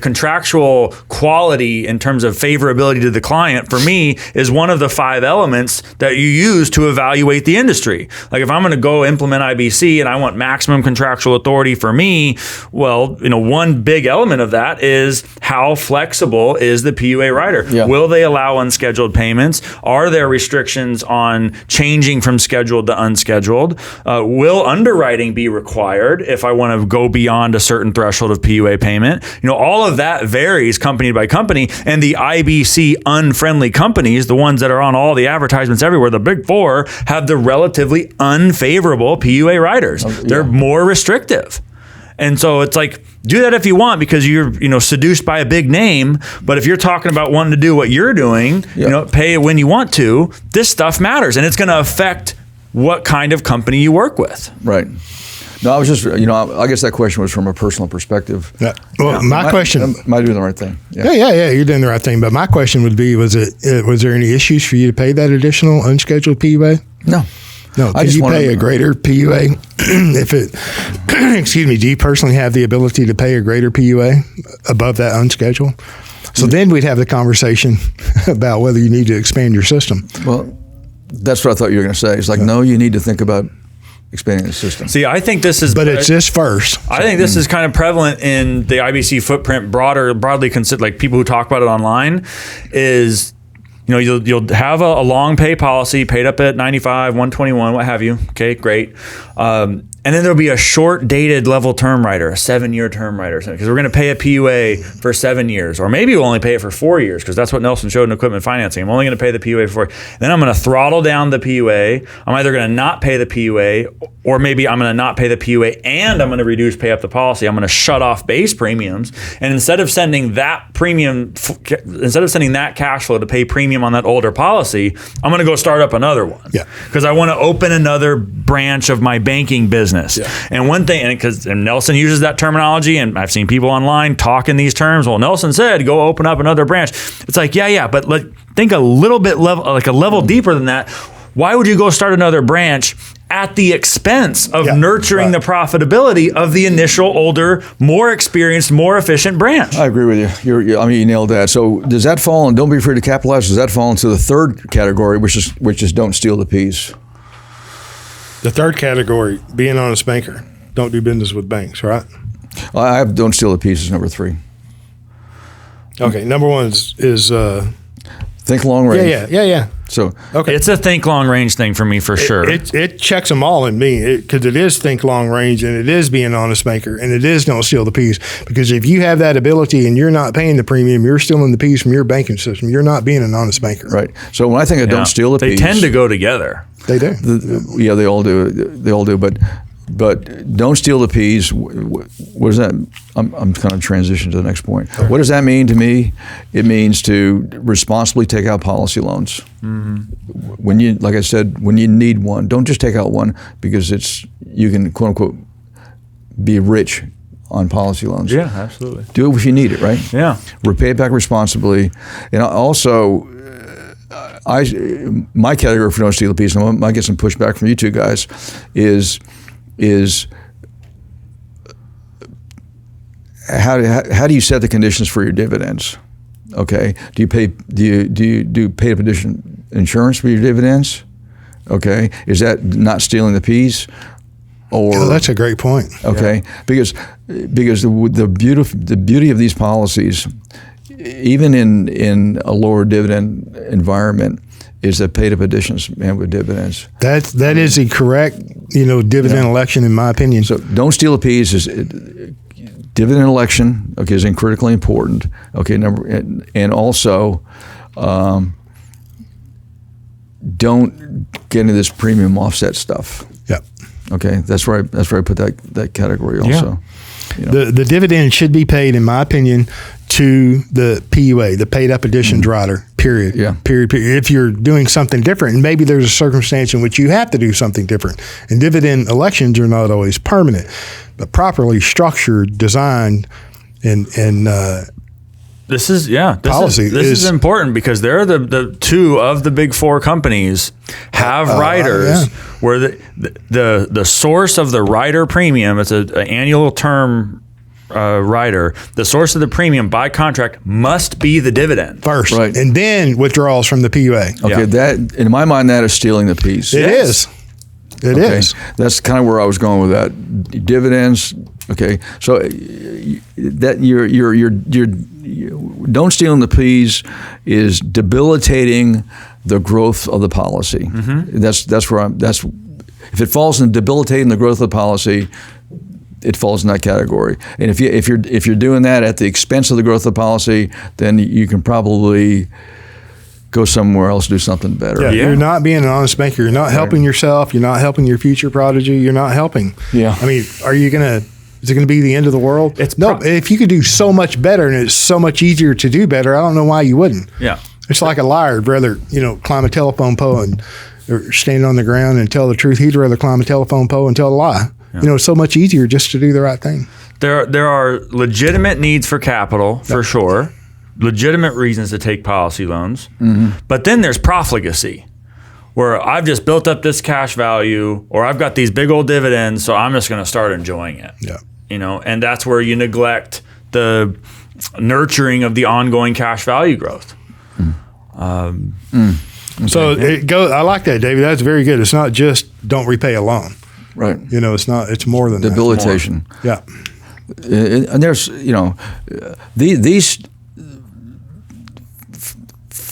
contractual quality in terms of favorability to the client, for me, is one of the 5 elements that you use to evaluate the industry. Like if I'm going to go implement IBC and I want maximum contractual authority for me, well, one big element of that is how flexible is the PUA rider. together? Yeah. Will they allow unscheduled payments? Are there restrictions on changing from scheduled to unscheduled? Will underwriting be required if I want to go beyond a certain threshold of PUA payment? All of that varies company by company, and the IBC unfriendly companies, the ones that are on all the advertisements everywhere, the big four, have the relatively unfavorable PUA riders. They're more restrictive. And so it's like, do that if you want, because you're, seduced by a big name. But if you're talking about wanting to do what you're doing, pay it when you want to, this stuff matters. And it's going to affect what kind of company you work with. Right. No, I was just, I guess that question was from a personal perspective. Yeah. Well, my question. Am I doing the right thing? Yeah, you're doing the right thing. But my question would be, was there any issues for you to pay that additional unscheduled PUA? No. No, can you pay a greater PUA if it, excuse me, do you personally have the ability to pay a greater PUA above that unscheduled? So then we'd have the conversation about whether you need to expand your system. Well, that's what I thought you were going to say. It's like, no, you need to think about expanding the system. See, I think this is... But it's this first. I think this is kind of prevalent in the IBC footprint, broadly considered, like people who talk about it online, is... you'll have a long pay policy paid up at 95, 121, what have you. Okay, great. And then there'll be a short dated level term rider, a 7-year term rider, because we're going to pay a PUA for 7 years, or maybe we'll only pay it for 4 years, because that's what Nelson showed in equipment financing. I'm only going to pay the PUA for 4 years. Then I'm going to throttle down the PUA. I'm either going to not pay the PUA, or maybe I'm going to not pay the PUA and I'm going to reduce pay up the policy. I'm going to shut off base premiums, and instead of sending that cash flow to pay premium on that older policy, I'm going to go start up another one. Yeah. Because I want to open another branch of my banking business. Yeah. And one thing, and Nelson uses that terminology, and I've seen people online talk in these terms. Well, Nelson said, go open up another branch. It's like, yeah, but think a little bit level deeper than that. Why would you go start another branch at the expense of nurturing the profitability of the initial, older, more experienced, more efficient branch? I agree with you. You nailed that. So does that fall, and don't be afraid to capitalize, does that fall into the third category, which is don't steal the peas? The third category, be an honest banker. Don't do business with banks, right? I have don't steal the peas as number 3. Okay, number 1 is think long range. Yeah. So okay, it's a think long range thing for me for sure. It checks them all in me, because it is think long range, and it is be an honest banker, and it is don't steal the peas. Because if you have that ability and you're not paying the premium, you're stealing the peas from your banking system. You're not being an honest banker. Right. So when I think of don't steal the peas, they tend to go together. They do. They all do. They all do. But don't steal the peas. What does that? I'm kind of transition to the next point. Right. What does that mean to me? It means to responsibly take out policy loans. Mm-hmm. When you, like I said, when you need one, don't just take out one because you can quote unquote be rich on policy loans. Yeah, absolutely. Do it if you need it, right? Yeah. Repay it back responsibly, and also. My category for don't steal the peas, and I might get some pushback from you two guys, is how do you set the conditions for your dividends? Okay, do you pay up addition insurance for your dividends? Okay, is that not stealing the peas? Or that's a great point. Okay, because the beauty of these policies, even in a lower dividend environment, is that paid up additions and with dividends. That is the correct dividend election in my opinion. So don't steal the peas. Dividend election, okay, is critically important. Okay, and also don't get into this premium offset stuff. Yeah. Okay, that's where I put that category also. Yeah. The dividend should be paid, in my opinion, to the PUA, the paid up additions rider, period. Yeah. Period. If you're doing something different, and maybe there's a circumstance in which you have to do something different, and dividend elections are not always permanent, but properly structured, designed, and this is policy. This is important because they're the two of the big four companies have riders where the source of the rider premium, it's an annual term rider, the source of the premium by contract must be the dividend first, right, and then withdrawals from the PUA. Okay, that in my mind that is stealing the peas. It is. It is. That's kind of where I was going with that. Dividends, Okay, so that you're don't steal in the peas is debilitating the growth of the policy. That's where if it falls in debilitating the growth of the policy, it falls in that category. And if you're doing that at the expense of the growth of the policy, then you can probably go somewhere else, do something better. Yeah, you're not being an honest banker. You're not helping yourself. You're not helping your future prodigy. You're not helping. Yeah. I mean, is it going to be the end of the world? If you could do so much better and it's so much easier to do better, I don't know why you wouldn't. Yeah. It's like a liar would rather, climb a telephone pole or stand on the ground and tell the truth. He'd rather climb a telephone pole and tell a lie. Yeah. It's so much easier just to do the right thing. There are legitimate needs for capital, for sure. Legitimate reasons to take policy loans. But then there's profligacy, where I've just built up this cash value, or I've got these big old dividends, so I'm just going to start enjoying it. Yeah. And that's where you neglect the nurturing of the ongoing cash value growth. So it goes. I like that, David. That's very good. It's not just don't repay a loan. Right. It's not. It's more than debilitation. Yeah. And there's these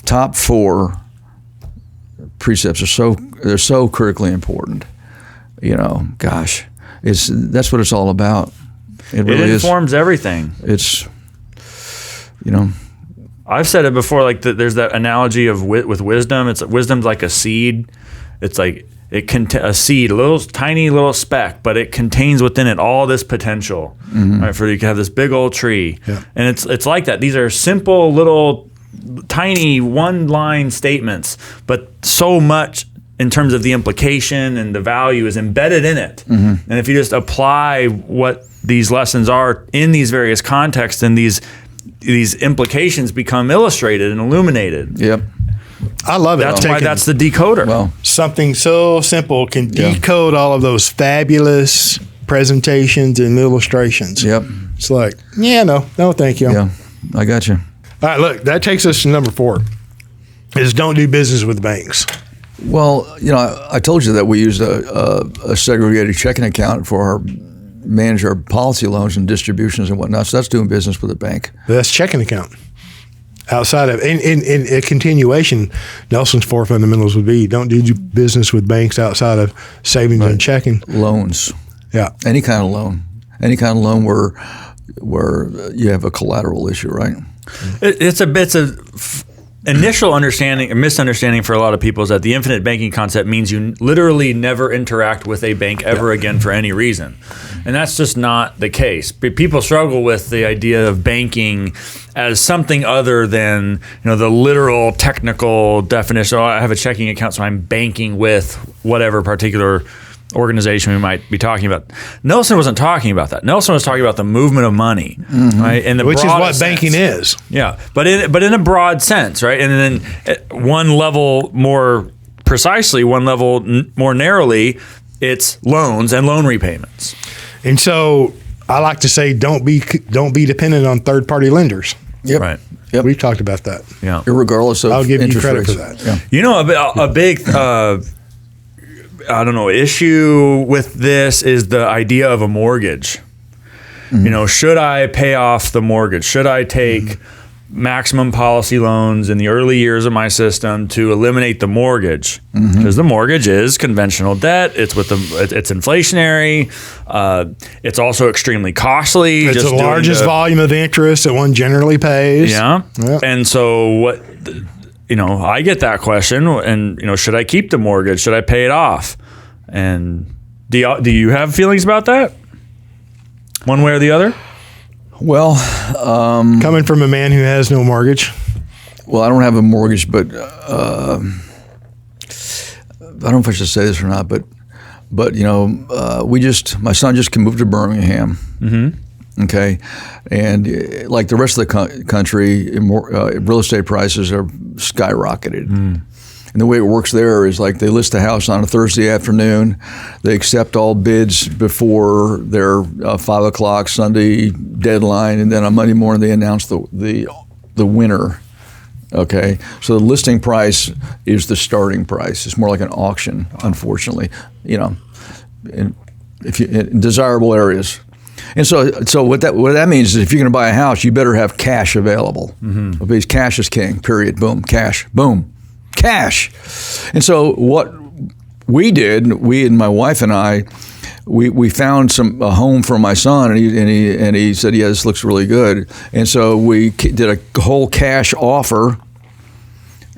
top 4 precepts they're so critically important. Gosh, that's what it's all about. It really informs everything. It's I've said it before. Like there's that analogy of with wisdom. Wisdom's like a seed. It's like a seed, a little tiny little speck, but it contains within it all this potential. Right, for you can have this big old tree, and it's like that. These are simple little tiny one-line statements, but so much in terms of the implication and the value is embedded in it. And if you just apply what these lessons are in these various contexts, and these implications become illustrated and illuminated. Yep. I love it. That's why that's the decoder. Well, something so simple can decode all of those fabulous presentations and illustrations. Yep. It's like, no, thank you. Yeah, I got you. All right, look, that takes us to number 4, is don't do business with banks. Well, I told you that we use a segregated checking account for manage our policy loans and distributions and whatnot. So that's doing business with a bank. That's checking account. Outside of, in a continuation, Nelson's 4 fundamentals would be don't do business with banks outside of savings and checking. Loans. Yeah. Any kind of loan. Any kind of loan where you have a collateral issue, right? It's a initial understanding, a misunderstanding for a lot of people is that the infinite banking concept means you literally never interact with a bank ever again for any reason. And that's just not the case. People struggle with the idea of banking as something other than, the literal technical definition. I have a checking account, so I'm banking with whatever particular organization we might be talking about. Nelson wasn't talking about that. Nelson was talking about the movement of money, right? In the which is what sense. banking is. Yeah, but in a broad sense, right? And then one level more precisely, one level more narrowly, it's loans and loan repayments. And so I like to say, don't be dependent on third-party lenders. Yep. Right. Yep. We've talked about that. Yeah. Regardless of I'll give you credit rates. for that. Yeah. A big issue with this is the idea of a mortgage. Should I pay off the mortgage? Should I take maximum policy loans in the early years of my system to eliminate the mortgage? Because the mortgage is conventional debt. It's it's inflationary. It's also extremely costly. It's the largest volume of interest that one generally pays. Yeah. And so what? I get that question, and should I keep the mortgage? Should I pay it off? And do you have feelings about that, one way or the other? Well, coming from a man who has no mortgage. Well, I don't have a mortgage, but I don't know if I should say this or not. But my son just moved to Birmingham. Okay, and like the rest of the country, real estate prices are skyrocketed. And the way it works there is like they list a house on a Thursday afternoon, they accept all bids before their 5 o'clock Sunday deadline, and then on Monday morning they announce the winner. Okay, so the listing price is the starting price. It's more like an auction, unfortunately. In desirable areas. And so what that means is if you're going to buy a house, you better have cash available. Because cash is king. Period. Boom. Cash. Boom. Cash. And so what we did, we and my wife and I, we found a home for my son, and he said, "Yeah, this looks really good." And so we did a whole cash offer,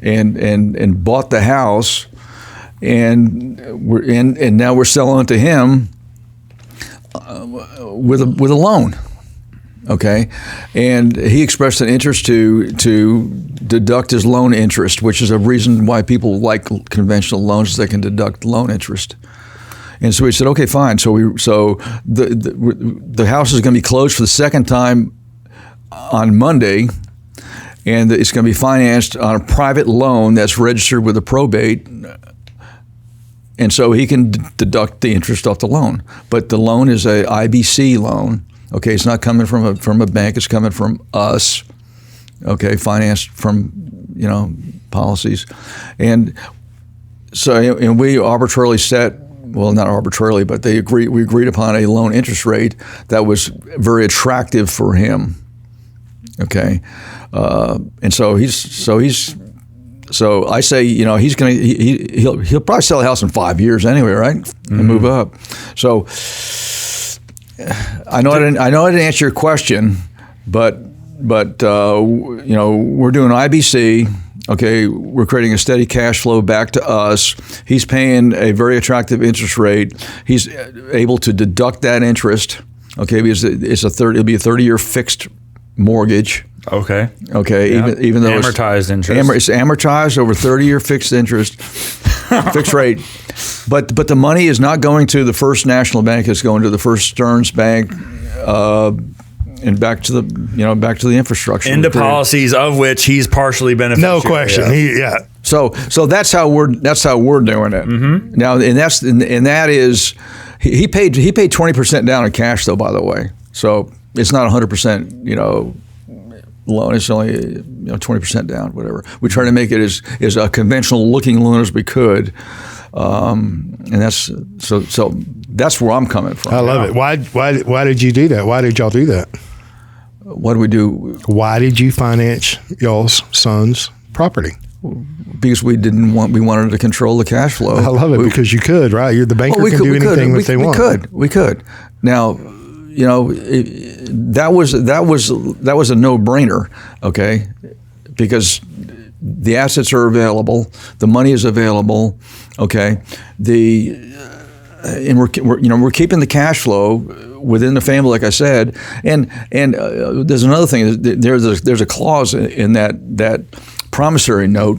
and bought the house, and now we're selling it to him with a loan. Okay, and he expressed an interest to deduct his loan interest, which is a reason why people like conventional loans, is they can deduct loan interest. And so we said, okay, fine. So the house is going to be closed for the second time on Monday, and it's going to be financed on a private loan that's registered with a probate. And so he can deduct the interest off the loan, but the loan is a IBC loan. Okay, it's not coming from a bank. It's coming from us. Okay, financed from policies, and so and we arbitrarily set. Well, not arbitrarily, but we agreed upon a loan interest rate that was very attractive for him. Okay, and so I say, he'll probably sell the house in 5 years anyway, right? And move up. So I know I didn't answer your question, but we're doing IBC. Okay, we're creating a steady cash flow back to us. He's paying a very attractive interest rate. He's able to deduct that interest. Okay, because it'll be a 30-year fixed mortgage. Okay. Okay, Yeah. even though amortized interest. It's amortized over 30-year fixed interest, fixed rate. But the money is not going to the First National Bank. It's going to the First Stearns Bank. And back to the infrastructure. Into policies of which he's partially beneficiary. No question. Yeah. So that's how we're doing it. Mm-hmm. Now, and that is he paid 20% down in cash, though, by the way. So it's not 100%, loan. It's only 20% down, whatever. We try to make it as a conventional looking loan as we could. And that's that's where I'm coming from. I love it. Why did you do that? Why did y'all do that? What do we do? Why did you finance y'all's son's property? Because we wanted to control the cash flow. I love it because you could, right? You're the banker can do anything that they want. We could. Now, that was a no-brainer, okay? Because the assets are available, the money is available, okay? And we're keeping the cash flow within the family, like I said. And there's another thing. There's a clause in that promissory note,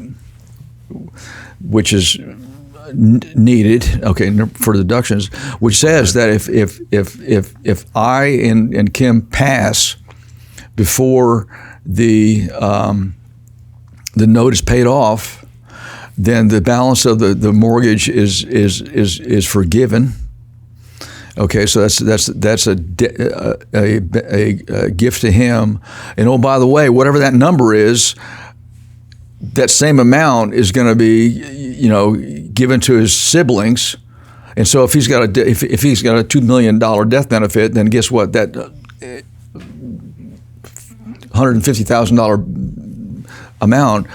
which is needed, okay, for deductions, which says that if I and Kim pass before the note is paid off, then the balance of the mortgage is forgiven. Okay, so that's a gift to him. And oh, by the way, whatever that number is, that same amount is going to be, given to his siblings. And so if he's got a $2 million death benefit, then guess what? That $150,000 amount,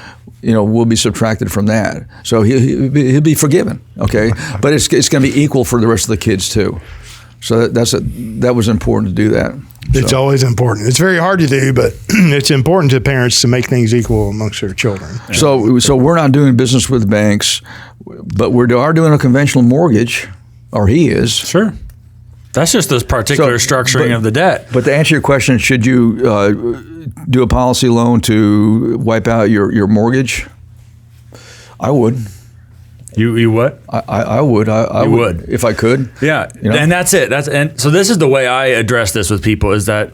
will be subtracted from that. So he'll be forgiven. Okay, but it's going to be equal for the rest of the kids too. So that was important to do that. It's always important. It's very hard to do, but it's important to parents to make things equal amongst their children. Yeah. So we're not doing business with banks, but we are doing a conventional mortgage, or he is. Sure. That's just this particular structuring of the debt. But to answer your question, should you do a policy loan to wipe out your mortgage? I would. You what? I would. I would if I could. Yeah, and that's it. And so this is the way I address this with people, is that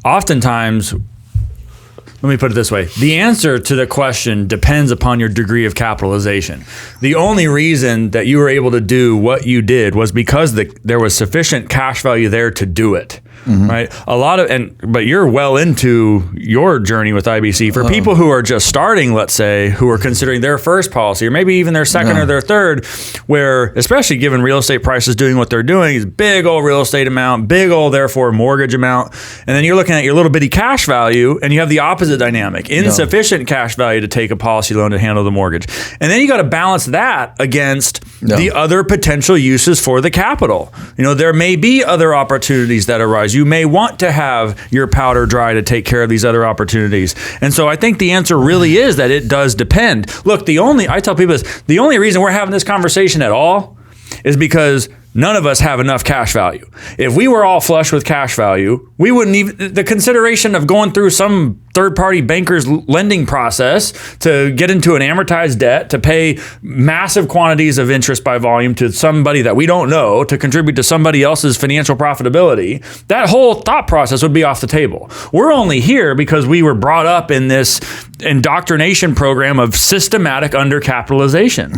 oftentimes, let me put it this way: the answer to the question depends upon your degree of capitalization. The only reason that you were able to do what you did was because there was sufficient cash value there to do it. right? But you're well into your journey with IBC. For people who are just starting, let's say, who are considering their first policy, or maybe even their second or their third, where, especially given real estate prices doing what they're doing, is big old real estate amount, big old, therefore, mortgage amount. And then you're looking at your little bitty cash value, and you have the opposite dynamic, insufficient cash value to take a policy loan to handle the mortgage. And then you got to balance that against the other potential uses for the capital. There may be other opportunities that arise. You may want to have your powder dry to take care of these other opportunities. And so I think the answer really is that it does depend. Look, I tell people this, the only reason we're having this conversation at all is because none of us have enough cash value. If we were all flush with cash value, we wouldn't even, the consideration of going through some third-party banker's lending process to get into an amortized debt, to pay massive quantities of interest by volume to somebody that we don't know, to contribute to somebody else's financial profitability, that whole thought process would be off the table. We're only here because we were brought up in this indoctrination program of systematic undercapitalization.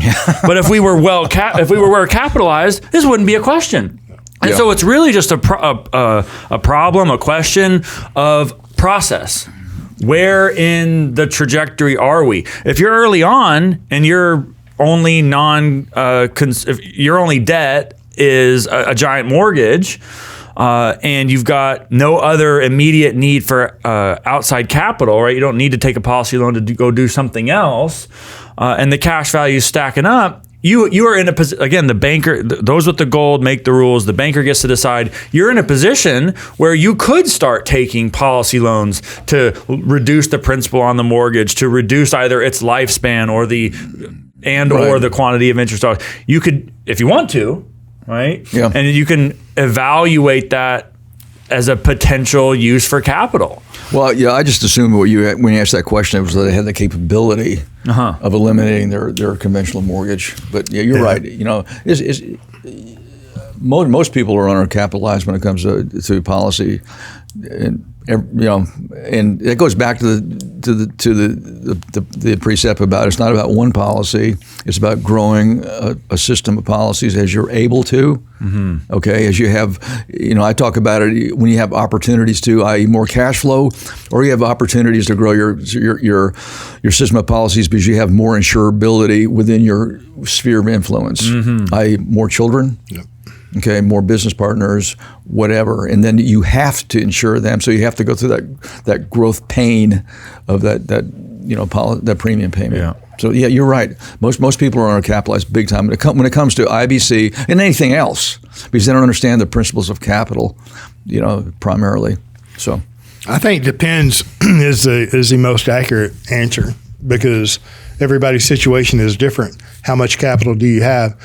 But if we were well capitalized, this wouldn't be a question. And so it's really just a problem, a question of process. Where in the trajectory are we? If you're early on and your only if your only debt is a giant mortgage, and you've got no other immediate need for outside capital, right? You don't need to take a policy loan to go do something else, and the cash value is stacking up. You are in a position, again, the banker, those with the gold make the rules. The banker gets to decide. You're in a position where you could start taking policy loans to reduce the principal on the mortgage, to reduce either its lifespan or the quantity of interest. You could, if you want to, right? Yeah. And you can evaluate that as a potential use for capital. Well, yeah, I just assumed when you asked that question, it was that they had the capability of eliminating their conventional mortgage. But yeah, you're right. Most people are undercapitalized when it comes to policy, and it goes back to the precept about it's not about one policy. It's about growing a system of policies as you're able to. Mm-hmm. Okay, as you have, I talk about it when you have opportunities to, i.e., more cash flow, or you have opportunities to grow your system of policies because you have more insurability within your sphere of influence, i.e., more children. Yep. Okay, more business partners, whatever, and then you have to insure them. So you have to go through that growth pain of that premium payment. Yeah. So yeah, you're right. Most people are undercapitalized big time when it comes to IBC and anything else because they don't understand the principles of capital, primarily. So I think depends is the most accurate answer because everybody's situation is different. How much capital do you have?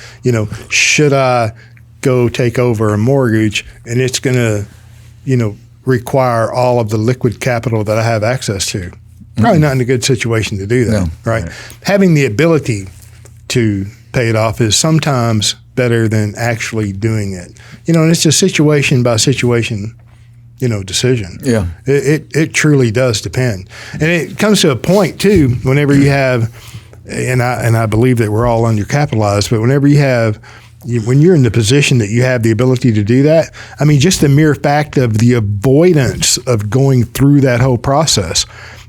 Should I go take over a mortgage and it's going to, require all of the liquid capital that I have access to? Probably not in a good situation to do that, right? Having the ability to pay it off is sometimes better than actually doing it. And it's a situation by situation, decision. Yeah. It truly does depend. And it comes to a point too, whenever you have, and I believe that we're all undercapitalized, but whenever when you're in the position that you have the ability to do that, I mean, just the mere fact of the avoidance of going through that whole process,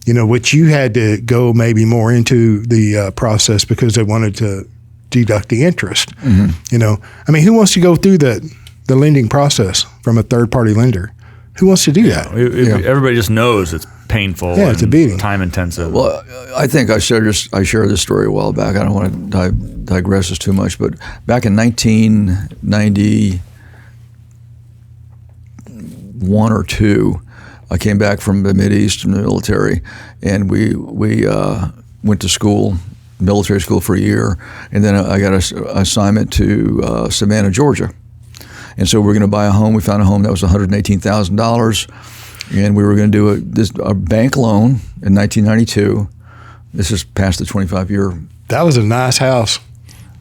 which you had to go maybe more into the process because they wanted to deduct the interest. Mm-hmm. I mean, who wants to go through the lending process from a third-party lender? Who wants to do that? Everybody just knows it's painful. Yeah, it's a beating. Time intensive. Well, I think I shared this story a while back. I don't want to digress this too much, but back in 1991 or 2, I came back from the Mideast from the military, and we went to school, military school for a year, and then I got an assignment to Savannah, Georgia. And so we were going to buy a home. We found a home that was $118,000, and we were going to do a bank loan in 1992. This is past the 25-year. That was a nice house.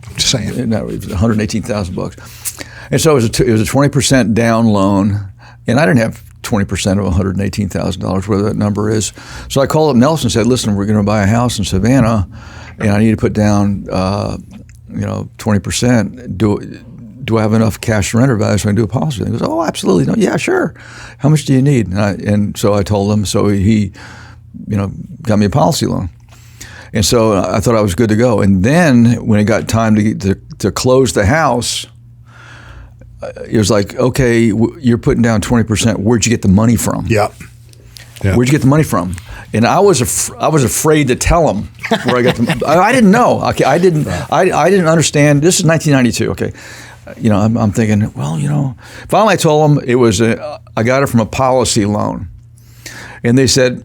I'm just saying. No, it was $118,000. And so it was a 20% down loan, and I didn't have 20% of $118,000, whatever that number is. So I called up Nelson and said, "Listen, we're going to buy a house in Savannah, and I need to put down, 20%. Do do I have enough cash surrender value so I can do a policy? And he goes, oh, absolutely. No, yeah, sure. How much do you need? And so I told him. So he, got me a policy loan. And so I thought I was good to go. And then when it got time to close the house, it was like, okay, you're putting down 20%. Where'd you get the money from? Yep. Where'd you get the money from? And I was afraid to tell him where I got the. I didn't know. Okay, I didn't understand. This is 1992. Okay, I'm thinking, well, Finally, I told them it was I got it from a policy loan, and they said,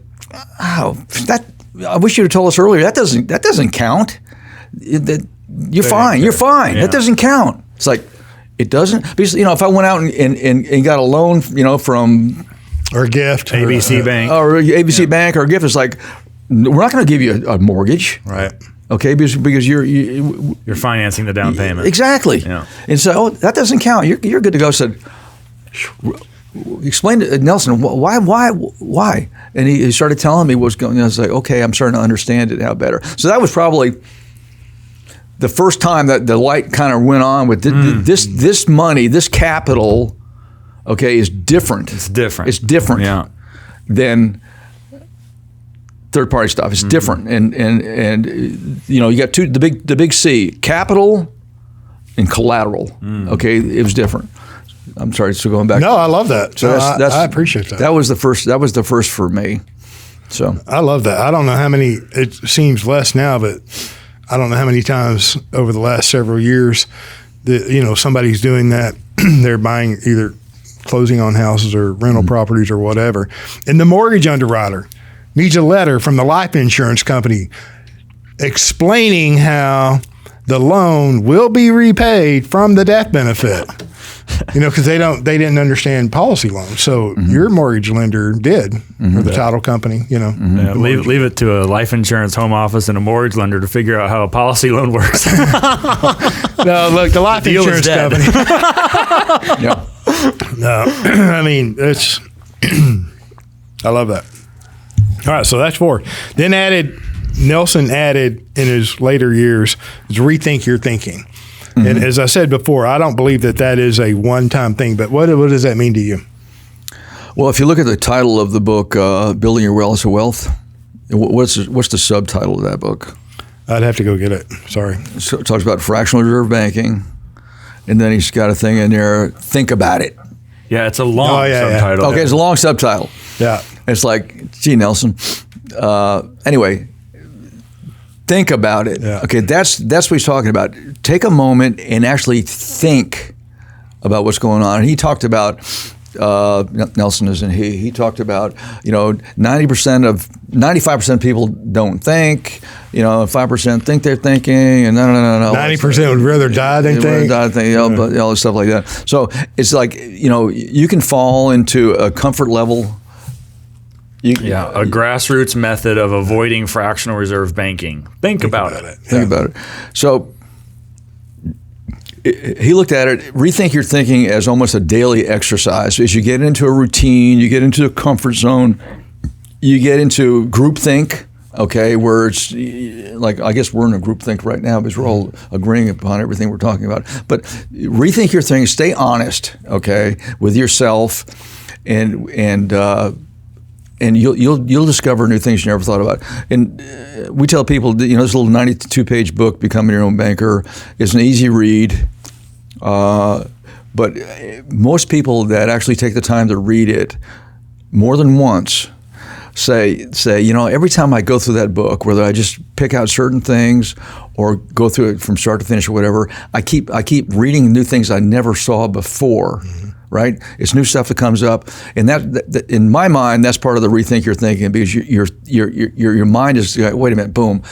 "Oh, that. I wish you'd have told us earlier. That doesn't count. You're fine. You're fine. Yeah. That doesn't count." It's like it doesn't because if I went out and got a loan, from. Or a gift. ABC Bank. Or ABC Bank or a gift. It's like, we're not going to give you a mortgage. Right. Okay, because you're financing the down payment. Exactly. Yeah. And so, that doesn't count. You're good to go. I said, explain to Nelson, why? And he started telling me what was going on. I was like, okay, I'm starting to understand it now better. So that was probably the first time that the light kind of went on with this money, this capital, okay, is different. It's different. It's different than third-party stuff. It's different, and you got the big C, capital and collateral. Okay, it was different. I'm sorry, still going back. No, I love that. So I appreciate that. That was the first for me. So I love that. I don't know how many. It seems less now, but I don't know how many times over the last several years that somebody's doing that. They're buying either closing on houses or rental properties or whatever. And the mortgage underwriter needs a letter from the life insurance company explaining how the loan will be repaid from the death benefit. Because they didn't understand policy loans. So your mortgage lender did, or the title company, Yeah, leave it to a life insurance home office and a mortgage lender to figure out how a policy loan works. No, look, the life insurance company. yeah. No, I mean, it's, I love that. All right, so that's 4. Then Nelson added in his later years, is rethink your thinking. And as I said before, I don't believe that is a one-time thing, but what does that mean to you? Well, if you look at the title of the book, Building Your Wellness of Wealth, what's the subtitle of that book? I'd have to go get it. Sorry. So it talks about fractional reserve banking, and then he's got a thing in there, think about it. Yeah, it's a long subtitle. Okay, it's a long subtitle. Yeah. It's like, gee, Nelson. Anyway, think about it. Yeah. Okay, that's what he's talking about. Take a moment and actually think about what's going on. And he talked about, Nelson isn't he talked about, 95% of people don't think, 5% think they're thinking, and no. 90% would rather die than think. But all this stuff like that. So it's like, you can fall into a comfort level. A grassroots method of avoiding fractional reserve banking. Think about it. Think about it. So he looked at it, rethink your thinking as almost a daily exercise. As you get into a routine, you get into a comfort zone, you get into groupthink, okay, where it's like, I guess we're in a groupthink right now because we're all agreeing upon everything we're talking about. But rethink your thinking, stay honest, okay, with yourself, and you'll discover new things you never thought about. And we tell people, this little 92-page book, Becoming Your Own Banker, is an easy read. But most people that actually take the time to read it more than once say, every time I go through that book, whether I just pick out certain things or go through it from start to finish or whatever, I keep reading new things I never saw before. Right? It's new stuff that comes up, and that in my mind, that's part of the rethink your thinking, because your mind is like, wait a minute, boom.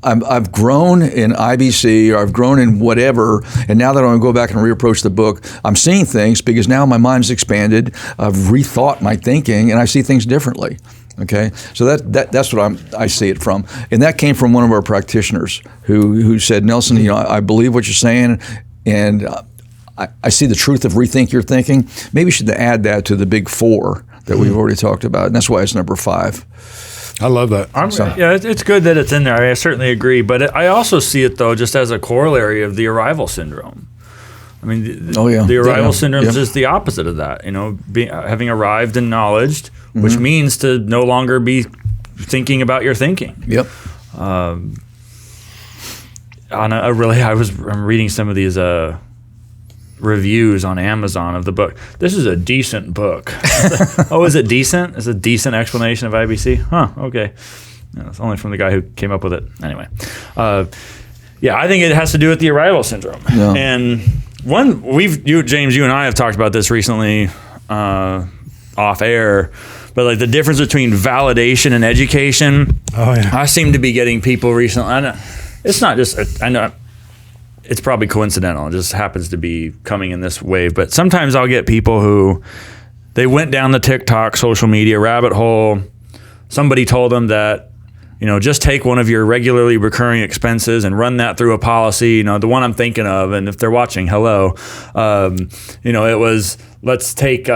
I've grown in IBC, or I've grown in whatever, and now that I'm going to go back and reapproach the book, I'm seeing things because now my mind's expanded. I've rethought my thinking, and I see things differently. Okay, so that's what I see it from, and that came from one of our practitioners who said, Nelson, I believe what you're saying, and I see the truth of rethink your thinking. Maybe you should add that to the big 4 that we've already talked about, and that's why it's number 5. I love that. It's good that it's in there. I certainly agree. But I also see it, though, just as a corollary of the arrival syndrome. I mean, the arrival syndrome is just the opposite of that. Having arrived and knowledged, which means to no longer be thinking about your thinking. Yep. I'm reading some of these reviews on Amazon of the book. This is a decent book. Oh, is it decent? Is it a decent explanation of IBC? Huh. Okay. It's only from the guy who came up with it. Anyway. I think it has to do with the arrival syndrome. Yeah. And James, you and I have talked about this recently off air, but like the difference between validation and education. Oh yeah. I seem to be getting people recently. I know it's not just. I know it's probably coincidental. It just happens to be coming in this wave. But sometimes I'll get people who they went down the TikTok social media rabbit hole. Somebody told them that, just take one of your regularly recurring expenses and run that through a policy, the one I'm thinking of. And if they're watching, hello, it was, let's take,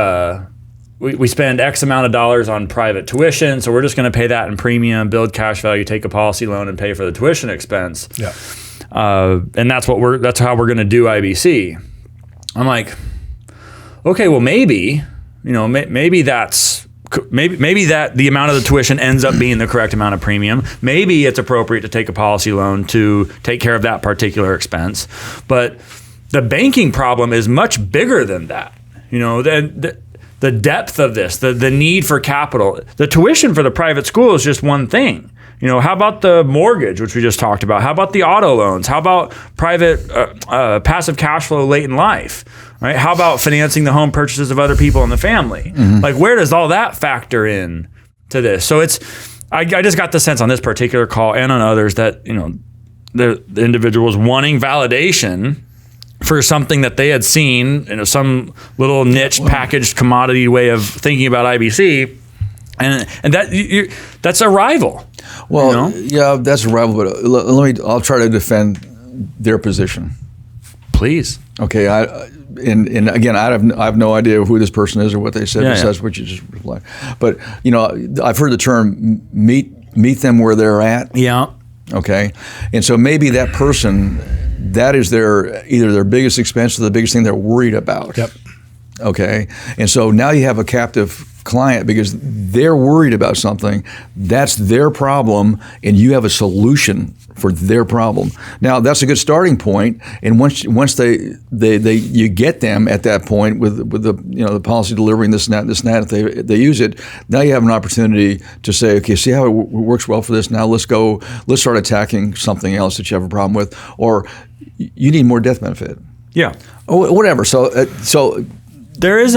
we spend X amount of dollars on private tuition. So we're just going to pay that in premium, build cash value, take a policy loan and pay for the tuition expense. Yeah. And that's how we're going to do IBC. I'm like, okay, well, maybe that the amount of the tuition ends up being the correct amount of premium. Maybe it's appropriate to take a policy loan to take care of that particular expense. But the banking problem is much bigger than that. The depth of this, the need for capital. The tuition for the private school is just one thing. How about the mortgage, which we just talked about? How about the auto loans? How about private passive cash flow late in life? Right? How about financing the home purchases of other people in the family? Mm-hmm. Like, where does all that factor in to this? So I just got the sense on this particular call and on others that, the individual was wanting validation for something that they had seen, some little niche packaged commodity way of thinking about IBC. And that's a rival. Well, yeah, that's a rival, but I'll try to defend their position. Please. Okay, and again, I have no idea who this person is or what they said. Besides what you just replied. But I've heard the term meet them where they're at. Yeah. Okay, and so maybe that person, that is either their biggest expense or the biggest thing they're worried about. Yep. Okay, and so now you have a captive client because they're worried about something. That's their problem, and you have a solution for their problem. Now that's a good starting point, and once you get them at that point with the policy delivering this and that, if they use it, now you have an opportunity to say, okay, see how it works well for this. Now let's start attacking something else that you have a problem with, or you need more death benefit. Yeah. Or whatever. So. There is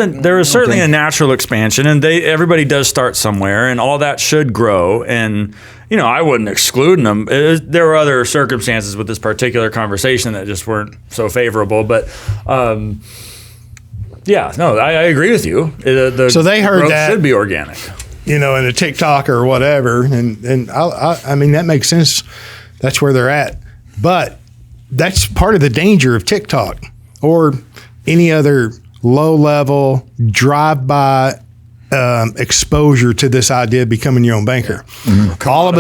certainly a natural expansion, and everybody does start somewhere, and all that should grow. And I wouldn't exclude them. There were other circumstances with this particular conversation that just weren't so favorable. But I agree with you. So they heard growth that should be organic. In a TikTok or whatever, and I mean that makes sense. That's where they're at, but that's part of the danger of TikTok or any other low-level, drive-by exposure to this idea of becoming your own banker. Mm-hmm. All of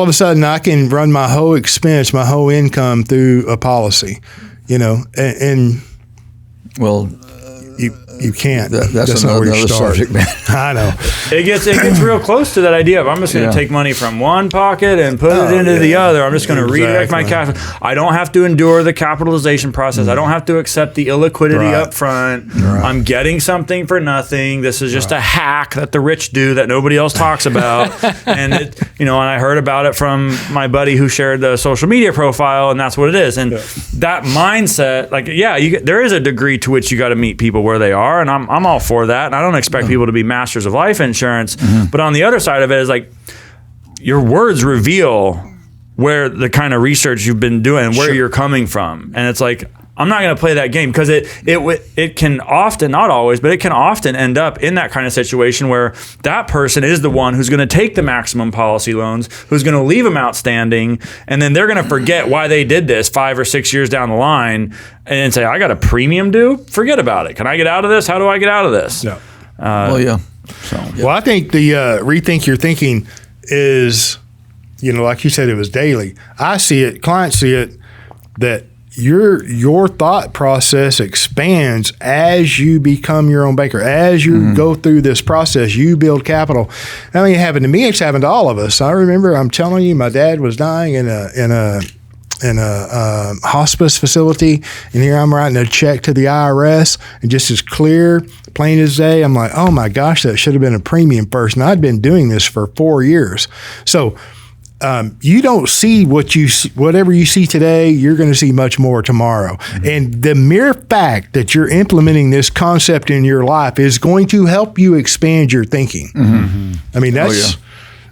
a sudden, I can run my whole expense, my whole income through a policy, and well, you can't. That's not where you start. Subject, man. I know. It gets real close to that idea of I'm just going to take money from one pocket and put it into the other. I'm just going to redirect my cash. I don't have to endure the capitalization process. I don't have to accept the illiquidity up front. Right. I'm getting something for nothing. This is just a hack that the rich do that nobody else talks about. And and I heard about it from my buddy who shared the social media profile, and that's what it is. And that mindset, there is a degree to which you got to meet people where they are, and I'm all for that. And I don't expect people to be masters of life insurance. Mm-hmm. But on the other side of it is your words reveal where the kind of research you've been doing, where you're coming from. And it's I'm not going to play that game because it can often, not always, but it can often end up in that kind of situation where that person is the one who's going to take the maximum policy loans, who's going to leave them outstanding, and then they're going to forget why they did this 5 or 6 years down the line and say, I got a premium due? Forget about it. Can I get out of this? How do I get out of this? Yeah. Well, I think the rethink your thinking is, like you said, it was daily. I see it, clients see it, that your thought process expands as you become your own banker. As you go through this process, you build capital. I mean, it happened to me. It's happened to all of us. I remember, I'm telling you, my dad was dying in a hospice facility, and here I'm writing a check to the IRS, and just as clear, plain as day, I'm like, oh my gosh, that should have been a premium first. And I'd been doing this for 4 years. So you don't see whatever you see today, you're going to see much more tomorrow. And the mere fact that you're implementing this concept in your life is going to help you expand your thinking. I mean,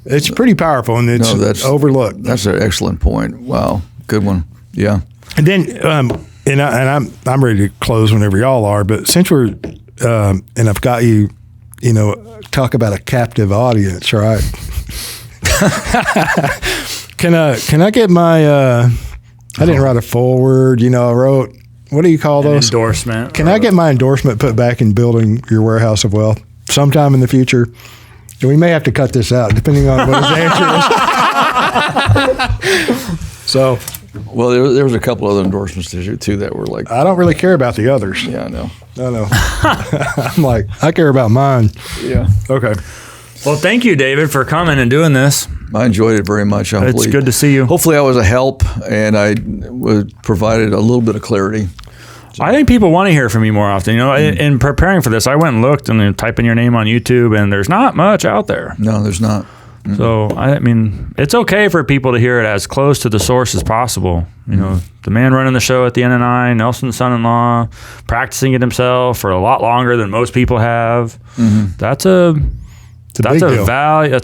it's pretty powerful, and it's overlooked. That's an excellent point. Wow. Good one. Yeah. And then, I'm ready to close whenever y'all are, but since we're, and I've got you, talk about a captive audience, right? Can I get my, I didn't write a forward, I wrote, what do you call those? Endorsement. Can I get my endorsement put back in building your warehouse of wealth sometime in the future? And we may have to cut this out depending on what his answer is. So, well, there was a couple other endorsements too that were like, I don't really care about the others. Yeah, I know. I'm like, I care about mine. Yeah. Okay. Well, thank you, David, for coming and doing this. I enjoyed it very much. It's good to see you. Hopefully I was a help, and I provided a little bit of clarity. I think people want to hear from you more often. In preparing for this, I went and looked and typed in your name on YouTube, and there's not much out there. No, there's not. So, I mean, it's okay for people to hear it as close to the source as possible. The man running the show at the NNI, Nelson's son-in-law, practicing it himself for a lot longer than most people have. That's a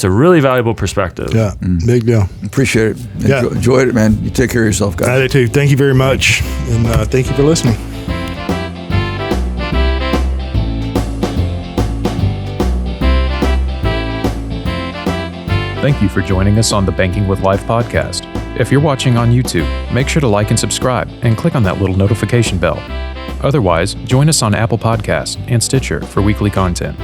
really valuable perspective. Yeah, big deal. Appreciate it. Yeah. Enjoyed it, man. You take care of yourself, guys. I do too. Thank you very much, and thank you for listening. Thank you for joining us on the Banking with Life podcast. If you're watching on YouTube, make sure to like and subscribe and click on that little notification bell. Otherwise, join us on Apple Podcasts and Stitcher for weekly content.